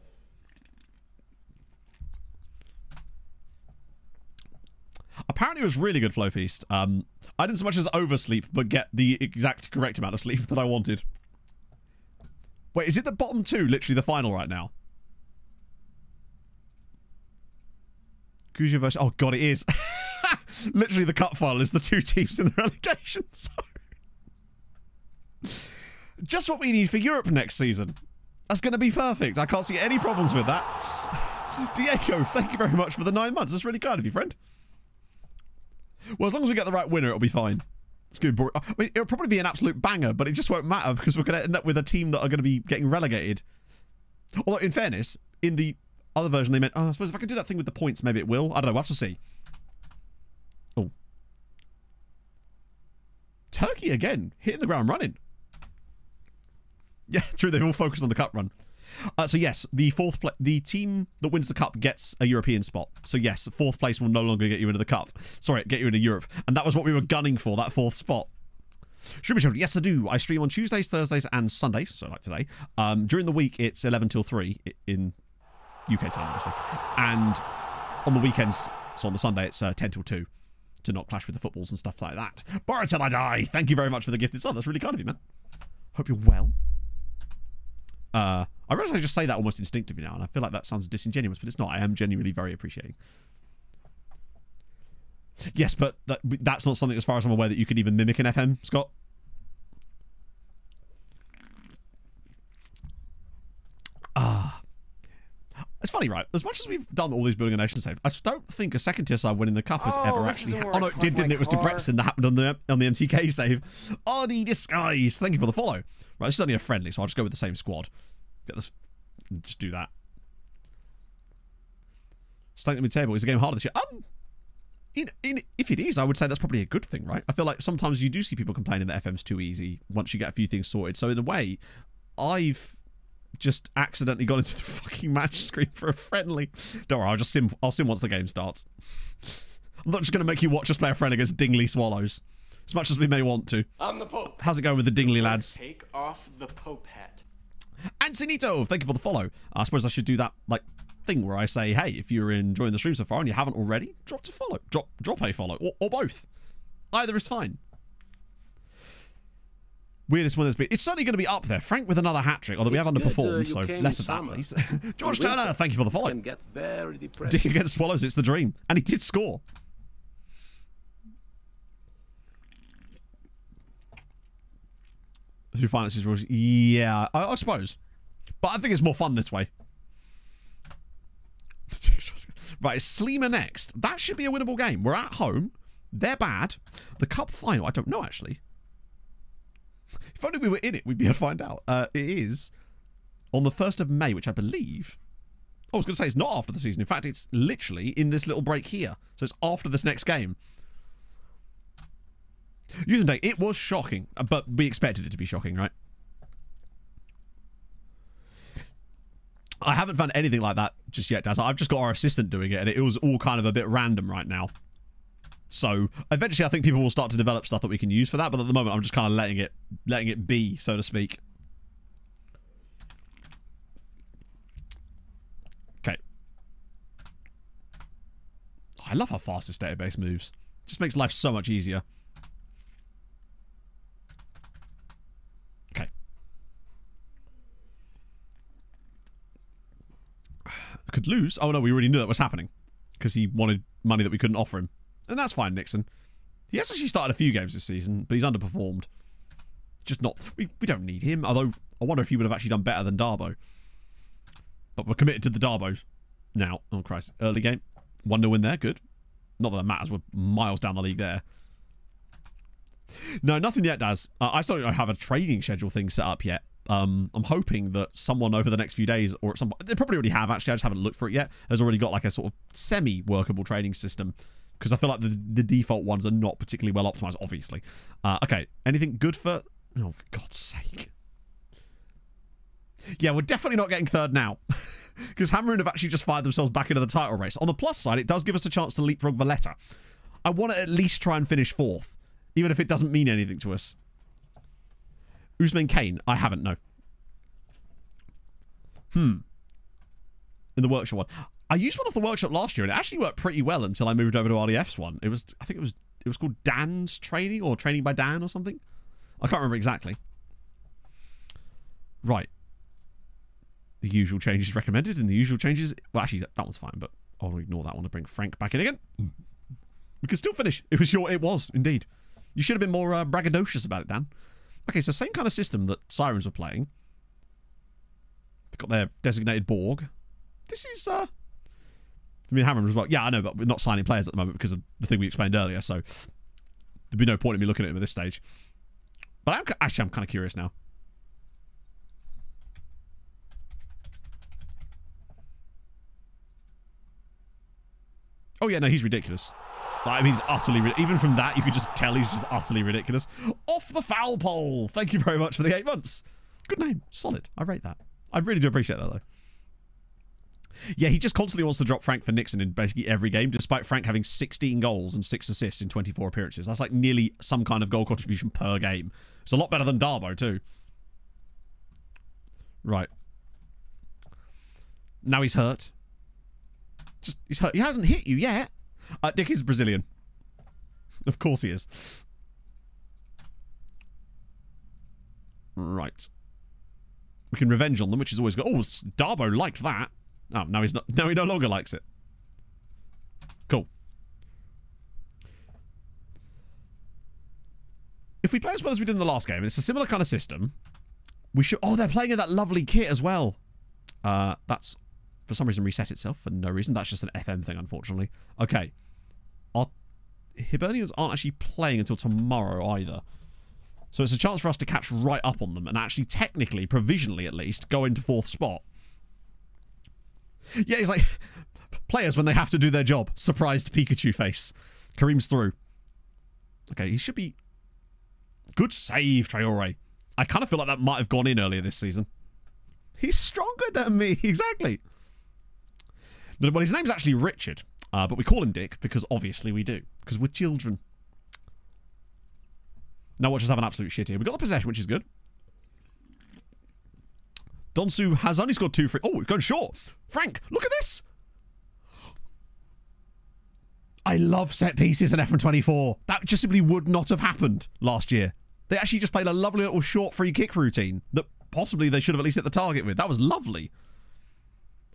Apparently it was really good, Flow Feast. I didn't so much as oversleep, but get the exact correct amount of sleep that I wanted. Wait, is it the bottom 2, literally the final right now? Kuzia versus... Oh, God, it is. Literally the cup final is the 2 teams in the relegation zone. Just what we need for Europe next season. That's going to be perfect. I can't see any problems with that. Diego, thank you very much for the 9 months. That's really kind of you, friend. Well, as long as we get the right winner, it'll be fine. It's going to be boring. I mean, it'll probably be an absolute banger, but it just won't matter because we're going to end up with a team that are going to be getting relegated. Although, in fairness, in the other version, they meant, oh, I suppose if I can do that thing with the points, maybe it will. I don't know. We'll have to see. Oh. Turkey again. Hitting the ground running. Yeah, true. They've all focused on the cup run. So yes, the team that wins the cup gets a European spot. So yes, 4th place will no longer get you into the cup. Sorry, get you into Europe. And that was what we were gunning for, that 4th spot. Yes, I do. I stream on Tuesdays, Thursdays, and Sundays, so like today. During the week, it's 11 till 3 in UK time, obviously. And on the weekends, so on the Sunday, it's 10 till 2 to not clash with the footballs and stuff like that. Borrow till I die. Thank you very much for the gifted sub. That's really kind of you, man. Hope you're well. I realize I just say that almost instinctively now, and I feel like that sounds disingenuous, but it's not. I am genuinely very appreciating. Yes, but that's not something, as far as I'm aware, that you could even mimic an FM, Scott. It's funny, right? As much as we've done all these building a nation saves, I don't think a second tier side winning the cup has ever actually... Oh, no, it didn't. It was Debrecen that happened on the MTK save. Arnie Disguise. Thank you for the follow. Right, this is only a friendly, so I'll just go with the same squad. Get this... Just do that. Starting at mid-table. Is the game harder this year? If it is, I would say that's probably a good thing, right? I feel like sometimes you do see people complaining that FM's too easy once you get a few things sorted. So in a way, I've just accidentally got into the fucking match screen for a friendly. Don't worry, I'll sim once the game starts. I'm not just going to make you watch us play a friendly against Dingley Swallows. As much as we may want to. I'm the Pope. How's it going with the Dingley lads? Take off the Pope hat. Antonito, thank you for the follow. I suppose I should do that, like, thing where I say, hey, if you're enjoying the stream so far and you haven't already, drop a follow, or both. Either is fine. Weirdest one has been. It's certainly going to be up there. Frank with another hat trick, although we have underperformed, so less of that, please. George Turner, thank you for the follow. Get very depressed. Dick against Swallows, it's the dream. And he did score. Through finances rules, yeah, I suppose. But I think it's more fun this way. Right, it's Sleemer next. That should be a winnable game. We're at home. They're bad. The cup final, I don't know, actually. If only we were in it, we'd be able to find out. It is on the 1st of May, which I believe... I was going to say it's not after the season. In fact, it's literally in this little break here. So it's after this next game. Using Day, it was shocking. But we expected it to be shocking, right? I haven't found anything like that just yet, Daz. I've just got our assistant doing it, and it was all kind of a bit random right now. So eventually I think people will start to develop stuff that we can use for that, but at the moment I'm just kind of letting it be, so to speak. Okay. I love how fast this database moves. It just makes life so much easier. Okay. Could lose. Oh no, we already knew that was happening because he wanted money that we couldn't offer him. And that's fine, Nixon. He has actually started a few games this season, but he's underperformed. Just not... We don't need him, although I wonder if he would have actually done better than Darbo. But we're committed to the Darbos now. Oh, Christ. Early game. 1-0 win there. Good. Not that it matters. We're miles down the league there. No, nothing yet, Daz. I still don't have a training schedule thing set up yet. I'm hoping that someone over the next few days, or at some point... They probably already have, actually. I just haven't looked for it yet. Has already got like a sort of semi-workable training system. Because I feel like the default ones are not particularly well optimized, obviously. Okay, anything good for... Oh, for God's sake. Yeah, we're definitely not getting third now. Because Hammerin have actually just fired themselves back into the title race. On the plus side, it does give us a chance to leapfrog Valletta. I want to at least try and finish fourth. Even if it doesn't mean anything to us. Usman Kane, I haven't, no. In the workshop one. I used one off the workshop last year, and it actually worked pretty well until I moved over to RDF's one. It was, I think it was called Dan's Training, or Training by Dan, or something. I can't remember exactly. Right. The usual changes recommended, and the usual changes... Well, actually, that one's fine, but I'll ignore that one and bring Frank back in again. We can still finish. It was, indeed. You should have been more braggadocious about it, Dan. Okay, so same kind of system that Sirens were playing. They've got their designated Borg. This is... I mean, Hammer as well. Yeah, I know, but we're not signing players at the moment because of the thing we explained earlier, so there'd be no point in me looking at him at this stage. But I'm kind of curious now. Oh, yeah, no, he's ridiculous. I mean, he's utterly... Even from that, you could just tell he's just utterly ridiculous. Off the foul pole! Thank you very much for the 8 months. Good name. Solid. I rate that. I really do appreciate that, though. Yeah, he just constantly wants to drop Frank for Nixon in basically every game, despite Frank having 16 goals and 6 assists in 24 appearances. That's like nearly some kind of goal contribution per game. It's a lot better than Darbo, too. Right. Now he's hurt. He's hurt. He hasn't hit you yet. Dick is Brazilian. Of course he is. Right. We can revenge on them, which is always good. Oh, Darbo liked that. Oh, now he's not. Now he no longer likes it. Cool. If we play as well as we did in the last game, and it's a similar kind of system, we should... Oh, they're playing in that lovely kit as well. That's, for some reason, reset itself for no reason. That's just an FM thing, unfortunately. Okay. Our Hibernians aren't actually playing until tomorrow either. So it's a chance for us to catch right up on them and actually, technically, provisionally at least, go into 4th spot. Yeah, he's like, players when they have to do their job. Surprised Pikachu face. Kareem's through. Okay, he should be... Good save, Traore. I kind of feel like that might have gone in earlier this season. He's stronger than me. Exactly. Well, his name's actually Richard, but we call him Dick because obviously we do. Because we're children. Now watch us have an absolute shit here. We got the possession, which is good. Donsu has only scored 2 free... Oh, we've gone short. Frank, look at this. I love set pieces in FM24. That just simply would not have happened last year. They actually just played a lovely little short free kick routine that possibly they should have at least hit the target with. That was lovely.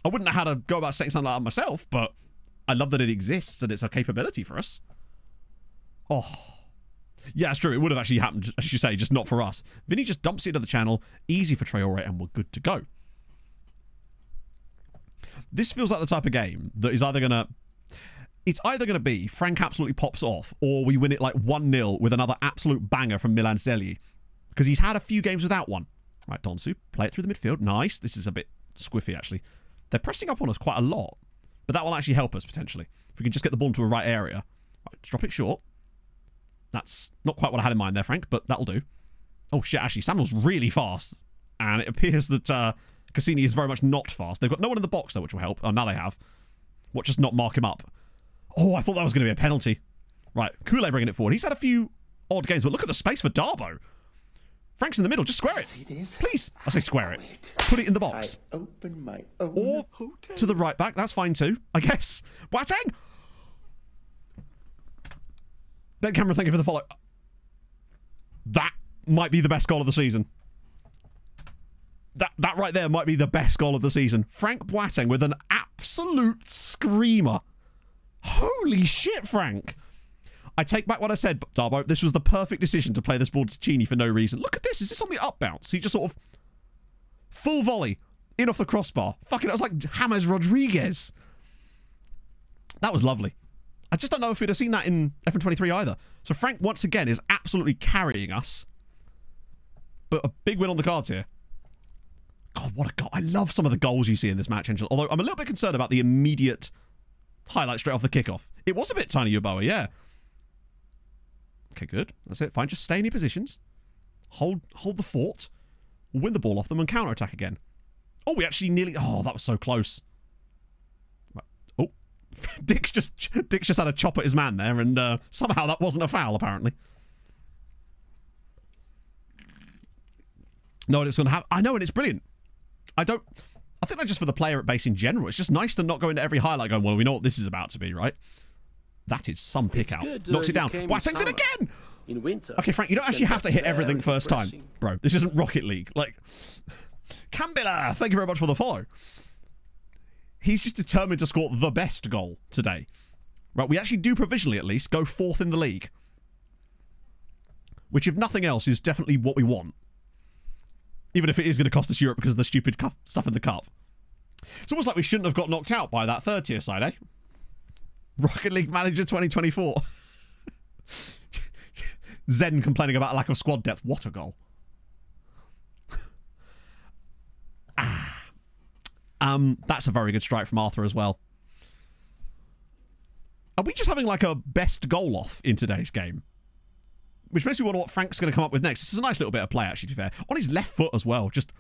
I wouldn't know how to go about setting something like that myself, but I love that it exists and it's a capability for us. Oh... Yeah, it's true. It would have actually happened, as you say, just not for us. Vinny just dumps it into the channel. Easy for Traore, and we're good to go. This feels like the type of game that is either going to... It's either going to be Frank absolutely pops off, or we win it like 1-0 with another absolute banger from Milan Zeli. Because he's had a few games without one. Right, Donsu, play it through the midfield. Nice. This is a bit squiffy, actually. They're pressing up on us quite a lot. But that will actually help us, potentially. If we can just get the ball into a right area. Right, let's drop it short. That's not quite what I had in mind there, Frank, but that'll do. Oh, shit, actually, Samuel's really fast. And it appears that Cassini is very much not fast. They've got no one in the box, though, which will help. Oh, now they have. Watch us not mark him up. Oh, I thought that was going to be a penalty. Right, Kool-Aid bringing it forward. He's had a few odd games, but look at the space for Darbo. Frank's in the middle. Just square it. Please. I say square it. Put it in the box. I open my own or hotel. To the right back. That's fine too, I guess. Boateng! Ben Cameron, thank you for the follow. That might be the best goal of the season. That right there might be the best goal of the season. Frank Boateng with an absolute screamer. Holy shit, Frank. I take back what I said, Darbo. This was the perfect decision to play this ball to Chini for no reason. Look at this. Is this on the up bounce? He just sort of... Full volley. In off the crossbar. Fucking, it was like James Rodriguez. That was lovely. I just don't know if we'd have seen that in F23 either. So Frank, once again, is absolutely carrying us. But a big win on the cards here. God, what a goal. I love some of the goals you see in this match, Angel. Although I'm a little bit concerned about the immediate highlight straight off the kickoff. It was a bit tiny, Yuboa, yeah. Okay, good. That's it. Fine. Just stay in your positions. Hold the fort. We'll win the ball off them and counter-attack again. Oh, we actually nearly... Oh, that was so close. Right. Oh. Dick's just had a chop at his man there, and somehow that wasn't a foul, apparently. No, it's going to have... I know, and it's brilliant. I think that's just for the player at base in general. It's just nice to not go into every highlight going, well, we know what this is about to be, right? That is some pick out. Knocks it down. Boateng's it again! In winter. Okay, Frank, you don't actually have to hit everything first time. Bro, this isn't Rocket League. Like, Cambilla, thank you very much for the follow. He's just determined to score the best goal today. Right, we actually do provisionally, at least, go 4th in the league. Which, if nothing else, is definitely what we want. Even if it is going to cost us Europe because of the stupid stuff in the cup. It's almost like we shouldn't have got knocked out by that 3rd-tier side, eh? Rocket League Manager 2024. Zen complaining about a lack of squad depth. What a goal. That's a very good strike from Arthur as well. Are we just having like a best goal off in today's game? Which makes me wonder what Frank's going to come up with next. This is a nice little bit of play, actually, to be fair. On his left foot as well. Just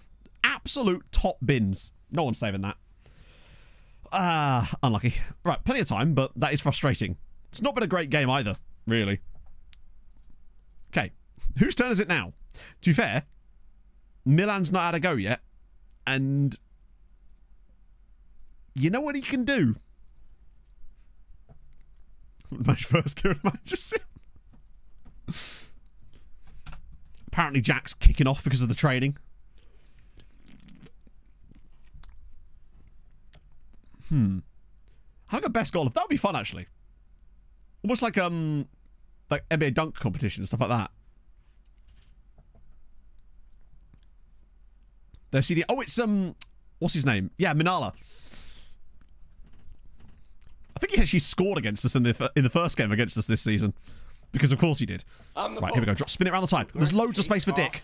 absolute top bins. No one's saving that. Unlucky. Right, plenty of time, but that is frustrating. It's not been a great game either, really. Okay, whose turn is it now? To be fair, Milan's not had a go yet, and you know what he can do? Match first, Manager Sim. Apparently Jack's kicking off because of the training. How about best goal? That would be fun, actually. Almost like NBA dunk competition and stuff like that. Their CD. Oh, it's what's his name? Yeah, Minala. I think he actually scored against us in the first game against us this season, because of course he did. Right, here we go. Drop, spin it around the side. There's loads of space for Dick.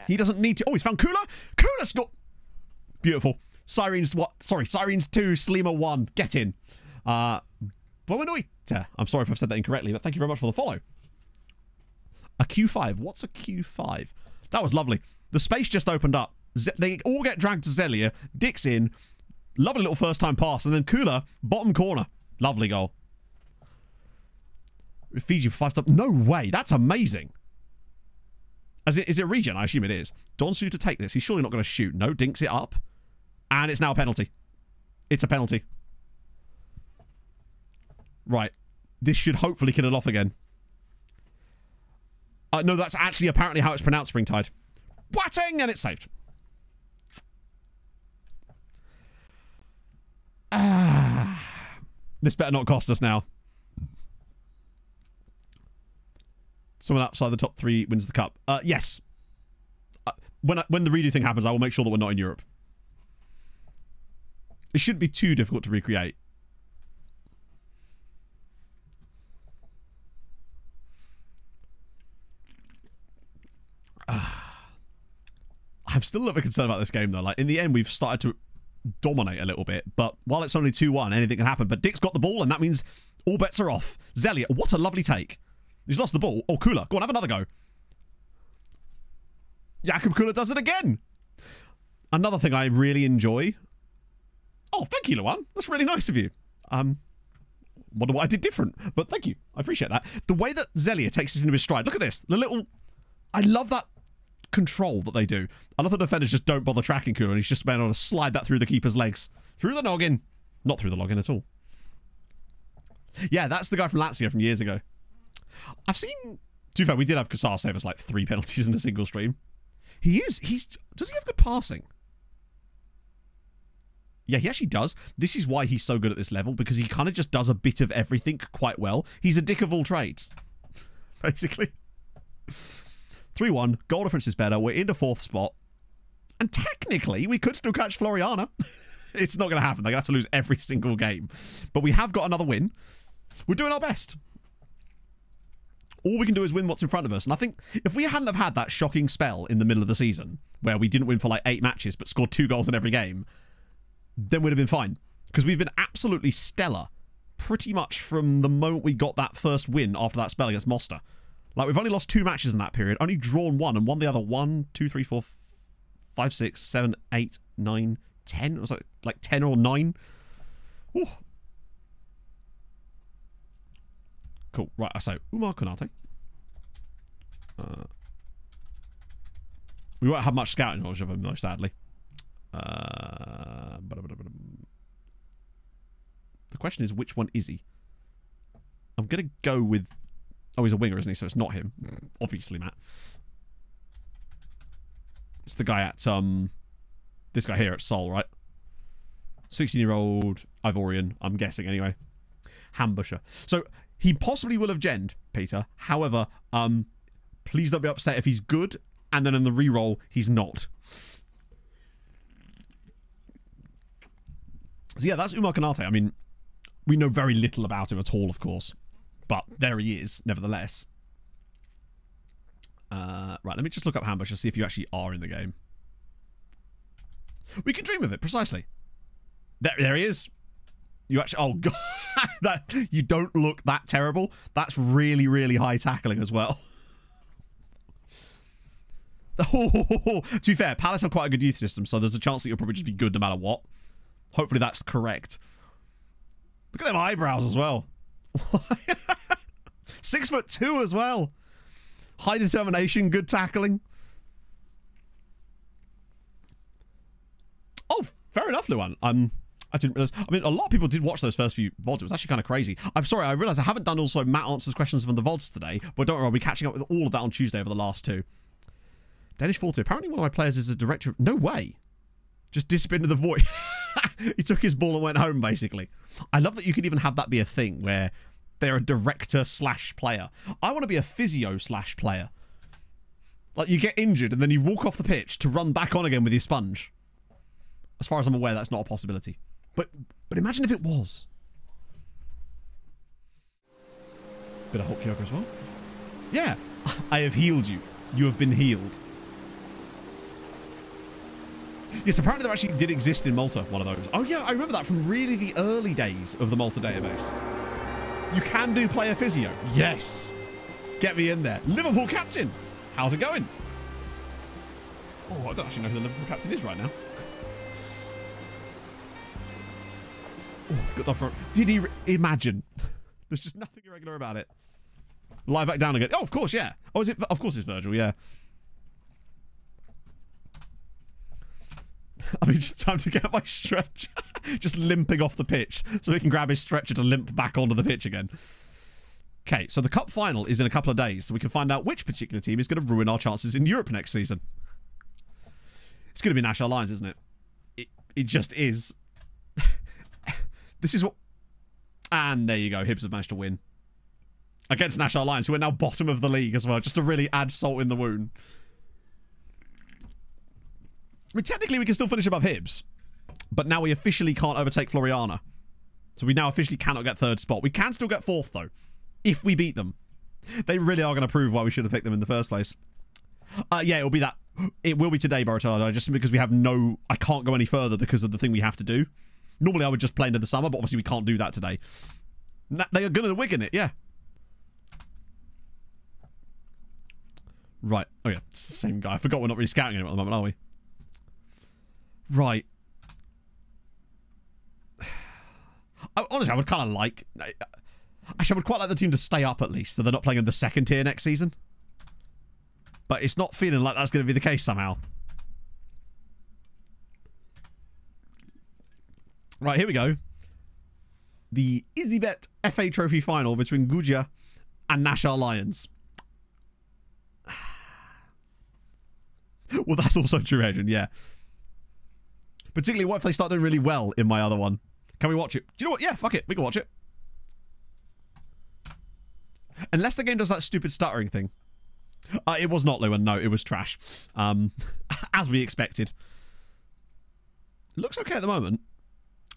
He doesn't need to. Oh, he's found Kula. Kula scored. Beautiful. Sirens what? Sorry, Sirens 2, Slima 1. Get in. Boanoita. I'm sorry if I've said that incorrectly, but thank you very much for the follow. A Q5. What's a Q5? That was lovely. The space just opened up. They all get dragged to Zelia. Dick's in. Lovely little first time pass. And then Kula, bottom corner. Lovely goal. Fiji for 5-star. No way. That's amazing. Is it regen? I assume it is. Donsu to take this. He's surely not going to shoot. No, dinks it up. And it's now a penalty. It's a penalty. Right. This should hopefully kill it off again. No, that's actually apparently how it's pronounced, Springtide. Boateng, and it's saved. This better not cost us now. Someone outside the top 3 wins the cup. Yes. When the redo thing happens, I will make sure that we're not in Europe. It shouldn't be too difficult to recreate. I'm still a little bit concerned about this game, though. Like, in the end, we've started to dominate a little bit, but while it's only 2-1, anything can happen. But Dick's got the ball, and that means all bets are off. Zelia, what a lovely take. He's lost the ball. Oh, Kula, go on, have another go. Jakub Kula does it again. Another thing I really enjoy. Oh, thank you, Luan. That's really nice of you. Wonder what I did different, but thank you. I appreciate that. The way that Zelia takes this into his stride. Look at this. The little... I love that control that they do. I love the defenders just don't bother tracking Kula, and he's just been able to slide that through the keeper's legs. Through the noggin. Not through the login at all. Yeah, that's the guy from Lazio from years ago. I've seen... To be fair, we did have Kassar save us like 3 penalties in a single stream. Does he have good passing? Yeah, he actually does. This is why he's so good at this level, because he kind of just does a bit of everything quite well. He's a dick of all trades, basically. 3-1. Goal difference is better. We're into 4th spot. And technically, we could still catch Floriana. It's not going to happen. They're going to have to lose every single game. But we have got another win. We're doing our best. All we can do is win what's in front of us. And I think if we hadn't have had that shocking spell in the middle of the season, where we didn't win for like 8 matches, but scored 2 goals in every game, then we'd have been fine. Because we've been absolutely stellar pretty much from the moment we got that first win after that spell against Mostar. Like, we've only lost 2 matches in that period, only drawn 1 and won the other 1, 2, 3, 4, 5, 6, 7, 8, 9, 10. It was like 10 or 9. Ooh. Cool. Right, so Umar Konate. We won't have much scouting knowledge of him, though, sadly. The question is, which one is he? I'm going to go with... Oh, he's a winger, isn't he? So it's not him. Obviously, Matt. It's the guy at... This guy here at Seoul, right? 16-year-old Ivorian, I'm guessing, anyway. Hambusher. So, he possibly will have genned, Peter. However, please don't be upset if he's good, and then in the reroll, he's not. So yeah, that's Umar Konate. I mean, we know very little about him at all, of course. But there he is, nevertheless. Right, let me just look up Hambush and see if you actually are in the game. We can dream of it, precisely. There he is. You actually... Oh, God. You don't look that terrible. That's really, really high tackling as well. To be fair, Palace have quite a good youth system, so there's a chance that you'll probably just be good no matter what. Hopefully that's correct. Look at them eyebrows as well. 6'2" as well. High determination, good tackling. Oh, fair enough, Luan. I didn't realize. I mean, a lot of people did watch those first few VODs. It was actually kind of crazy. I'm sorry, I realized I haven't done also Matt answers questions from the VODs today, but don't worry, I'll be catching up with all of that on Tuesday over the last 2. Danish 40. Apparently one of my players is a director of... No way. Just disappeared into the void. He took his ball and went home, basically. I love that you could even have that be a thing where they're a director/player. I want to be a physio/player. Like, you get injured and then you walk off the pitch to run back on again with your sponge. As far as I'm aware, that's not a possibility. But imagine if it was. Bit of Hulk yoga as well. Yeah. I have healed you. You have been healed. Yes, apparently there actually did exist in Malta, one of those. Oh yeah, I remember that from really the early days of the Malta database. You can do player physio. Yes. Get me in there. Liverpool captain. How's it going? Oh, I don't actually know who the Liverpool captain is right now. Oh, got that for... Did he imagine? There's just nothing irregular about it. Lie back down again. Oh, of course, yeah. Oh, is it? Of course it's Virgil, yeah. I mean, just time to get my stretch. Just limping off the pitch so he can grab his stretcher to limp back onto the pitch again. Okay, so the cup final is in a couple of days, so we can find out which particular team is going to ruin our chances in Europe next season. It's going to be National Lions, isn't it? It just is. This is what... And there you go. Hibs have managed to win. Against National Lions, who are now bottom of the league as well, just to really add salt in the wound. I mean, technically, we can still finish above Hibs. But now we officially can't overtake Floriana. So we now officially cannot get third spot. We can still get fourth, though, if we beat them. They really are going to prove why we should have picked them in the first place. Yeah, it'll be that. It will be today, Barotada, just because we have no... I can't go any further because of the thing we have to do. Normally, I would just play into the summer, but obviously we can't do that today. They are going to Wigan it, yeah. Right. Oh, yeah. It's the same guy. I forgot we're not really scouting him at the moment, are we? Right. Honestly, I would kind of like... Actually, I would quite like the team to stay up at least, so they're not playing in the second tier next season. But it's not feeling like that's going to be the case somehow. Right, here we go. The EasyBet FA Trophy final between Guja and Nashar Lions. Well, that's also true, Adrian, yeah. Particularly what if they start doing really well in my other one? Can we watch it? Do you know what? Yeah, fuck it. We can watch it. Unless the game does that stupid stuttering thing. It was not Lewin. No, it was trash. As we expected. It looks okay at the moment.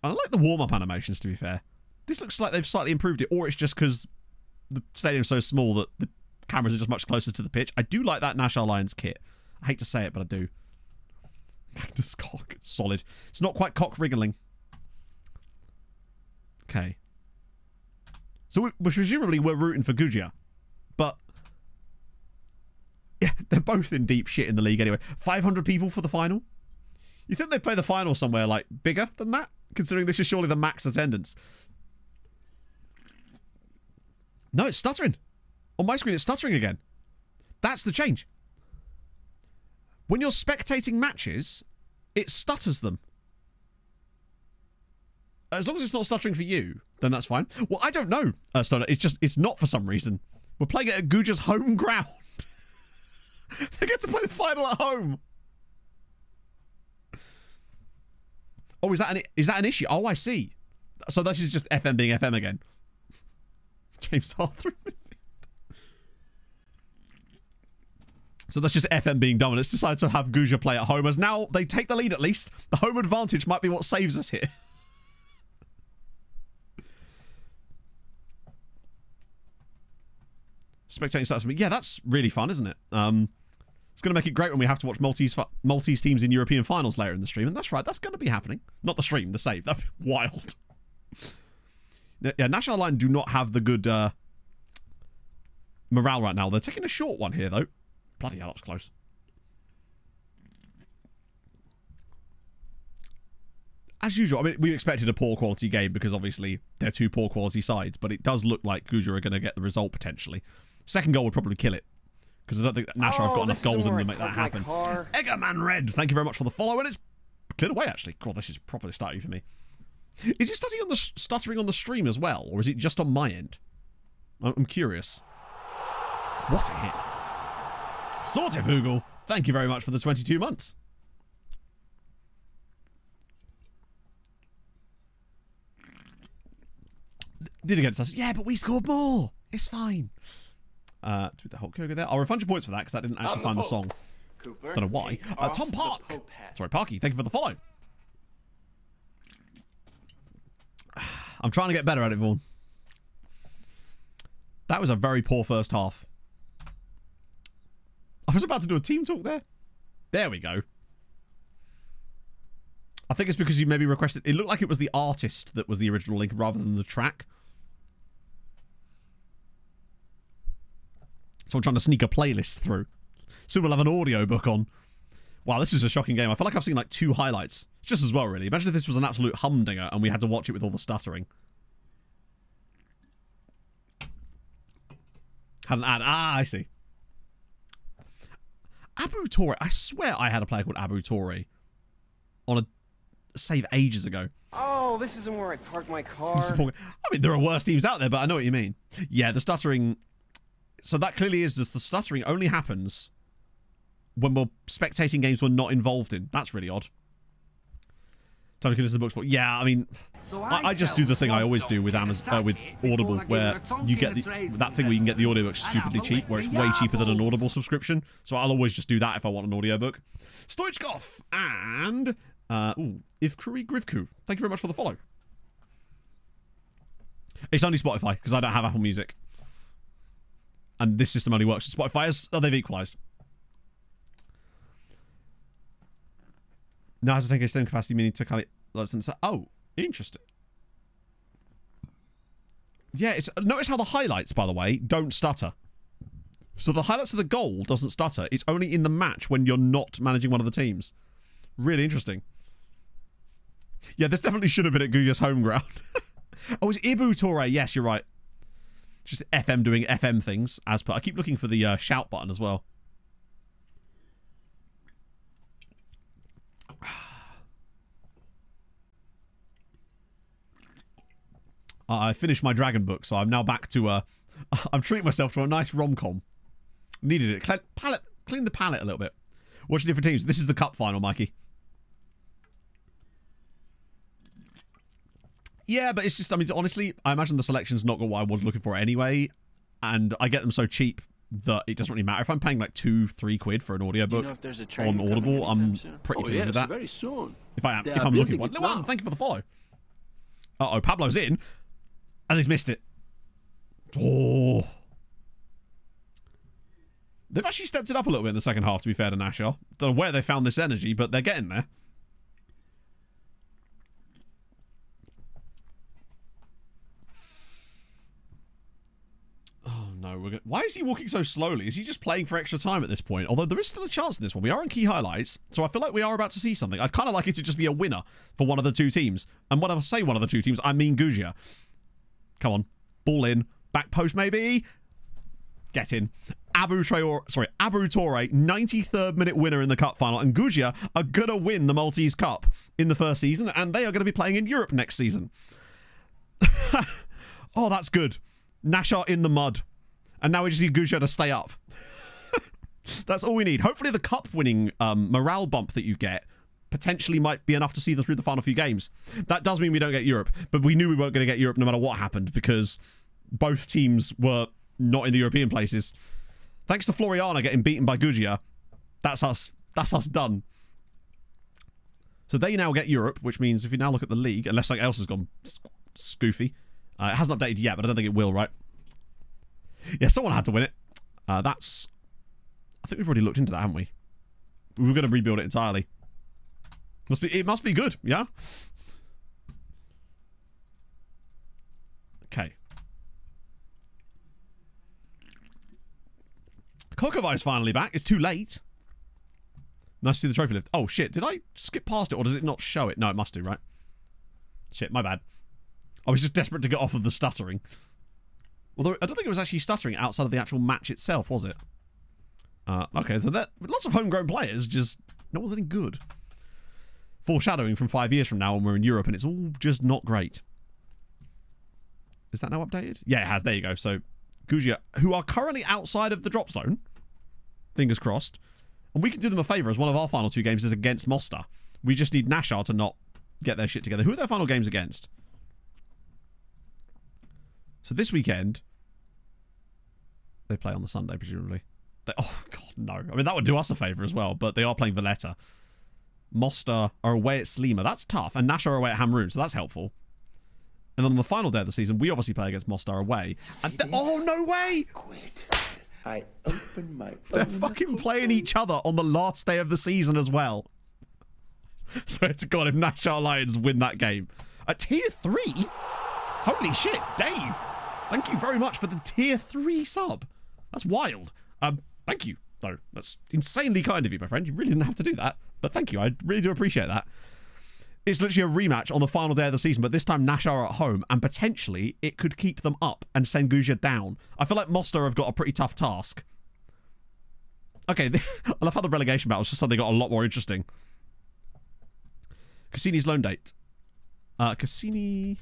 I like the warm-up animations, to be fair. This looks like they've slightly improved it, or it's just because the stadium's so small that the cameras are just much closer to the pitch. I do like that Nashar Lions kit. I hate to say it, but I do. Magnus Cock. Solid. It's not quite cock wriggling. Okay. So, presumably, we're rooting for Guja. But, yeah, they're both in deep shit in the league anyway. 500 people for the final? You think they'd play the final somewhere, like, bigger than that? Considering this is surely the max attendance. No, it's stuttering. On my screen, it's stuttering again. That's the change. When you're spectating matches, it stutters them. As long as it's not stuttering for you, then that's fine. Well, I don't know, Stoner. It's not for some reason. We're playing it at Guja's home ground. They get to play the final at home. Oh, is that an issue? Oh, I see. So this is just FM being FM again. James Arthur. So that's just FM being dumb, and it's decided to have Guja play at home, as now they take the lead at least. The home advantage might be what saves us here. Spectating starts for me. Yeah, that's really fun, isn't it? It's going to make it great when we have to watch Maltese teams in European finals later in the stream, and that's right, that's going to be happening. Not the stream, the save. That'd be wild. Yeah, National Line do not have the good morale right now. They're taking a short one here, though. Bloody hell, that was close. As usual, I mean, we expected a poor quality game because obviously they're two poor quality sides, but it does look like Guja are going to get the result potentially. Second goal would probably kill it because I don't think Nashar have got enough goals in them to make that happen. Eggerman Red, thank you very much for the follow, and it's cleared away actually. God, this is properly starting for me. Is it stuttering on the stream as well, or is it just on my end? I'm curious. What a hit. Sortifugel, thank you very much for the 22 months. Did against us. Yeah, but we scored more. It's fine. With the Hulk Hogan there. I'll refund your points for that because I didn't actually find the song. Cooper, don't know why. Tom Park. Sorry, Parky. Thank you for the follow. I'm trying to get better at it, Vaughan. That was a very poor first half. I was about to do a team talk there. There we go. I think it's because you maybe requested... It looked like it was the artist that was the original link rather than the track. So I'm trying to sneak a playlist through. Soon we'll have an audio book on. Wow, this is a shocking game. I feel like I've seen like 2 highlights. It's just as well, really. Imagine if this was an absolute humdinger and we had to watch it with all the stuttering. Had an ad. Ah, I see. Abu Torre. I swear I had a player called Abu Torre on a save ages ago. Oh, this isn't where I parked my car. I mean, there are worse teams out there, but I know what you mean. Yeah, the stuttering... So that clearly is the stuttering only happens when we're spectating games we're not involved in. That's really odd. Time to get into the books for... Yeah, I mean... I just do the thing I always do with Amazon, with Audible, where you get that thing where you can get the audiobook stupidly cheap, where it's way cheaper than an Audible subscription. So I'll always just do that if I want an audiobook. Stoichkov and Ivkuri Grivku. Thank you very much for the follow. It's only Spotify, because I don't have Apple Music. And this system only works with Spotify, as they've equalised. Now has to take a same capacity, meaning to kind of... Oh, interesting. Yeah, notice how the highlights, by the way, don't stutter. So the highlights of the goal doesn't stutter. It's only in the match when you're not managing one of the teams. Really interesting. Yeah, this definitely should have been at Guya's home ground. Oh, it's Ibu Torre. Yes, you're right. Just FM doing FM things, as per. I keep looking for the shout button as well. I finished my Dragon book, so I'm now back to... I'm treating myself to a nice rom-com. Needed it. Clean the palette a little bit. Watching different teams. This is the cup final, Mikey. Yeah, but it's just... I mean, honestly, I imagine the selection's not got what I was looking for anyway. And I get them so cheap that it doesn't really matter. If I'm paying like £2-3 quid for an audiobook on Audible, I'm pretty pleased with that. Very soon. If I'm looking for one. Little thank you for the follow. Uh-oh, Pablo's in. And he's missed it. Oh. They've actually stepped it up a little bit in the second half, to be fair to Nashar. Don't know where they found this energy, but they're getting there. Oh, no. Why is he walking so slowly? Is he just playing for extra time at this point? Although there is still a chance in this one. We are in key highlights, so I feel like we are about to see something. I'd kind of like it to just be a winner for one of the two teams. And when I say one of the two teams, I mean Gujia. Come on. Ball in. Back post, maybe. Get in. Abu Torre, 93rd minute winner in the cup final. And Gujia are going to win the Maltese Cup in the first season. And they are going to be playing in Europe next season. Oh, that's good. Nashar in the mud. And now we just need Gujia to stay up. That's all we need. Hopefully the cup winning morale bump that you get potentially might be enough to see them through the final few games. That does mean we don't get Europe, but we knew we weren't going to get Europe no matter what happened because both teams were not in the European places. Thanks to Floriana getting beaten by Gujia, that's us. That's us done. So they now get Europe, which means if you now look at the league, unless something else has gone scoofy, it hasn't updated yet, but I don't think it will, right? Yeah, someone had to win it. I think we've already looked into that, haven't we? We were going to rebuild it entirely. It must be good, yeah? Okay. Kokovai's finally back. It's too late. Nice to see the trophy lift. Oh, shit. Did I skip past it, or does it not show it? No, it must do, right? Shit, my bad. I was just desperate to get off of the stuttering. Although, I don't think it was actually stuttering outside of the actual match itself, was it? Okay, so that lots of homegrown players, just no one's any good. Foreshadowing from 5 years from now when we're in Europe and it's all just not great. Is that now updated? Yeah, it has. There you go. So, Gujia, who are currently outside of the drop zone, fingers crossed, and we can do them a favour as one of our final two games is against Mostar. We just need Nashar to not get their shit together. Who are their final games against? So this weekend, they play on the Sunday, presumably. Oh, God, no. I mean, that would do us a favour as well, but they are playing Valletta. Mostar are away at Slima. That's tough. And Nashar are away at Hamroon, so that's helpful. And then on the final day of the season, we obviously play against Mostar away. And oh, no way! I open my They're fucking playing each other on the last day of the season as well. Swear to God, if Nashar Lions win that game. At tier 3? Holy shit, Dave! Thank you very much for the tier 3 sub. That's wild. Thank you, though. That's insanely kind of you, my friend. You really didn't have to do that. But thank you. I really do appreciate that. It's literally a rematch on the final day of the season, but this time Nashar are at home, and potentially it could keep them up and send Gujia down. I feel like Mostar have got a pretty tough task. Okay, I love how the relegation battles just suddenly got a lot more interesting. Cassini's loan date. Cassini...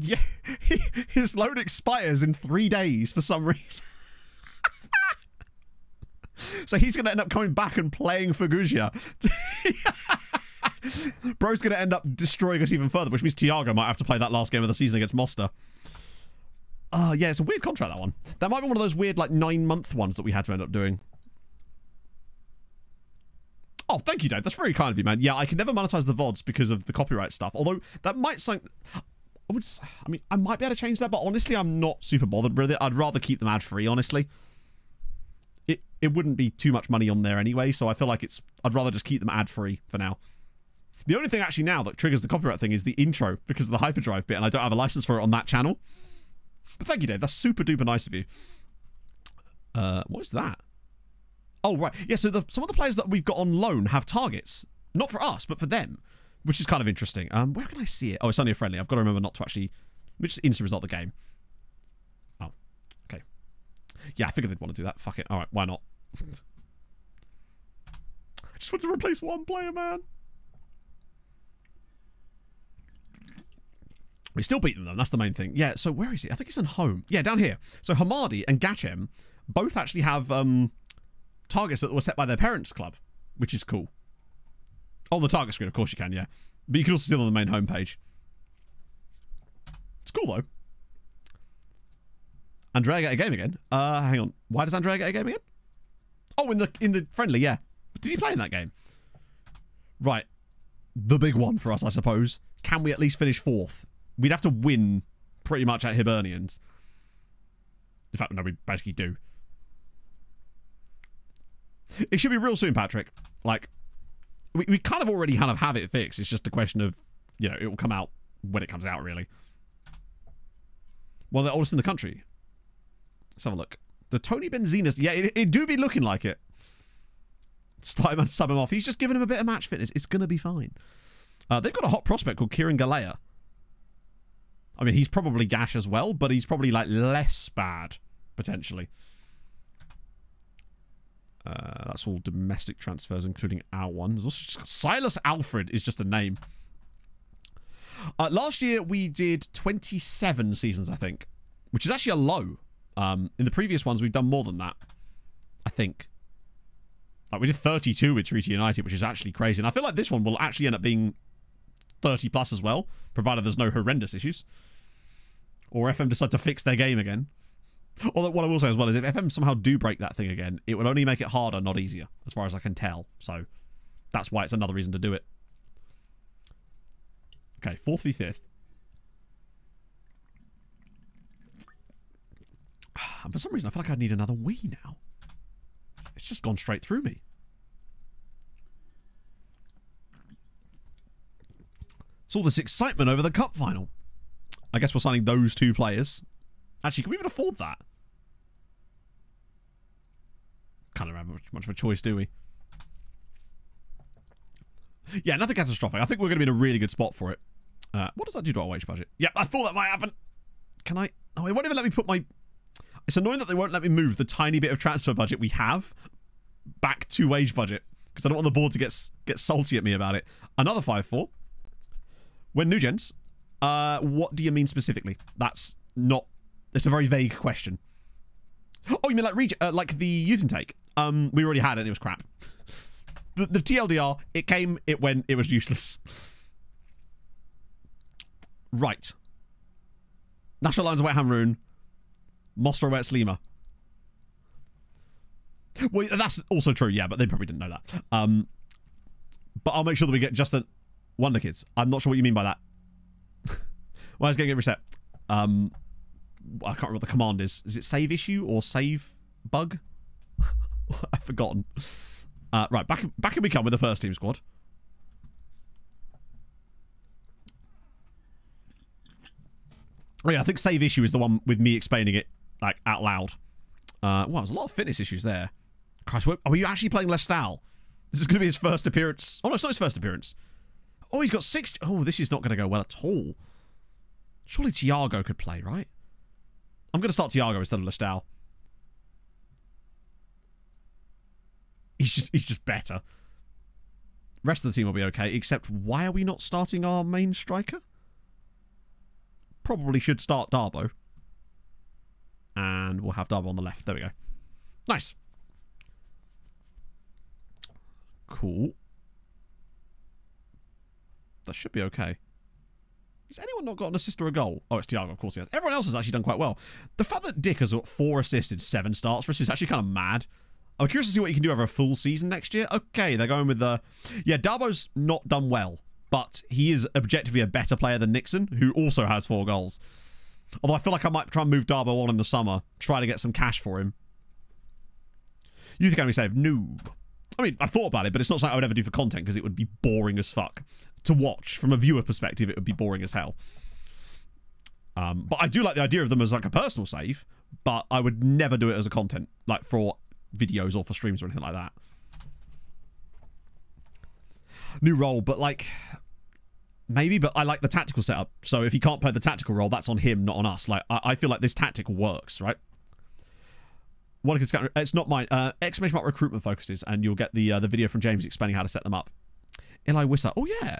Yeah, his loan expires in 3 days for some reason. So he's going to end up coming back and playing for Gujia. Bro's going to end up destroying us even further, which means Tiago might have to play that last game of the season against Mostar. Yeah, it's a weird contract, that one. That might be one of those weird, like, 9-month ones that we had to end up doing. Oh, thank you, Dave. That's very kind of you, man. Yeah, I can never monetize the VODs because of the copyright stuff. Although, that might sound... I might be able to change that, but honestly, I'm not super bothered with it. I'd rather keep them ad-free, honestly. It wouldn't be too much money on there anyway, so I feel like I'd rather just keep them ad-free for now. The only thing actually now that triggers the copyright thing is the intro because of the hyperdrive bit, and I don't have a license for it on that channel. But thank you, Dave. That's super duper nice of you. What is that? Oh, right. Yeah, so some of the players that we've got on loan have targets. Not for us, but for them. Which is kind of interesting. Where can I see it? Oh, it's only a friendly. I've got to remember not to actually... Let me just instant result the game. Oh, okay. Yeah, I figured they'd want to do that. Fuck it. All right, why not? I just want to replace one player, man. We still beat them, though. That's the main thing. Yeah, so where is it? I think it's in home. Yeah, down here. So Hamadi and Gachem both actually have targets that were set by their parents' club, which is cool. On the target screen, of course you can, yeah. But you can also see it on the main homepage. It's cool, though. Andrea get a game again? Hang on. Why does Andrea get a game again? Oh, in the friendly, yeah. Did he play in that game? Right. The big one for us, I suppose. Can we at least finish 4th? We'd have to win pretty much at Hibernians. In fact, no, we basically do. It should be real soon, Patrick. Like... We kind of already have it fixed. It's just a question of, you know, it will come out when it comes out, really. Well, they're oldest in the country. Let's have a look. The Tony Benzinas, yeah, it do be looking like it. Start him and sub him off. He's just giving him a bit of match fitness. It's going to be fine. They've got a hot prospect called Kieran Galea. I mean, he's probably gash as well, but he's probably, like, less bad, potentially. That's all domestic transfers, including our one. There's also just, Silas Alfred is just a name. Last year, we did 27 seasons, I think, which is actually a low. In the previous ones, we've done more than that, I think. Like, we did 32 with Treaty United, which is actually crazy. And I feel like this one will actually end up being 30 plus as well, provided there's no horrendous issues. Or FM decide to fix their game again. Although what I will say as well is if FM somehow do break that thing again, it would only make it harder, not easier, as far as I can tell. So that's why it's another reason to do it. Okay, 4th v 5th. And for some reason, I feel like I need another Wii now. It's just gone straight through me. It's all this excitement over the cup final. I guess we're signing those 2 players. Actually, can we even afford that? Can't remember much of a choice, do we? Yeah, nothing catastrophic. I think we're going to be in a really good spot for it. What does that do to our wage budget? Yeah, I thought that might happen. Can I... Oh, it won't even let me put my... It's annoying that they won't let me move the tiny bit of transfer budget we have back to wage budget. Because I don't want the board to get salty at me about it. Another 5-4. When Nugents. What do you mean specifically? That's not... It's a very vague question. Oh, you mean like the youth intake? We already had it and it was crap. The TLDR, it came, it went, it was useless. Right. National Lions away at Hamroon. Mostar away at Slima. Well, that's also true, yeah, but they probably didn't know that. But I'll make sure that we get just the Wonder Kids. I'm not sure what you mean by that. Why is getting it reset? I can't remember what the command is. Is it save issue or save bug? I've forgotten. Right, back in we come with the first team squad. Oh yeah, I think save issue is the one with me explaining it like out loud. Wow, there's a lot of fitness issues there. Christ, are you actually playing Lestal? This is going to be his first appearance. Oh no, it's not his first appearance. Oh, he's got 6. Oh, this is not going to go well at all. Surely Thiago could play, right? I'm going to start Thiago instead of Lestal. He's just better. Rest of the team will be okay, except why are we not starting our main striker? Probably should start Darbo. And we'll have Darbo on the left. There we go. Nice. Cool. That should be okay. Has anyone not got an assist or a goal? Oh, it's Thiago, of course he has. Everyone else has actually done quite well. The fact that Dick has got 4 assists in 7 starts for us is actually kind of mad. I'm curious to see what he can do over a full season next year. Okay, they're going with the... Yeah, Darbo's not done well, but he is objectively a better player than Nixon, who also has 4 goals. Although I feel like I might try and move Darbo on in the summer, try to get some cash for him. Youth Academy save, no. I mean, I've thought about it, but it's not something I would ever do for content because it would be boring as fuck. To watch, from a viewer perspective, it would be boring as hell. But I do like the idea of them as like a personal save, but I would never do it as a content, like for videos or for streams or anything like that. New role, but like... Maybe, but I like the tactical setup. So if he can't play the tactical role, that's on him, not on us. Like, I feel like this tactic works, right? It's not mine. Exclamation mark recruitment focuses, and you'll get the video from James explaining how to set them up. Eli Wissa. Oh, yeah.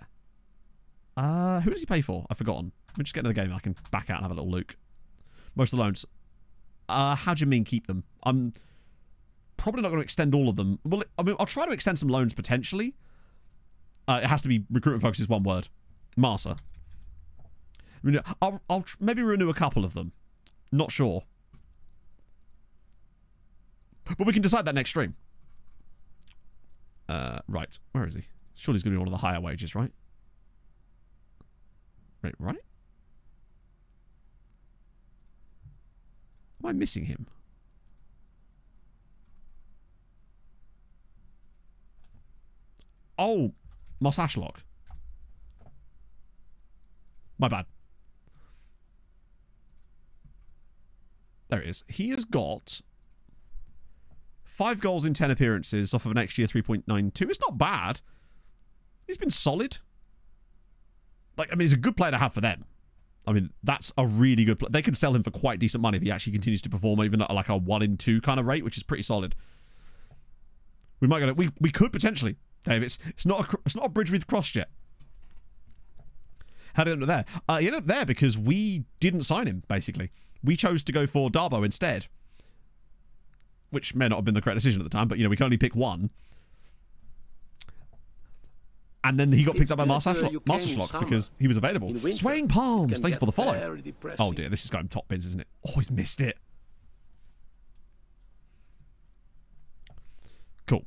Who does he play for? I've forgotten. Let me just get into the game and I can back out and have a little look. Most of the loans. How do you mean keep them? I'm probably not going to extend all of them. Well, I mean, I'll try to extend some loans potentially. It has to be recruitment focus is one word. Marsa. I mean, I'll maybe renew a couple of them. Not sure. But we can decide that next stream. Right. Where is he? Surely he's going to be one of the higher wages, right? Right? Am I missing him? Oh, Moss Ashlock. My bad. There it is. He has got 5 goals in 10 appearances off of an XG of 3.92. It's not bad. He's been solid. Like, I mean, he's a good player to have for them. I mean, that's a really good player. They can sell him for quite decent money if he actually continues to perform, even at like a 1 in 2 kind of rate, which is pretty solid. We might go. We could potentially, Dave. It's not a bridge we've crossed yet. How did it end up there? He ended up there because we didn't sign him. Basically, we chose to go for Darbo instead, which may not have been the correct decision at the time. But you know, we can only pick one. And then he got picked up by Master Schlock because he was available. Swaying Palms, thank you for the follow. Oh dear, this is going top bins, isn't it? Oh, he's missed it. Cool.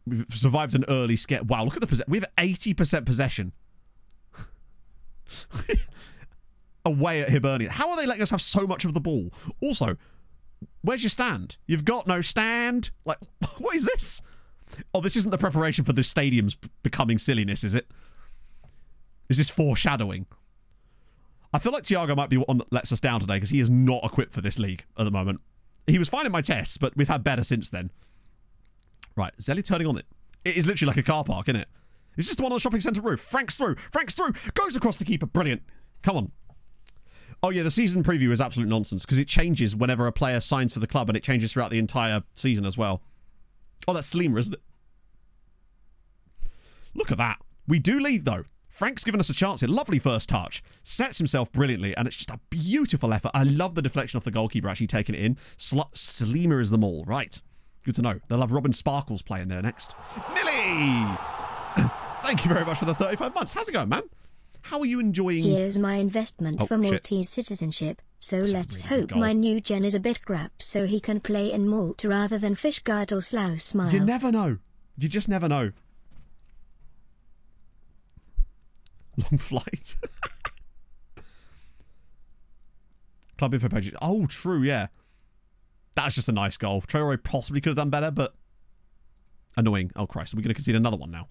We've survived an early scare. Wow, look at the possession. We have 80% possession. Away at Hibernia. How are they letting us have so much of the ball? Also, where's your stand? You've got no stand? Like, what is this? Oh, this isn't the preparation for the stadium's becoming silliness, is it? Is this foreshadowing? I feel like Thiago might be one that lets us down today because he is not equipped for this league at the moment. He was fine in my tests, but we've had better since then. Right, Zelly turning on it. It is literally like a car park, isn't it? Is this the one on the shopping centre roof? Frank's through. Frank's through. Goes across the keeper. Brilliant. Come on. Oh, yeah, the season preview is absolute nonsense because it changes whenever a player signs for the club and it changes throughout the entire season as well. Oh, that's Sleemer, isn't it? Look at that. We do lead, though. Frank's given us a chance here. Lovely first touch. Sets himself brilliantly, and it's just a beautiful effort. I love the deflection off the goalkeeper actually taking it in. Sleemer is the maul. Right. Good to know. They'll have Robin Sparkles playing there next. Millie! Thank you very much for the 35 months. How's it going, man? How are you enjoying... Here's my investment for Maltese citizenship. So let's hope my new gen is a bit crap so he can play in Malta rather than Fishguard or Slough Smile. You never know. You just never know. Long flight. Club info page. Oh, true, yeah. That's just a nice goal. Traore possibly could have done better, but annoying. Oh, Christ. Are we going to concede another one now?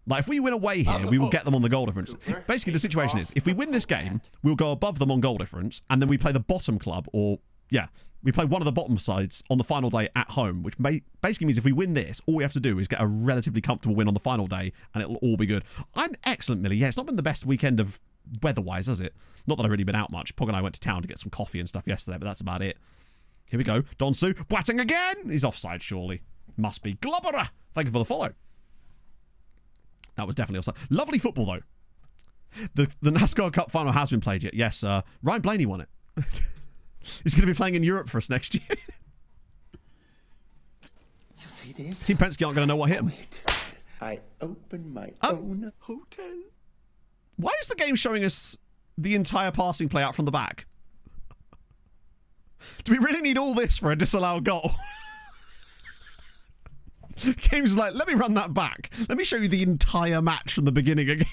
Like, if we win away here, we will get them on the goal difference. Basically, the situation is, if we win this game, we'll go above them on goal difference, and then we play the bottom club, or, yeah, we play one of the bottom sides on the final day at home, which basically means if we win this, all we have to do is get a relatively comfortable win on the final day, and it'll all be good. I'm excellent, Millie. Yeah, it's not been the best weekend of weather-wise, has it? Not that I've really been out much. Pog and I went to town to get some coffee and stuff yesterday, but that's about it. Here we go. Donsu, Boateng again! He's offside, surely. Must be. Globberer! Thank you for the follow. That was definitely offside. Lovely football, though. The NASCAR Cup final has been played yet. Yes, Ryan Blaney won it. He's going to be playing in Europe for us next year. You see this? Team Penske aren't going to know what hit him. I open my own hotel. Why is the game showing us the entire passing play out from the back? Do we really need all this for a disallowed goal? Game's like, let me run that back. Let me show you the entire match from the beginning again.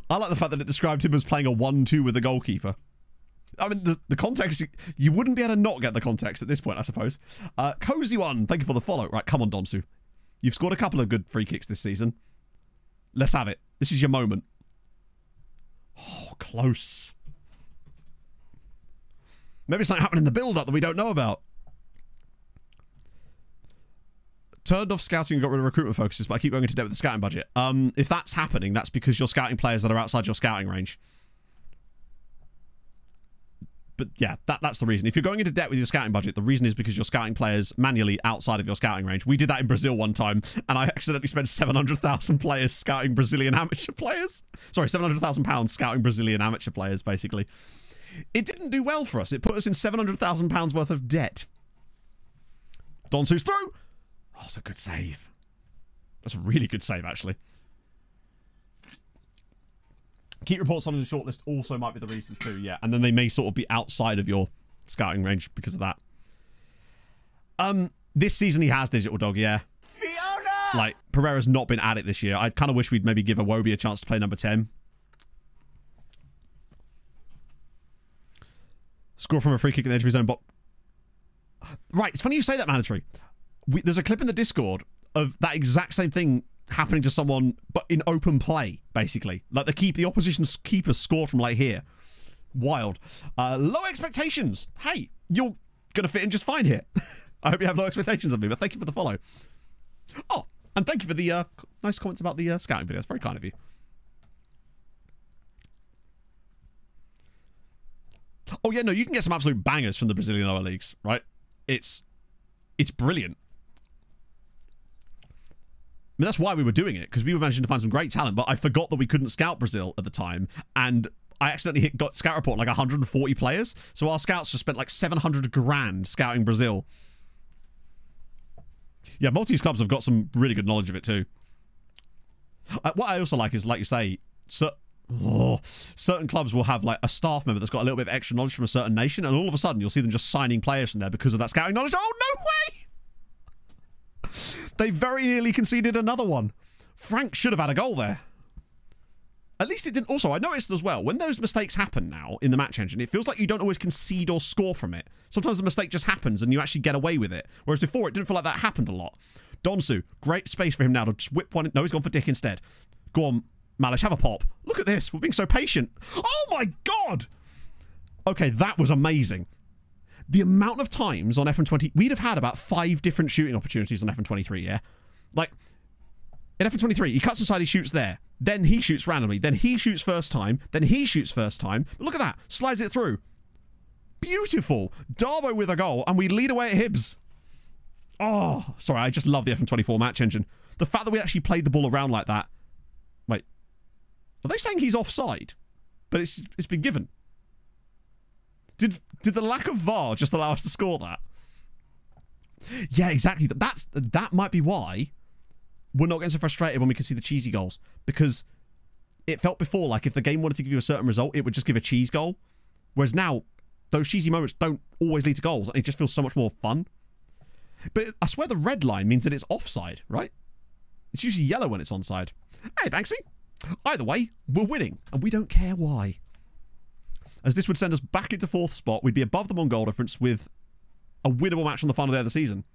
I like the fact that it described him as playing a 1-2 with the goalkeeper. I mean, the context, you wouldn't be able to not get the context at this point, I suppose. Cozy One, thank you for the follow. Right, come on, Donsu. You've scored a couple of good free kicks this season. Let's have it. This is your moment. Oh, close. Maybe something happened in the build-up that we don't know about. Turned off scouting and got rid of recruitment focuses, but I keep going into debt with the scouting budget. If that's happening, that's because you're scouting players that are outside your scouting range. But yeah, that's the reason. If you're going into debt with your scouting budget, the reason is because you're scouting players manually outside of your scouting range. We did that in Brazil one time, and I accidentally spent 700,000 players scouting Brazilian amateur players. Sorry, £700,000 scouting Brazilian amateur players, basically. It didn't do well for us. It put us in £700,000 worth of debt. Donsu's through. Oh, that's a good save. That's a really good save, actually. Keep reports on the shortlist also might be the reason too, yeah. And then they may sort of be outside of your scouting range because of that. This season he has Digital Dog, yeah. Fiona! Like, Pereira's not been at it this year. I kind of wish we'd maybe give Iwobi a chance to play number 10. Score from a free kick in the edge of his own box. Right, it's funny you say that, Mandatory. There's a clip in the Discord of that exact same thing happening to someone, but in open play, basically. Like the opposition's keeper scored from like here. Wild. Low expectations. Hey, you're gonna fit in just fine here. I hope you have low expectations of me, but thank you for the follow. Oh, and thank you for the nice comments about the scouting videos. Very kind of you. Oh yeah, no, you can get some absolute bangers from the Brazilian lower leagues, right? It's brilliant. I mean, that's why we were doing it, because we were managing to find some great talent, but I forgot that we couldn't scout Brazil at the time, and I accidentally got scout report like 140 players, so our scouts just spent like 700 grand scouting Brazil. Yeah, Maltese clubs have got some really good knowledge of it too. What I also like is, like you say, certain clubs will have like a staff member that's got a little bit of extra knowledge from a certain nation, and all of a sudden you'll see them just signing players from there because of that scouting knowledge. Oh, no way! They very nearly conceded another one. Frank should have had a goal there. At least it didn't. Also, I noticed as well, when those mistakes happen now in the match engine, it feels like you don't always concede or score from it. Sometimes the mistake just happens and you actually get away with it. Whereas before, it didn't feel like that happened a lot. Donsu, great space for him now to just whip one. No, he's gone for Dick instead. Go on, Malish, have a pop. Look at this. We're being so patient. Oh my God. Okay, that was amazing. The amount of times on FN20, we'd have had about 5 different shooting opportunities on FN23, yeah? Like, in FN23, he cuts inside, he shoots there. Then he shoots randomly. Then he shoots first time. Then he shoots first time. But look at that. Slides it through. Beautiful. Darbo with a goal, and we lead away at Hibs. Oh, sorry, I just love the FN24 match engine. The fact that we actually played the ball around like that. Wait. Are they saying he's offside? But it's been given. Did the lack of VAR just allow us to score that? Yeah, exactly. That might be why we're not getting so frustrated when we can see the cheesy goals. Because it felt before like if the game wanted to give you a certain result, it would just give a cheese goal. Whereas now, those cheesy moments don't always lead to goals. It just feels so much more fun. But I swear the red line means that it's offside, right? It's usually yellow when it's onside. Hey, Banksy. Either way, we're winning. And we don't care why. As this would send us back into 4th spot, we'd be above them on goal difference with a winnable match on the final day of the season.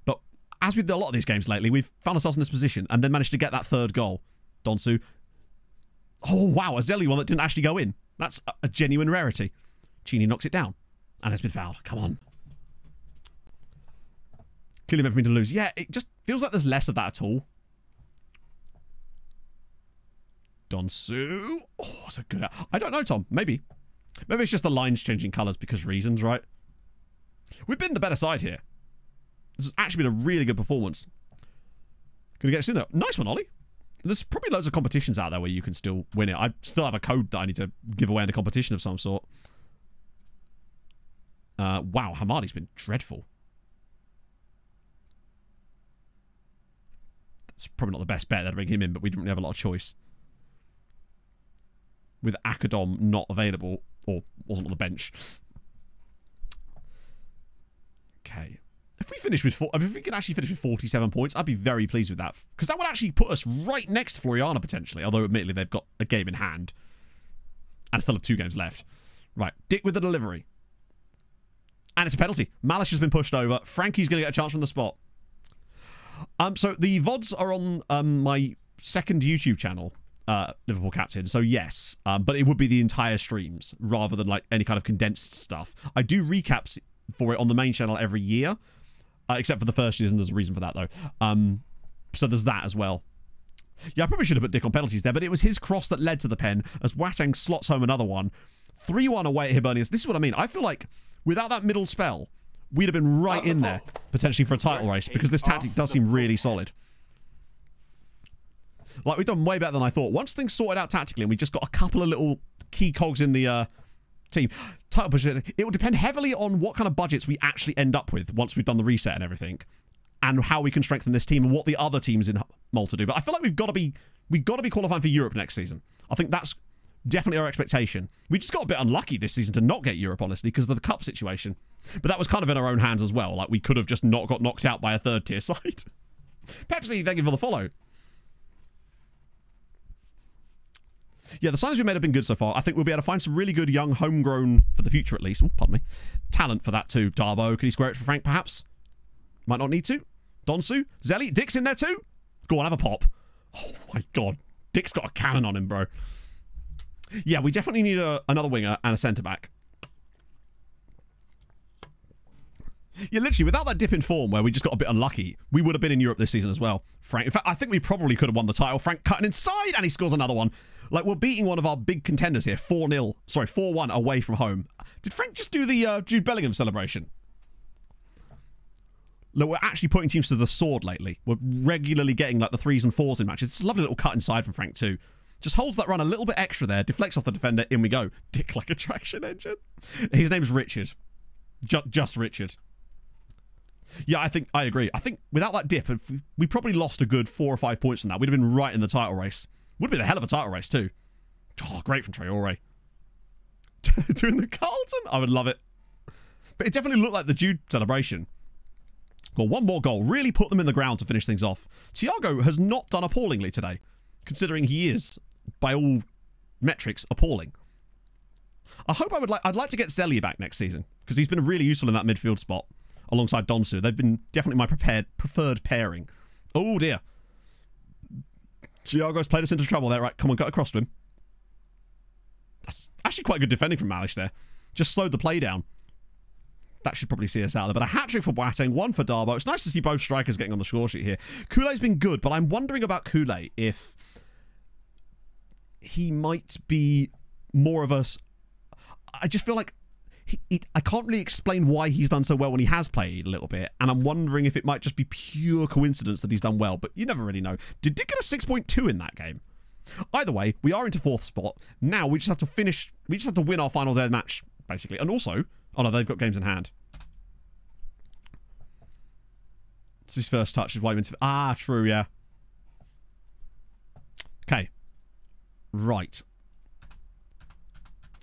But as with a lot of these games lately, we've found ourselves in this position and then managed to get that 3rd goal. Donsu. Oh, wow, a Zelly one that didn't actually go in. That's a genuine rarity. Chini knocks it down and has been fouled. Come on. Clearly meant for me to lose. Yeah, it just feels like there's less of that at all. Donsu. Oh, that's a good... I don't know, Tom. Maybe. Maybe it's just the lines changing colours because reasons, right? We've been the better side here. This has actually been a really good performance. Gonna get us in there. Nice one, Ollie. There's probably loads of competitions out there where you can still win it. I still have a code that I need to give away in a competition of some sort. Wow, Hamadi's been dreadful. It's probably not the best bet there to bring him in, but we didn't really have a lot of choice. With Akadom not available, or wasn't on the bench. Okay. If we finish with if we can actually finish with 47 points, I'd be very pleased with that. Because that would actually put us right next to Floriana, potentially. Although, admittedly, they've got a game in hand. And still have 2 games left. Right. Dick with the delivery. And it's a penalty. Malish has been pushed over. Frankie's going to get a chance from the spot. So the VODs are on my second YouTube channel, Liverpool Captain. So yes, but it would be the entire streams rather than like any kind of condensed stuff. I do recaps for it on the main channel every year, except for the first season. There's a reason for that though. So there's that as well. Yeah, I probably should have put Dick on penalties there, but it was his cross that led to the pen as Watang slots home another one. 3-1 away at Hibernians. This is what I mean. I feel like without that middle spell, we'd have been right in there, potentially for a title race, because this tactic does seem really solid. Like, we've done way better than I thought. Once things sorted out tactically, and we just got a couple of little key cogs in the team, title push, it will depend heavily on what kind of budgets we actually end up with once we've done the reset and everything, and how we can strengthen this team and what the other teams in Malta do. But I feel like we've got to be qualifying for Europe next season. I think that's definitely our expectation. We just got a bit unlucky this season to not get Europe, honestly, because of the cup situation. But that was kind of in our own hands as well. Like, we could have just not got knocked out by a third-tier side. Pepsi, thank you for the follow. Yeah, the signings we made have been good so far. I think we'll be able to find some really good young, homegrown, for the future at least, pardon me, talent for that too. Darbo, could he square it for Frank, perhaps? Might not need to. Donsu, Zelly, Dick's in there too. Go on, have a pop. Oh my god. Dick's got a cannon on him, bro. Yeah, we definitely need another winger and a centre-back. Yeah, literally, without that dip in form where we just got a bit unlucky, we would have been in Europe this season as well. Frank, in fact, I think we probably could have won the title. Frank cutting inside, and he scores another one. Like, we're beating one of our big contenders here, 4-0. Sorry, 4-1 away from home. Did Frank just do the Jude Bellingham celebration? Look, we're actually putting teams to the sword lately. We're regularly getting, like, the 3s and 4s in matches. It's a lovely little cut inside from Frank, too. Just holds that run a little bit extra there, deflects off the defender, in we go. Dick like a traction engine. His name's Richard. Just Richard. Yeah, I agree. I think without that dip, we probably lost a good 4 or 5 points from that. We'd have been right in the title race. Would have been a hell of a title race too. Oh, great from Traore. Doing the Carlton? I would love it. But it definitely looked like the Jude celebration. Got one more goal. Really put them in the ground to finish things off. Thiago has not done appallingly today, considering he is, by all metrics, appalling. I hope I'd like to get Zelly back next season, because he's been really useful in that midfield spot alongside Donsu. They've been definitely my preferred pairing. Oh dear. Thiago's played us into trouble there. Right, come on, got across to him. That's actually quite good defending from Malish there. Just slowed the play down. That should probably see us out there. But a hat-trick for Boateng, 1 for Darbo. It's nice to see both strikers getting on the score sheet here. Koulé's been good, but I'm wondering about Koulé if he might be more of a... I just feel like I can't really explain why he's done so well when he has played a little bit, and I'm wondering if it might just be pure coincidence that he's done well, but you never really know. Did Dick get a 6.2 in that game? Either way, we are into 4th spot. Now we just have to finish, we just have to win our final day match, basically. And also, oh no, they've got games in hand. It's his first touch is why he went to... Ah, true, yeah. Okay. Right.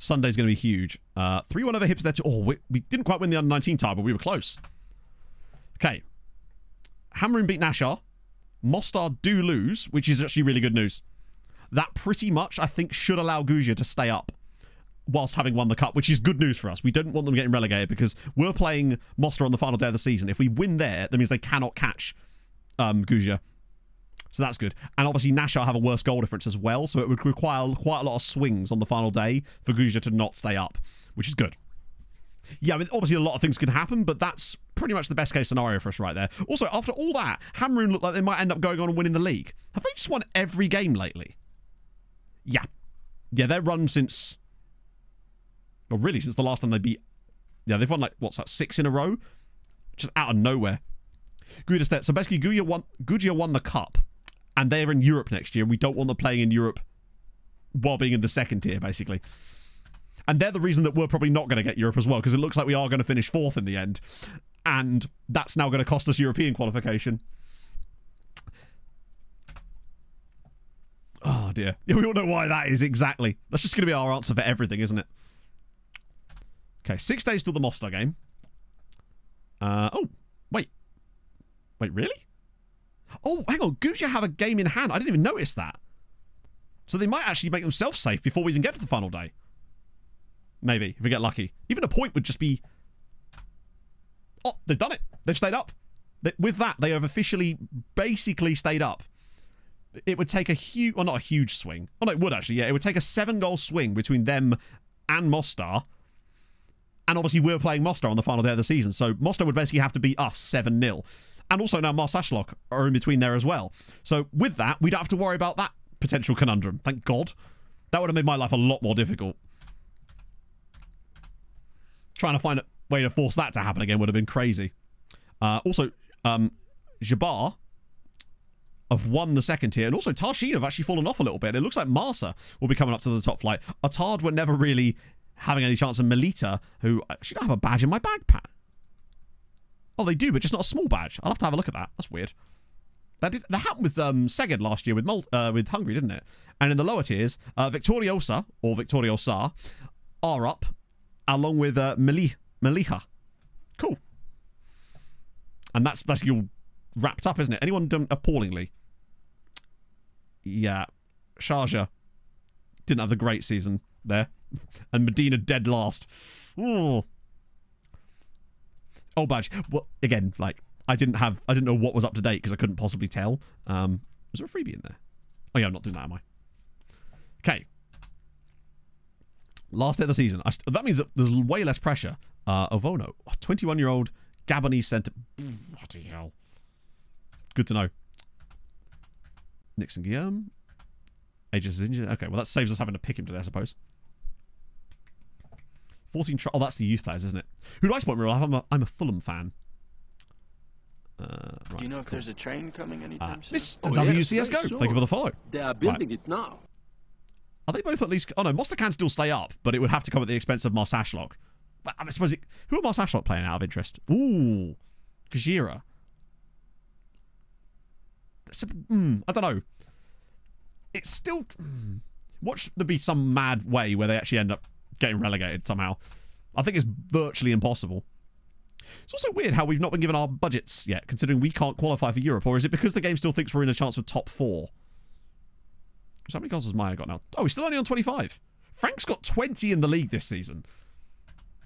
Sunday's going to be huge. 3-1 over Hips there too. Oh, we didn't quite win the under-19 tie, but we were close. Okay. Hamrin beat Nashar. Mostar do lose, which is actually really good news. That pretty much, I think, should allow Gougia to stay up whilst having won the cup, which is good news for us. We don't want them getting relegated because we're playing Mostar on the final day of the season. If we win there, that means they cannot catch Gougia. So that's good. And obviously Nashar have a worse goal difference as well, so it would require quite a lot of swings on the final day for Gougia to not stay up, which is good. Yeah, I mean, obviously a lot of things can happen, but that's pretty much the best case scenario for us right there. Also, after all that, Hamrun look like they might end up going on and winning the league. Have they just won every game lately? Yeah. Yeah, their run since... Well, really, since the last time they beat... Yeah, they've won, like, what's that, 6 in a row? Just out of nowhere. Goudia, so basically, Gougia won the cup, and they're in Europe next year, and we don't want them playing in Europe while being in the second tier, basically. And they're the reason that we're probably not going to get Europe as well, because it looks like we are going to finish 4th in the end. And that's now going to cost us European qualification. dear. Yeah, we all know why that is, exactly. That's just going to be our answer for everything, isn't it? Okay, 6 days till the Mostar game. Oh, wait. Wait, really? Oh, hang on. Guja have a game in hand. I didn't even notice that. So they might actually make themselves safe before we even get to the final day. Maybe, if we get lucky. Even a point would just be... Oh, they've done it. They've stayed up. With that, they have officially basically stayed up. It would take a huge... Well, not a huge swing. Oh, no, it would actually, yeah. It would take a 7-goal swing between them and Mostar. And obviously, we're playing Mostar on the final day of the season. So Mostar would basically have to beat us 7-0. And also now Marsashlock are in between there as well. So with that, we don't have to worry about that potential conundrum. Thank God. That would have made my life a lot more difficult. Trying to find a way to force that to happen again would have been crazy. Also, Jabbar have won the second tier, and also Tarshin have actually fallen off a little bit. It looks like Marsa will be coming up to the top flight. Atard were never really having any chance, and Melita, who... She don't have a badge in my backpack. Oh, they do, but just not a small badge. I'll have to have a look at that. That's weird. That happened with Seged last year with Hungary, didn't it? And in the lower tiers, Victoriosa, or Victoriosa, are up, along with Melicha. Cool. And that's you all wrapped up, isn't it? Anyone done appallingly? Yeah. Sharjah didn't have the great season there. And Medina dead last. Ooh. Oh, badge. Well, again, like, I didn't know what was up to date because I couldn't possibly tell. Was there a freebie in there? Oh, yeah, I'm not doing that, am I? Okay. Last day of the season. That means that there's way less pressure. Ovono, 21-year-old Gabonese centre. What the hell? Good to know. Nixon Guillaume. Aegis is injured. Okay, well, that saves us having to pick him today, I suppose. 14... Oh, that's the youth players, isn't it? Who do I support in real life? I'm a Fulham fan. Right, do you know if there's a train coming anytime soon? Mr. WCSGO, sure. thank you for the follow. They are building it now. Are they both at least... Oh, no, Monster can still stay up, but it would have to come at the expense of Marsashlock. I suppose who are Marsashlock playing out of interest? Ooh, Kajira. I don't know. It's still... Watch there be some mad way where they actually end up getting relegated somehow. I think it's virtually impossible. It's also weird how we've not been given our budgets yet, considering we can't qualify for Europe, or is it because the game still thinks we're in a chance of top 4? So how many goals has Maya got now? Oh, he's still only on 25. Frank's got 20 in the league this season.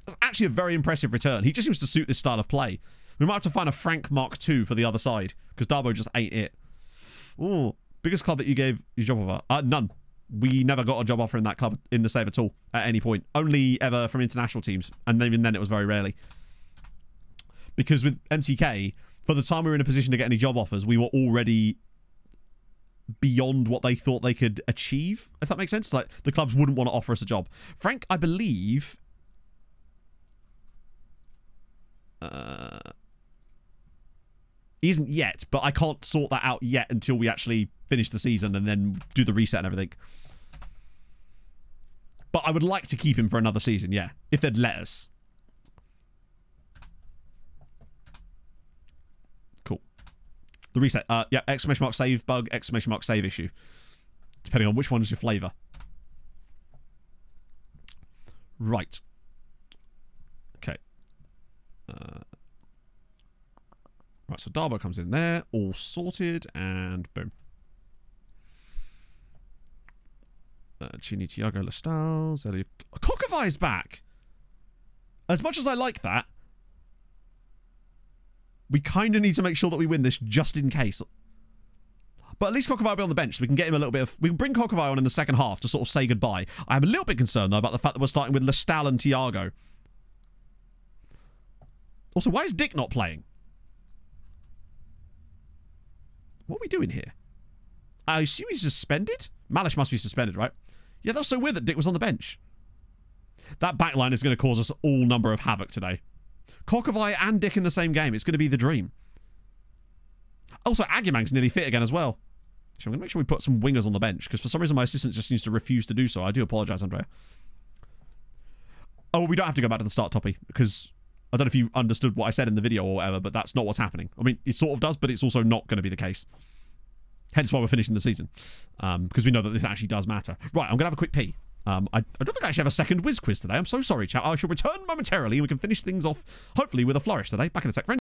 That's actually a very impressive return. He just seems to suit this style of play. We might have to find a Frank Mark II for the other side, because Darbo just ain't it. Oh, biggest club that you gave your job offer? None. We never got a job offer in that club in the save at all at any point. Only ever from international teams, and even then it was very rarely. Because with MTK, by the time we were in a position to get any job offers, we were already beyond what they thought they could achieve, if that makes sense. Like, the clubs wouldn't want to offer us a job. Frank, I believe... he isn't yet, but I can't sort that out yet until we actually finish the season and then do the reset and everything. But I would like to keep him for another season, yeah, if they'd let us. Cool. The reset. Yeah, exclamation mark save bug, exclamation mark save issue. Depending on which one is your flavour. Right. Okay. Right, so Darbo comes in there, all sorted, and boom. Chini, Tiago, Lestal, Zelly. Kokavai's back! As much as I like that, we kind of need to make sure that we win this just in case. But at least Kokavai will be on the bench, so we can get him a little bit of... We can bring Kokavai on in the second half to sort of say goodbye. I'm a little bit concerned, though, about the fact that we're starting with Lestal and Tiago. Also, why is Dick not playing? What are we doing here? I assume he's suspended? Malish must be suspended, right? Yeah, that's so weird that Dick was on the bench. That backline is going to cause us all number of havoc today. Kokavai and Dick in the same game. It's going to be the dream. Also, Agumang's nearly fit again as well. So I'm going to make sure we put some wingers on the bench, because for some reason my assistant just seems to refuse to do so. I do apologise, Andrea. Oh, we don't have to go back to the start, Toppy, because I don't know if you understood what I said in the video or whatever, but that's not what's happening. I mean, it sort of does, but it's also not going to be the case. Hence why we're finishing the season. Because we know that this actually does matter. Right, I'm going to have a quick pee. I don't think I actually have a second whiz quiz today. I'm so sorry, chat. I shall return momentarily and we can finish things off, hopefully, with a flourish today. Back in a sec, friends.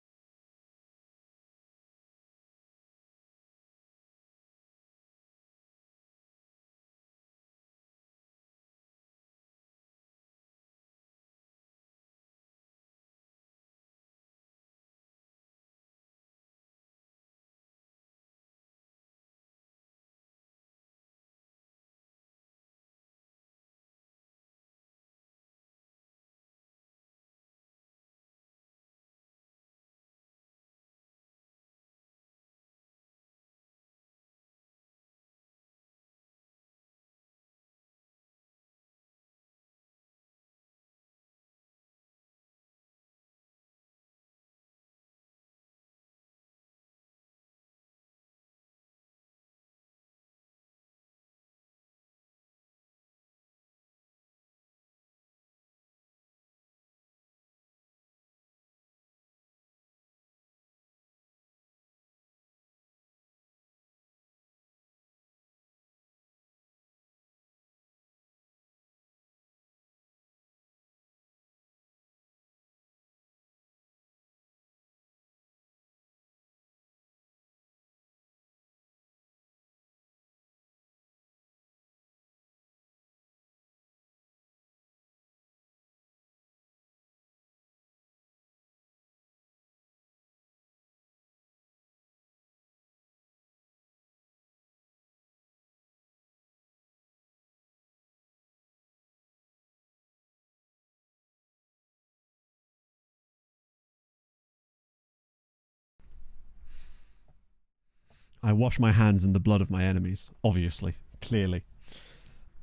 I wash my hands in the blood of my enemies. Obviously. Clearly.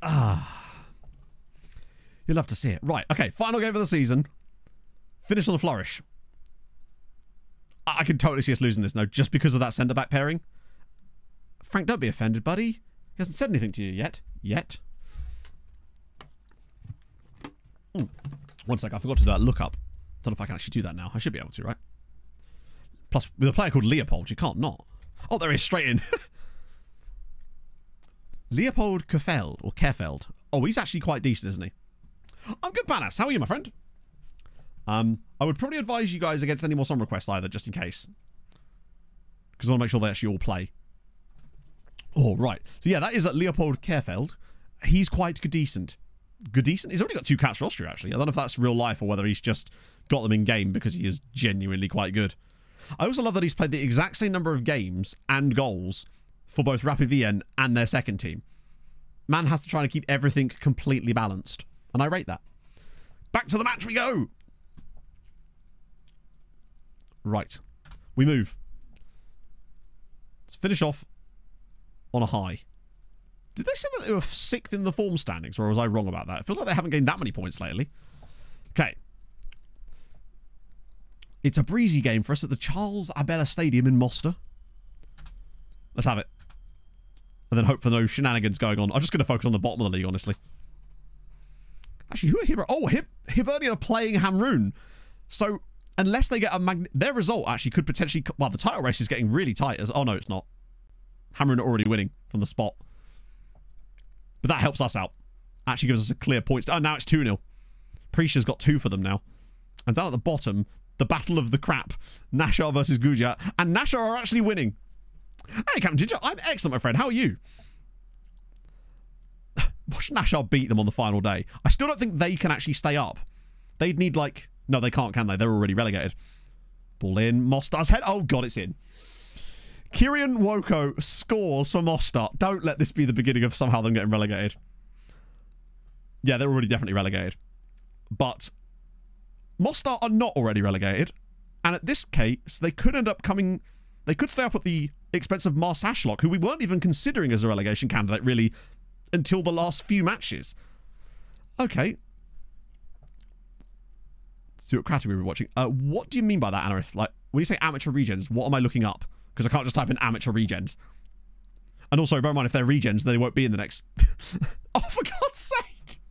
You'll love to see it. Right, okay. Final game of the season. Finish on a flourish. I can totally see us losing this now just because of that centre-back pairing. Frank, don't be offended, buddy. He hasn't said anything to you yet. One sec, I forgot to do that lookup. Don't know if I can actually do that now. I should be able to, right? Plus, with a player called Leopold, you can't not. Oh, there he is, straight in. Leopold Kerfeld, or Kerfeld. Oh, he's actually quite decent, isn't he? I'm good, Panas. How are you, my friend? I would probably advise you guys against any more song requests either, just in case. Because I want to make sure they actually all play. Oh, right. So yeah, that is Leopold Kerfeld. He's quite good decent. Good decent? He's already got 2 caps for Austria, actually. I don't know if that's real life or whether he's just got them in game because he is genuinely quite good. I also love that he's played the exact same number of games and goals for both Rapid Wien and their second team. Man has to try to keep everything completely balanced. And I rate that. Back to the match we go! Right. We move. Let's finish off on a high. Did they say that they were 6th in the form standings, or was I wrong about that? It feels like they haven't gained that many points lately. Okay. It's a breezy game for us at the Charles Abella Stadium in Mostar. Let's have it. And then hope for no shenanigans going on. I'm just going to focus on the bottom of the league, honestly. Actually, who are Hibernian? Oh, Hibernian are playing Hamrun. So, unless they get a their result actually could potentially... Well, the title race is getting really tight. Oh, no, it's not. Hamrun are already winning from the spot. But that helps us out. Actually gives us a clear point. Oh, now it's 2-0. Prisha's got 2 for them now. And down at the bottom, the battle of the crap. Nashar versus Guja. And Nashar are actually winning. Hey, Captain Ginger. I'm excellent, my friend. How are you? Watch Nashar beat them on the final day. I still don't think they can actually stay up. They'd need, like... No, they can't, can they? They're already relegated. Ball in. Mostar's head. Oh, God, it's in. Kirian Woko scores for Mostar. Don't let this be the beginning of somehow them getting relegated. Yeah, they're already definitely relegated. But Mostar are not already relegated. And at this case, they could end up coming... They could stay up at the expense of Mars Ashlock, who we weren't even considering as a relegation candidate, really, until the last few matches. Okay. See what category we're watching. What do you mean by that, Anarith? Like, when you say amateur regens, what am I looking up? Because I can't just type in amateur regens. And also, bear in mind, if they're regens, they won't be in the next... Oh, for God's sake!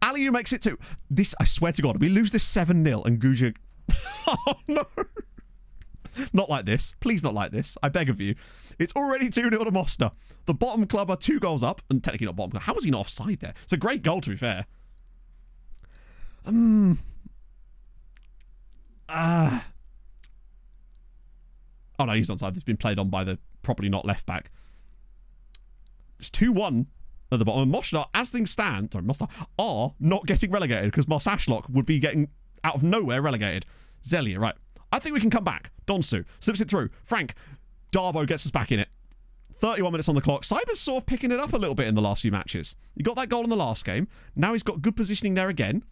Aliu makes it 2. This, I swear to God, we lose this 7-0 and Guja... Oh, no! Not like this. Please not like this. I beg of you. It's already 2-0 to Mostar. The bottom club are 2 goals up. And technically not bottom club. How was he not offside there? It's a great goal, to be fair. Oh, no, he's onside. He's been played on by the probably not left back. It's 2-1 at the bottom. And Mostar, as things stand, sorry, Mostar are not getting relegated because Marsashlock would be getting out of nowhere relegated. Zelia, right. I think we can come back. Donsu slips it through. Frank. Darbo gets us back in it. 31 minutes on the clock. Cyber's sort of picking it up a little bit in the last few matches. He got that goal in the last game. Now he's got good positioning there again.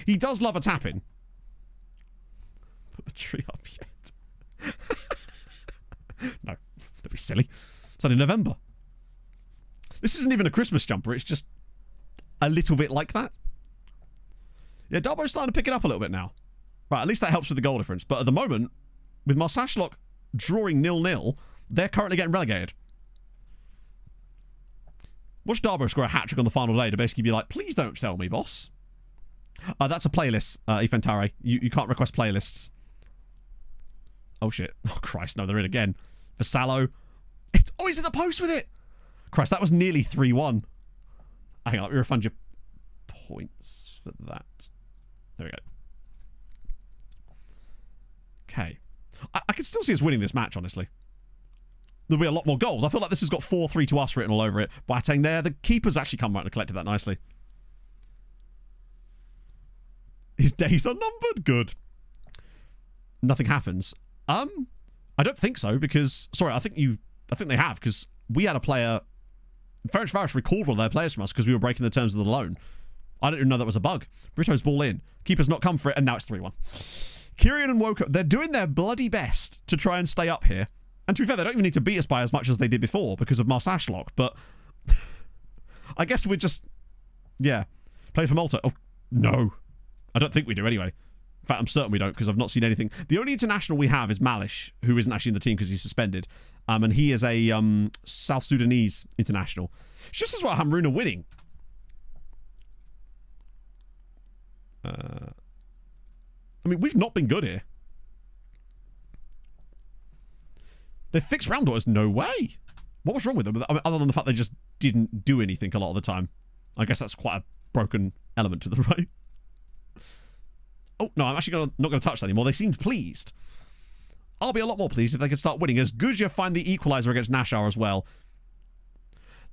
He does love a tap-in. Put the tree up yet. No, don't be silly. It's only November. This isn't even a Christmas jumper. It's just a little bit like that. Yeah, Darbo's starting to pick it up a little bit now. Right, at least that helps with the goal difference. But at the moment, with Marsashlock drawing 0-0, they're currently getting relegated. Watch Darbo score a hat-trick on the final day to basically be like, please don't sell me, boss. That's a playlist, Ifentare. You can't request playlists. Oh, shit. Oh, Christ, no, they're in again. Vassallo. Oh, he's in the post with it. Christ, that was nearly 3-1. Hang on, let me refund your points for that. There we go. Okay. I can still see us winning this match, honestly. There'll be a lot more goals. I feel like this has got 4-3 to us written all over it. Boateng there. The keeper's actually come right and collected that nicely. His days are numbered. Good. Nothing happens. I don't think so because... Sorry, I think they have because we had a player... Ferencváros recalled one of their players from us because we were breaking the terms of the loan. I don't even know that was a bug. Brito's ball in. Keeper's not come for it and now it's 3-1. Kieran and Woka, they're doing their bloody best to try and stay up here. And to be fair, they don't even need to beat us by as much as they did before because of Marsashlock, but I guess we're just, yeah. Play for Malta. Oh, no. I don't think we do anyway. In fact, I'm certain we don't because I've not seen anything. The only international we have is Malish, who isn't actually in the team because he's suspended. And he is a South Sudanese international. It's just as well Hamruna winning. I mean, we've not been good here. They fixed round doors. No way. What was wrong with them? I mean, other than the fact they just didn't do anything a lot of the time. I guess that's quite a broken element to the right. Oh, no, I'm actually not going to touch that anymore. They seemed pleased. I'll be a lot more pleased if they could start winning, as Guzia find the equaliser against Nashar as well.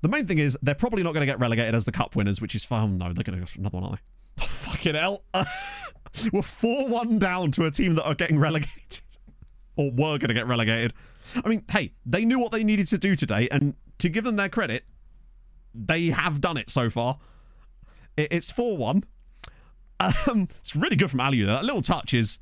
The main thing is, they're probably not going to get relegated as the cup winners, which is fine. Oh, no, they're going to go for another one, aren't they? Oh, fucking hell. We're 4-1 down to a team that are getting relegated. Or were going to get relegated. I mean, hey, they knew what they needed to do today, and to give them their credit, they have done it so far. It's 4-1. It's really good from Aliu. That little touch is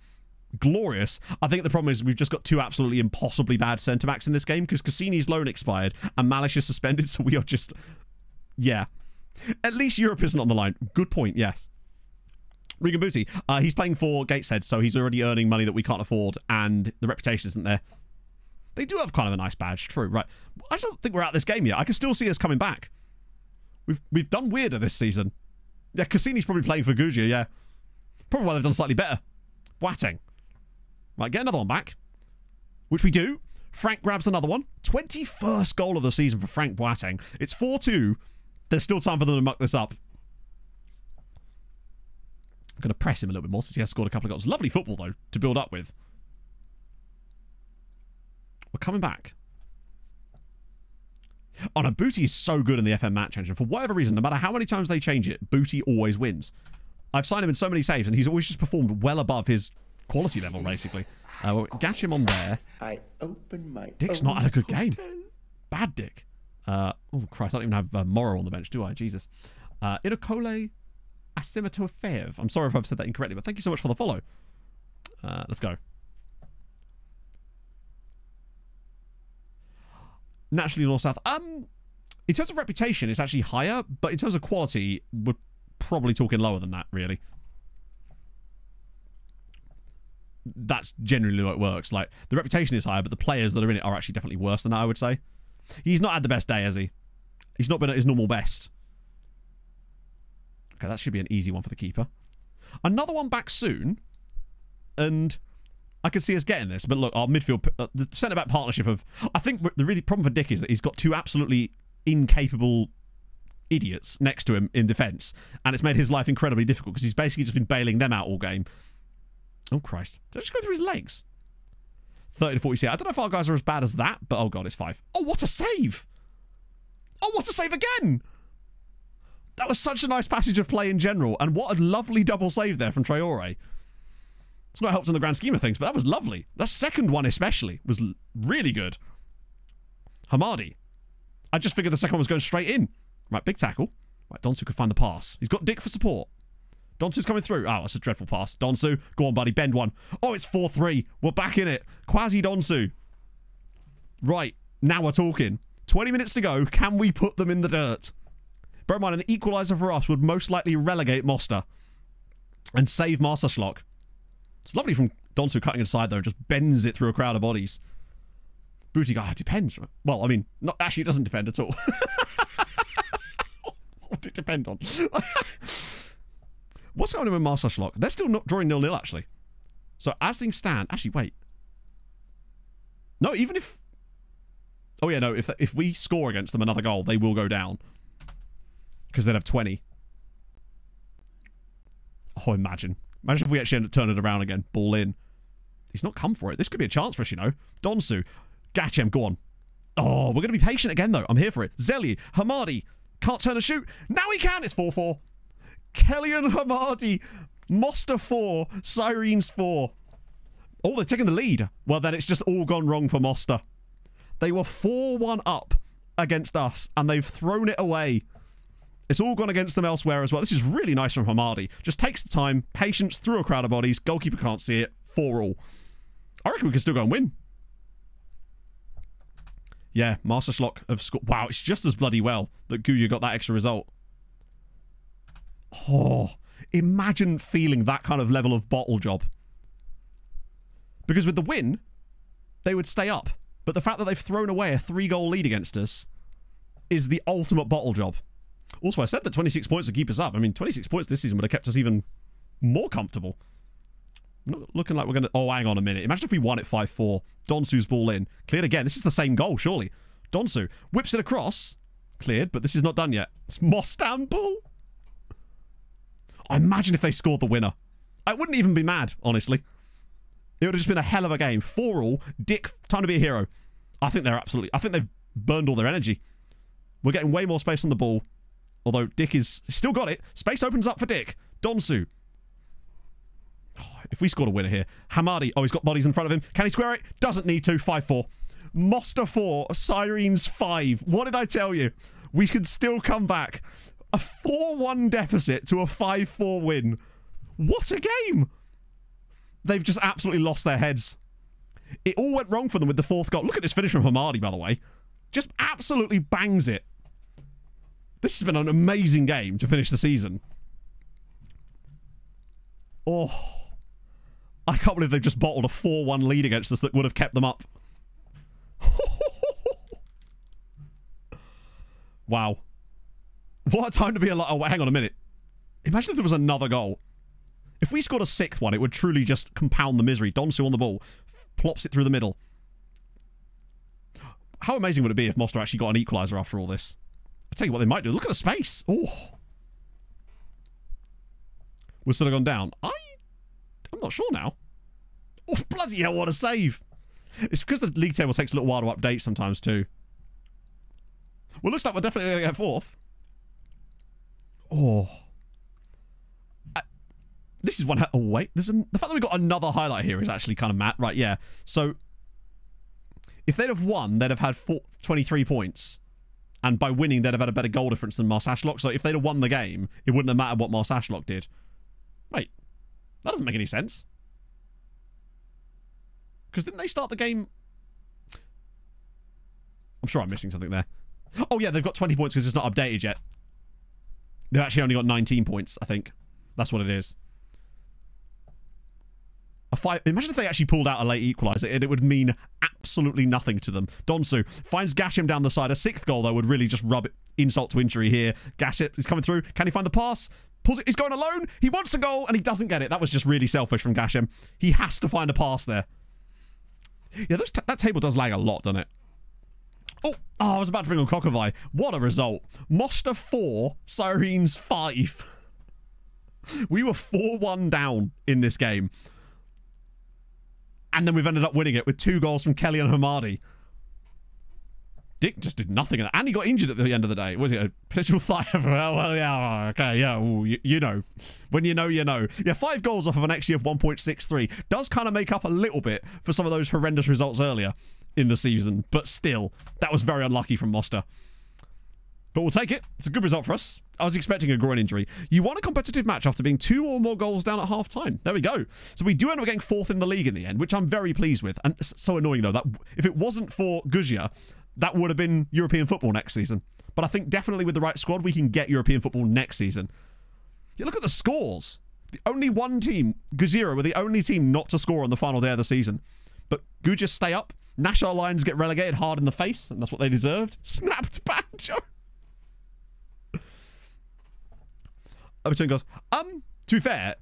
glorious. I think the problem is we've just got 2 absolutely impossibly bad centre-backs in this game because Cassini's loan expired and Malish is suspended, so we are just... Yeah. At least Europe isn't on the line. Good point, yes. Regan Booty, he's playing for Gateshead, so he's already earning money that we can't afford, and the reputation isn't there. They do have kind of a nice badge, true, right. I don't think we're out of this game yet. I can still see us coming back. We've done weirder this season. Yeah, Cassini's probably playing for Guzia, yeah. Probably why they've done slightly better. Boateng. Right, get another one back. Which we do. Frank grabs another one. 21st goal of the season for Frank Boateng. It's 4-2. There's still time for them to muck this up. I'm going to press him a little bit more since he has scored a couple of goals. Lovely football, though, to build up with. We're coming back. Oh, no, Booty is so good in the FM match engine. For whatever reason, no matter how many times they change it, Booty always wins. I've signed him in so many saves, and he's always just performed well above his quality level, basically. We'll catch him on there. I open my Dick's not had a good game. Bad Dick. Oh, Christ, I don't even have Morrow on the bench, do I? Jesus. Inokole Asimatofev. I'm sorry if I've said that incorrectly, but thank you so much for the follow. Let's go. Naturally North-South. In terms of reputation, it's actually higher, but in terms of quality, we're probably talking lower than that, really. That's generally how it works. Like, the reputation is higher, but the players that are in it are actually definitely worse than that, I would say. He's not had the best day, has he? He's not been at his normal best. Okay, that should be an easy one for the keeper. Another one back soon. And I could see us getting this, but look, our midfield, the centre-back partnership of... I think the really problem for Dick is that he's got two absolutely incapable idiots next to him in defence, and it's made his life incredibly difficult because he's basically just been bailing them out all game. Oh, Christ. Did I just go through his legs? 30 to 40. I don't know if our guys are as bad as that, but oh, God, it's 5. Oh, what a save! Oh, what a save again! That was such a nice passage of play in general, and what a lovely double save there from Traore. It's not helped in the grand scheme of things, but that was lovely. That second one especially was really good. Hamadi. I just figured the second one was going straight in. Right, big tackle. Right, Donsu could find the pass. He's got Dick for support. Donsu's coming through. Oh, that's a dreadful pass. Donsu, go on, buddy. Bend one. Oh, it's 4-3. We're back in it. Quasi Donsu. Right, now we're talking. 20 minutes to go. Can we put them in the dirt? Bear in mind, an equaliser for us would most likely relegate Mosta and save Marsaschlock. It's lovely from Donsu cutting inside, though, just bends it through a crowd of bodies. Booty guy, it depends. Well, I mean, not actually, it doesn't depend at all. What does it depend on? What's going on with Marsaschlock? They're still not drawing 0-0, actually. So, as things stand... Actually, wait. No, even if... Oh, yeah, no. If we score against them another goal, they will go down. Because they'd have 20. Oh, imagine. Imagine if we actually end up turning it around again. Ball in. He's not come for it. This could be a chance for us, you know. Donsu. Gachem, go on. Oh, we're going to be patient again, though. I'm here for it. Zeli. Hamadi. Can't turn and shoot. Now he can. It's 4-4. Kellyan Hamadi. Mosta 4. Sirens 4. Oh, they're taking the lead. Well, then it's just all gone wrong for Mosta. They were 4-1 up against us, and they've thrown it away. It's all gone against them elsewhere as well. This is really nice from Hamadi. Just takes the time, patience, through a crowd of bodies. Goalkeeper can't see it. 4-all. I reckon we can still go and win. Yeah, Marsaschlock have scored. Wow, it's just as bloody well that Guya got that extra result. Oh, imagine feeling that kind of level of bottle job. Because with the win, they would stay up. But the fact that they've thrown away a 3-goal lead against us is the ultimate bottle job. Also, I said that 26 points would keep us up. I mean, 26 points this season would have kept us even more comfortable. Not looking like we're going to... Oh, hang on a minute. Imagine if we won it 5-4. Donsu's ball in. Cleared again. This is the same goal, surely. Donsu whips it across. Cleared, but this is not done yet. It's Mostanbul. I imagine if they scored the winner. I wouldn't even be mad, honestly. It would have just been a hell of a game. 4-all. Dick, time to be a hero. I think they're absolutely... I think they've burned all their energy. We're getting way more space on the ball. Although Dick is still got it. Space opens up for Dick. Donsu. Oh, if we scored a winner here. Hamadi. Oh, he's got bodies in front of him. Can he square it? Doesn't need to. 5-4. Mosta 4. Sirens 5. What did I tell you? We could still come back. A 4-1 deficit to a 5-4 win. What a game. They've just absolutely lost their heads. It all went wrong for them with the 4th goal. Look at this finish from Hamadi, by the way. Just absolutely bangs it. This has been an amazing game to finish the season. Oh. I can't believe they've just bottled a 4-1 lead against us that would have kept them up. Wow. What a time to be alive. Oh, hang on a minute. Imagine if there was another goal. If we scored a 6th one, it would truly just compound the misery. Donsu on the ball. Plops it through the middle. How amazing would it be if Mosta actually got an equaliser after all this? I'll tell you what they might do. Look at the space. Oh. We're still gone down. I'm not sure now. Oh, bloody hell, what a save. It's because the league table takes a little while to update sometimes too. Well, looks like we're definitely going to get 4th. Oh. This is one... Oh, wait. The fact that we got another highlight here is actually kind of mad. Right, yeah. So, if they'd have won, they'd have had 23 points. And by winning, they'd have had a better goal difference than Marsaschlock. So if they'd have won the game, it wouldn't have mattered what Marsaschlock did. Wait. That doesn't make any sense. Because didn't they start the game... I'm sure I'm missing something there. Oh, yeah, they've got 20 points because it's not updated yet. They've actually only got 19 points, I think. That's what it is. Imagine if they actually pulled out a late equaliser and it would mean absolutely nothing to them. Donsu finds Gachem down the side. A 6th goal, though, would really just rub insult to injury here. Gachem is coming through. Can he find the pass? Pulls it. He's going alone. He wants a goal, and he doesn't get it. That was just really selfish from Gashem. He has to find a pass there. Yeah, that table does lag a lot, doesn't it? Oh, I was about to bring on Kokovai. What a result. Mosta 4, Sirens 5. We were 4-1 down in this game. And then we've ended up winning it with 2 goals from Kelly and Hamadi. Dick just did nothing. And he got injured at the end of the day. Was it a potential thigh? Well, yeah, okay, yeah. Ooh, you know. When you know, you know. Yeah, 5 goals off of an XG of 1.63 does kind of make up a little bit for some of those horrendous results earlier in the season. But still, that was very unlucky from Mosta. But we'll take it. It's a good result for us. I was expecting a groin injury. You won a competitive match after being 2 or more goals down at half-time. There we go. So we do end up getting 4th in the league in the end, which I'm very pleased with. And it's so annoying, though, that if it wasn't for Guzia, that would have been European football next season. But I think definitely with the right squad, we can get European football next season. Yeah, look at the scores. The only one team, Guzira, were the only team not to score on the final day of the season. But Guzia stay up. National Lions get relegated hard in the face, and that's what they deserved. Snapped Banjo. Between goals. To be fair,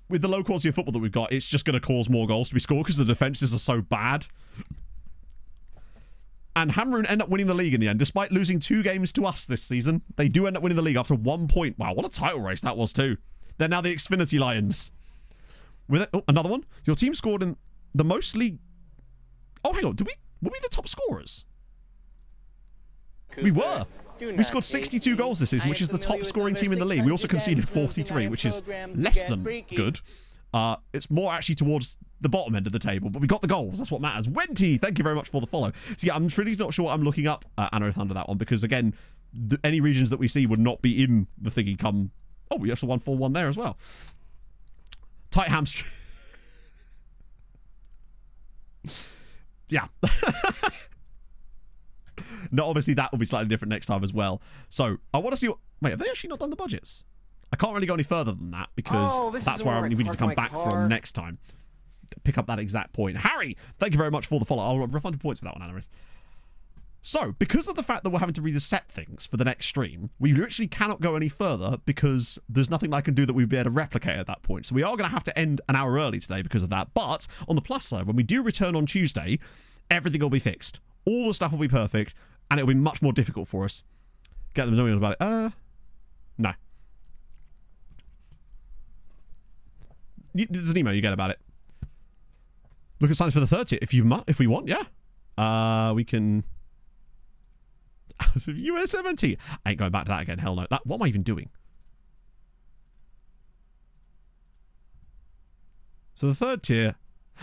with the low quality of football that we've got, it's just going to cause more goals to be scored because the defenses are so bad. And Hamrun end up winning the league in the end, despite losing 2 games to us this season. They do end up winning the league after 1 point. Wow, what a title race that was too. They're now the Xfinity Lions. With it, oh, another one. Your team scored in the most league. Oh, hang on. Were we the top scorers? We were. We scored 62 goals this season, which is the top scoring team in the league. We also conceded 43, which is less than good. It's more actually towards the bottom end of the table, but we got the goals. That's what matters. Wenty, thank you very much for the follow. So yeah, I'm really not sure what I'm looking up Anoth under that one, because again, any regions that we see would not be in the thingy come... Oh, we actually won 4-1 there as well. Tight hamstring. Yeah. No, obviously that will be slightly different next time as well. So I want to see what... Wait, have they actually not done the budgets? I can't really go any further than that because that's where we need to come back from next time. Pick up that exact point. Harry, thank you very much for the follow. I'll refund the points for that one, Anarith. So, because of the fact that we're having to reset things for the next stream, we literally cannot go any further because there's nothing I can do that we'd be able to replicate at that point. So we are going to have to end an hour early today because of that. But on the plus side, when we do return on Tuesday, everything will be fixed. All the stuff will be perfect, and it'll be much more difficult for us. Get them knowing about it. No. There's an email you get about it. Look at signs for the 3rd tier if we want, yeah. We can... So US70. I ain't going back to that again, hell no. What am I even doing? So the 3rd tier,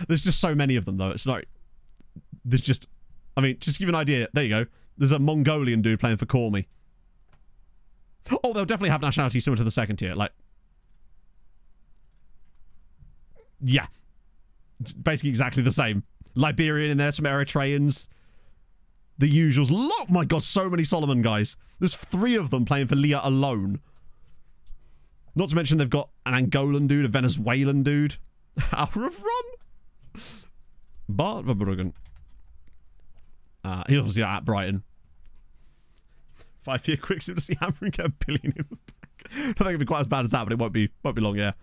there's just so many of them though. It's like, there's just, I mean, just to give you an idea, there you go. There's a Mongolian dude playing for Call Me. Oh, they'll definitely have nationality similar to the 2nd tier, like... Yeah. It's basically exactly the same. Liberian in there, some Eritreans. The usuals. Oh my god, so many Solomon guys. There's 3 of them playing for Leah alone. Not to mention they've got an Angolan dude, a Venezuelan dude. Hour of run. Bart Verbruggen. He's obviously at Brighton. 5-year quick sim to see Hammer get $1 billion in the back. I don't think it'll be quite as bad as that, but it won't be long, yeah.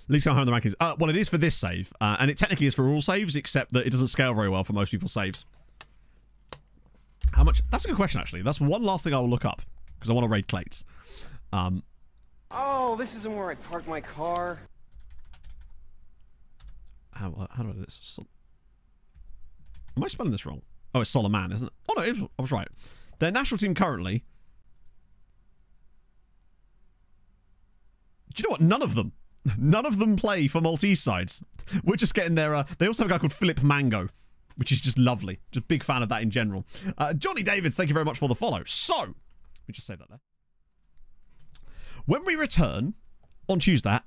At least higher in the rankings. Well, it is for this save, and it technically is for all saves, except that it doesn't scale very well for most people's saves. How much? That's a good question, actually. That's one last thing I will look up, because I want to raid Clates. Oh, this isn't where I parked my car. How do I do this? Am I spelling this wrong? Oh, it's Solomon, isn't it? Oh, no, I was right. Their national team currently... Do you know what? None of them play for Maltese sides. We're just getting their... they also have a guy called Philip Mango, which is just lovely. Just a big fan of that in general. Johnny Davids, thank you very much for the follow. So, we just say that there. When we return on Tuesday,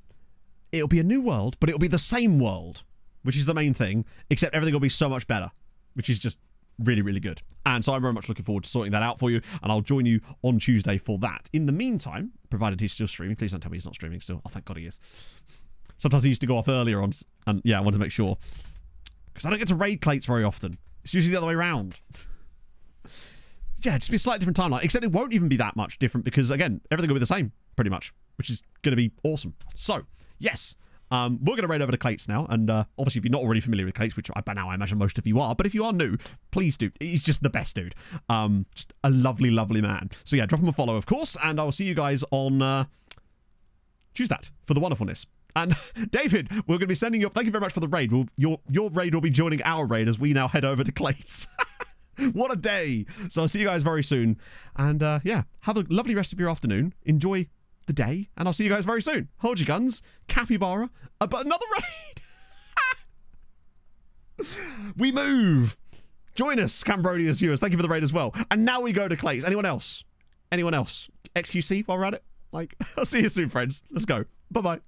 it'll be a new world, but it'll be the same world, which is the main thing, except everything will be so much better, which is just really, really good. And so I'm very much looking forward to sorting that out for you, and I'll join you on Tuesday for that. In the meantime, provided he's still streaming, please don't tell me he's not streaming still. Oh, thank God he is. Sometimes he used to go off earlier on, and yeah, I wanted to make sure. Because I don't get to raid Clates very often. It's usually the other way around. yeah, just be a slightly different timeline. Except it won't even be that much different because, again, everything will be the same, pretty much, which is going to be awesome. So, yes, we're going to raid over to Clates now. And obviously, if you're not already familiar with Clates, which by now I imagine most of you are, but if you are new, please do. He's just the best dude. Just a lovely, lovely man. So, yeah, drop him a follow, of course. And I will see you guys on Tuesday for the wonderfulness. And David, we're going to be sending you. Thank you very much for the raid. Your raid will be joining our raid as we now head over to Clates. What a day! So I'll see you guys very soon. And yeah, have a lovely rest of your afternoon. Enjoy the day, and I'll see you guys very soon. Hold your guns, capybara. But another raid. We move. Join us, Cambrodia's viewers. Thank you for the raid as well. And now we go to Clates. Anyone else? Anyone else? XQC while we're at it. Like, I'll see you soon, friends. Let's go. Bye bye.